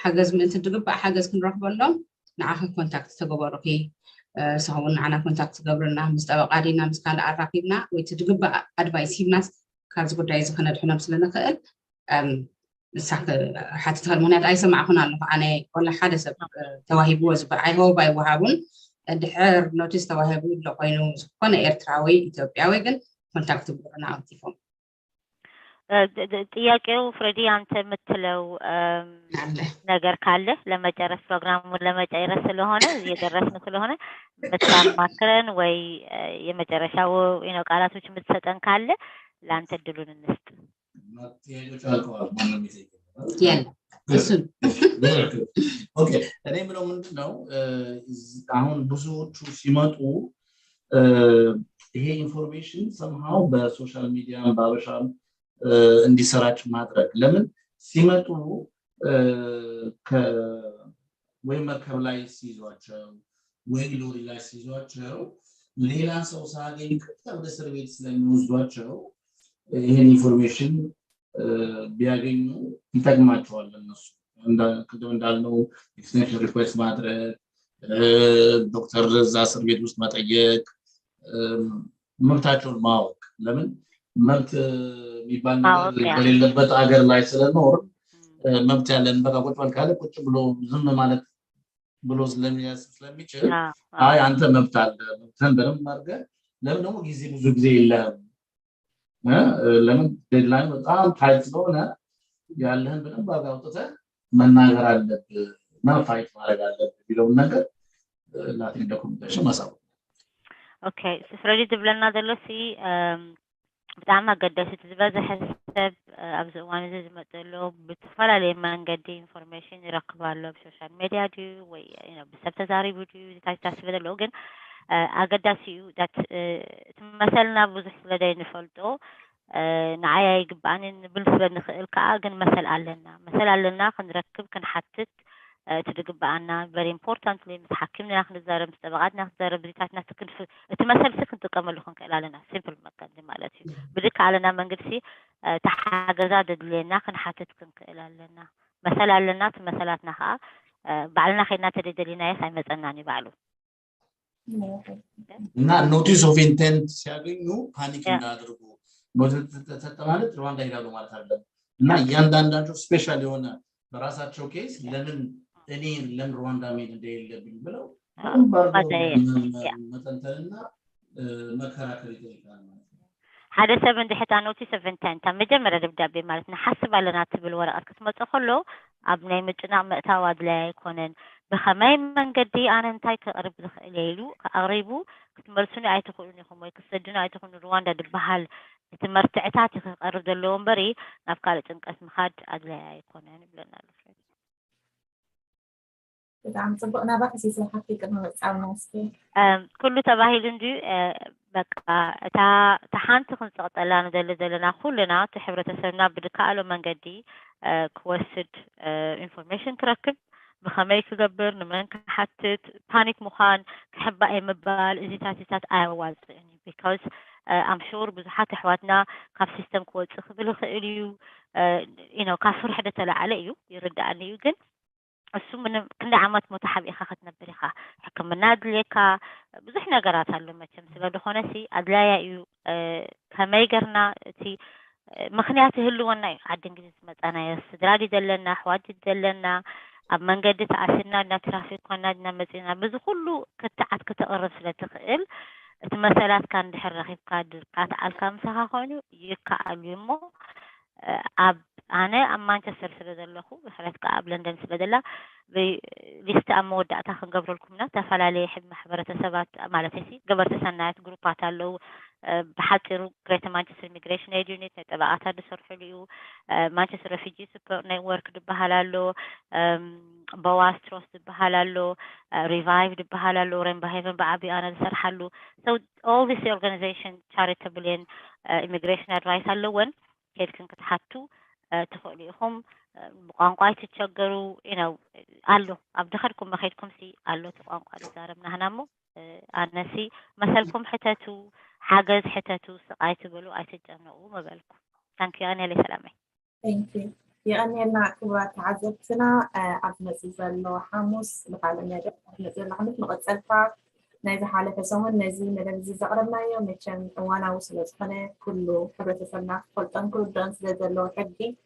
ሓገዝ ምእንቲ ድግባእ ሓገዝ ክንረክበሎም ንዓኸ ኮንታክት ተገበሩኺ ሰውን ዓና ኮንታክት ገብርና ምስ ጠበቃዲና ምስ ካልእ ኣራኪብና ወይ ትድግባእ ኣድቫይስ ሂብናስ ካብዚ ጉዳይ እዚ ክነድሕኖም ስለንኽእል ንሳክ ሓቲ ትኽእል ምክንያት ኣይሰማዕኹን ኣለኹ ኣነ ወላ ሓደ ሰብ ተዋሂብዎ ዝበል ኣይሆብ ኣይወሃቡን ድሕር ኖቲስ ተዋሂቡ ሎ ኮይኑ ዝኾነ ኤርትራዊ ኢትዮጵያዊ ግን ኮንታክት ግብርና ኣውቲፎም ጥያቄው ፍሬዲ አንተ የምትለው ነገር ካለ ለመጨረስ ፕሮግራሙን ለመጨረስ ስለሆነ እየደረስን ስለሆነ በተማከረን ወይ የመጨረሻው ቃላቶች የምትሰጠን ካለ ለአንተ እድሉን እንስጥ ኦኬ እኔ ምለው ምንድነው አሁን ብዙዎቹ ሲመጡ ይሄ ኢንፎርሜሽን somehow በሶሻል ሚዲያ ባበሻም እንዲሰራጭ ማድረግ ለምን ሲመጡ ወይ መርከብ ላይ ሲይዟቸው ወይ ሎሪ ላይ ሲይዟቸው ሌላ ሰው ሳገኝ ወደ እስር ቤት ስለሚወስዷቸው ይሄን ኢንፎርሜሽን ቢያገኙ ይጠቅማቸዋል እነሱ እንዳልነው ኤክስቴንሽን ሪኩዌስት ማድረግ ዶክተር እዛ እስር ቤት ውስጥ መጠየቅ መብታቸውን ማወቅ ለምን መብት የሚባል ነገር በሌለበት አገር ላይ ስለኖር መብት ያለን በቃ ቁጭ በል ካለ ቁጭ ብሎ ዝም ማለት ብሎ ስለሚችል አይ አንተ መብት አለ መብትህን በደንብ አድርገህ ለምን ደግሞ ጊዜ ብዙ ጊዜ የለህም ለምን ዴድላይን በጣም ታይት ስለሆነ ያለህን በደንብ አድርገህ አውጥተህ መናገር አለብህ እና ፋይት ማድረግ አለብህ የሚለውን ነገር ላቲን ዶኩሜንቴሽን ማሳወቅ ኦኬ ስፍረዲ ዝብለና ዘሎ ሲ ብጣዕሚ ኣገዳሲ እቲ ዝበዝሐ ሰብ ኣብዚ እዋን እዚ ዝመፅሎ ብዝተፈላለየ መንገዲ ኢንፎርሜሽን ይረክብ ኣሎ ብሶሻል ሚድያ ድዩ ወይ ብሰብ ተዛሪቡ ድዩ ዝታስብ ዘለዎ ግን ኣገዳሲ እዩ ዳት እቲ መሰልና ብዙሕ ስለዘይንፈልጦ ንዓይ ኣይግባእኒ ንብል ስለንኽእል ከዓ ግን መሰል ኣለና ክንረክብ ክንሓትት ትድግባአና very importantly ምስ ሓኪምና ክንዛረብ ምስ ጠበቃትና ክንዛረብ ብዚታትና እቲ መሰልሲ ክንጥቀመሉ ክንክእል ኣለና ሲምፕል መንገዲ ማለት እዩ ብድካ ኣለና መንገድሲ ተሓገዛ ደድልየና ክንሓትት ክንክእል ኣለና መሰል ኣለና እቲ መሰላትና ከዓ ባዕልና ከይድና ተደደሊናየስ ኣይመፀናን ይባዕሉ እና ኖቲስ ኦፍ ኢንቴንት ሲያገኙ ፓኒክ እንዳያደርጉ ኖቲስ ተሰጠ ማለት ሩዋንዳ ይላሉ ማለት አይደለም እና እያንዳንዳቸው ስፔሻል የሆነ በራሳቸው ኬስ ለምን ሩዋንዳ መሄድ እንደሌለብኝ ብለው መጠንተንና መከራከር ይጠይቃል ማለት ነው ሓደ ሰብ እንድሕታ ኖቲስ ኦፍ ኢንቴንት መጀመርያ ደብዳቤ ማለት ንሓስብ ኣለና ትብል ወረቐት ክትመፅእ ከሎ ኣብ ናይ ምጭናቕ ምእታው ኣድላይ ኣይኮነን ብኸመይ መንገዲ ኣነ እንታይ ከቕርብ ዝኽእል ኢሉ ከቕሪቡ ክትመልሱኒ ኣይትኽእሉን ኢኹም ወይ ክሰድኑ ኣይትኽእሉን ሩዋንዳ ዝበሃል እቲ መርትዕታት ክቐርብ ዘለዎ እምበሪ ናብ ካልእ ጭንቀት ምኻድ ኣድላይ ኣይኮነን ይብለና ኣሎ በጣም ጽቡቅ ናባክ ሲሰሓፍ ቅድመ እስኪ ኩሉ ተባሂሉ እንጂ በቃ ተሓንቲ ክንፀቕጠላ ንደሊ ዘለና ኩልና እቲ ሕብረተሰብና ብድካኣሎ መንገዲ ክወስድ ኢንፎርሜሽን ክረክብ ብኸመይ ክገብር ንመን ክሓትት ፓኒክ ምዃን ክሕባእ የምባል እዚታት ኣያዋፅእን እዩ ቢካዝ ኣም ሹር ብዙሓት ኣሕዋትና ካብ ሲስተም ክወፅእ ክብል ይኽእል እዩ ካብ ፍርሒ ደተላዓለ እዩ ይርዳእኒ እዩ ግን እሱ ምንም ክንደ ዓመት ሞታ ሓቢእኻ ክትነብር ኢኻ ሕክምና ኣድልየካ ብዙሕ ነገራት ኣሎ መቸም ስለዝኾነሲ ኣድላያ እዩ ከመይ ገርና እቲ ምክንያት ይህልወና እዩ ዓዲ እንግሊዝ መፃናዮ ስድራ ዲ ዘለና ኣሕዋት ዲ ዘለና ኣብ መንገዲ ተኣሲርና ና ትራፊክ ኮና ድና መፂና በዚ ኩሉ ክትዓት ክትቕርብ ስለትኽእል እቲ መሰላትካ እንድሕር ረኺብካ ድርካ ተዓልካ ምሳኻ ኮይኑ ይከኣሉ እሞ ኣብ ኣነ ኣብ ማንቸስተር ስለ ዘለኹ ብሕረት ከዓ ኣብ ለንደን ስለ ዘላ ሊስቲ ኣብ መወዳእታ ክንገብረልኩምና ተፈላለየ ማሕበረተሰባት ማለት ሲ ገበርቲ ሰናያት ግሩፓት ኣለው ብሓፂሩ ግሬተር ማንቸስተር ኢሚግሬሽን ኤድ ዩኒት ናይ ጠበቃታት ዝሰርሕሉ እዩ ማንቸስተር ሬፊጂ ስፖርት ኔትወርክ ድበሃል ኣሎ ቦዋስ ትሮስት ድበሃል ኣሎ ሪቫይቭ ድበሃል ኣሎ ሬንቦ ሄቨን ብዓብዪ ኣነ ዝሰርሓሉ ሶ ኦል ዚስ ኦርጋናይዜሽን ቻሪታብል ኢሚግሬሽን ኣድቫይስ ኣለወን كيدكن كتحطو تخليهم بقانقاي تتشجروا قالوا أبدخلكم ما خيدكم سي قالوا تقانقاي زاربنا هنامو أنا سي مثلكم حتاتو حاجز حتاتو سقايت بلو أيتجمعوا ما بالكم thank you أنا لسلامي thank you يعني أنا كبرت عزبتنا عبنا زيزالو حاموس بقالة نجد عبنا زيزالو حاموس نقد سلفا نايزة حالة فسومن نايزي مدام زيزة قربنا يوم نتشان وانا وصلت خانة كله حبرت سلنا قلتان كل دانس زيزالو حبي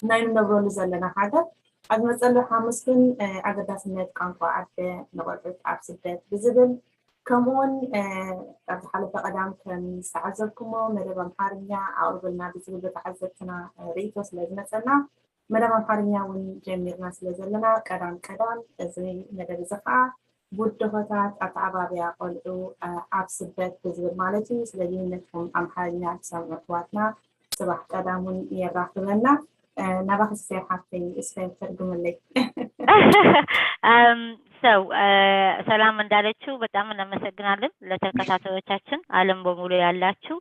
نايم نبرو زلنا حدا عد مسألة حاموس كن عقدا سنات كانقوا عبدا نغربت عبسدات بزبل كمون عبد حالة قدام كان سعزلكمو مدام محارنيا عربنا بزبل بتعزبتنا ريتوس لازم سلنا مدام محارنيا ونجميرنا سلزلنا كدام زي مدام زفعة بودهوتات أتعبابيا قلعو عبسدات بزبل مالتي سلدينتهم أمحارنيا سمعتواتنا صباح قدامون يراخلنا نباخ السيحة في اسفين ترجم لي ሰላም እንዳለችው በጣም እናመሰግናለን ለተከታታዮቻችን ዓለም በሙሉ ያላችሁ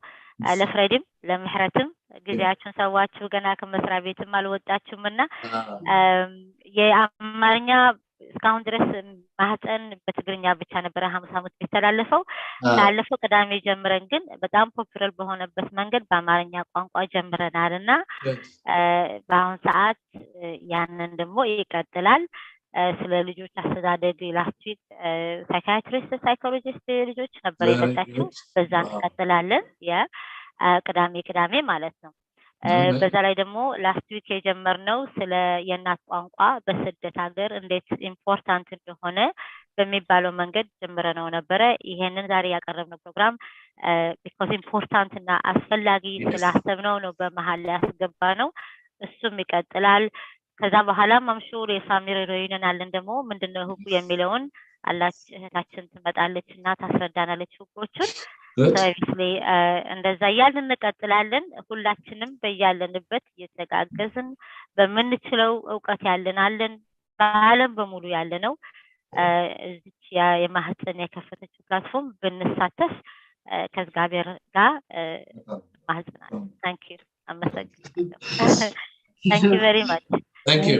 ለፍሬድም ለምህረትም ጊዜያችሁን ሰዋችሁ ገና ከመስሪያ ቤትም አልወጣችሁምና የአማርኛ እስካሁን ድረስ ማህፀን በትግርኛ ብቻ ነበር 50 ዓመት የተላለፈው ካለፈው ቅዳሜ ጀምረን ግን በጣም ፖፑላር በሆነበት መንገድ በአማርኛ ቋንቋ ጀምረናልና በአሁን ሰዓት ያንን ደግሞ ይቀጥላል ስለ ልጆች አስተዳደግ ላስት ዊክ ሳይካትሪስት ሳይኮሎጂስት ልጆች ነበር የመጣችው በዛ እንቀጥላለን ቅዳሜ ማለት ነው በዛ ላይ ደግሞ ላስት ዊክ የጀመርነው ስለ የእናት ቋንቋ በስደት ሀገር እንዴት ኢምፖርታንት እንደሆነ በሚባለው መንገድ ጀምረነው ነበረ። ይሄንን ዛሬ ያቀረብነው ፕሮግራም ቢኮዝ ኢምፖርታንት እና አስፈላጊ ስላሰብነው ነው በመሀል ላይ ያስገባነው። እሱም ይቀጥላል። ከዛ በኋላም አምሹር የፋሚሊ ሪዩኒየን አለን ደግሞ ምንድነው ህጉ የሚለውን አላች እህታችን ትመጣለች እና ታስረዳናለች ህጎቹን። ሰርቪስሊ እንደዛ እያልን እንቀጥላለን። ሁላችንም በያለንበት እየተጋገዝን በምንችለው እውቀት ያለናለን በአለም በሙሉ ያለነው እዚች የማህፀን የከፈተችው ፕላትፎርም ብንሳተፍ ከእግዚአብሔር ጋር ማህፀናለን። ታንክ ዩ አመሰግናለሁ። Thank you very much. Thank you.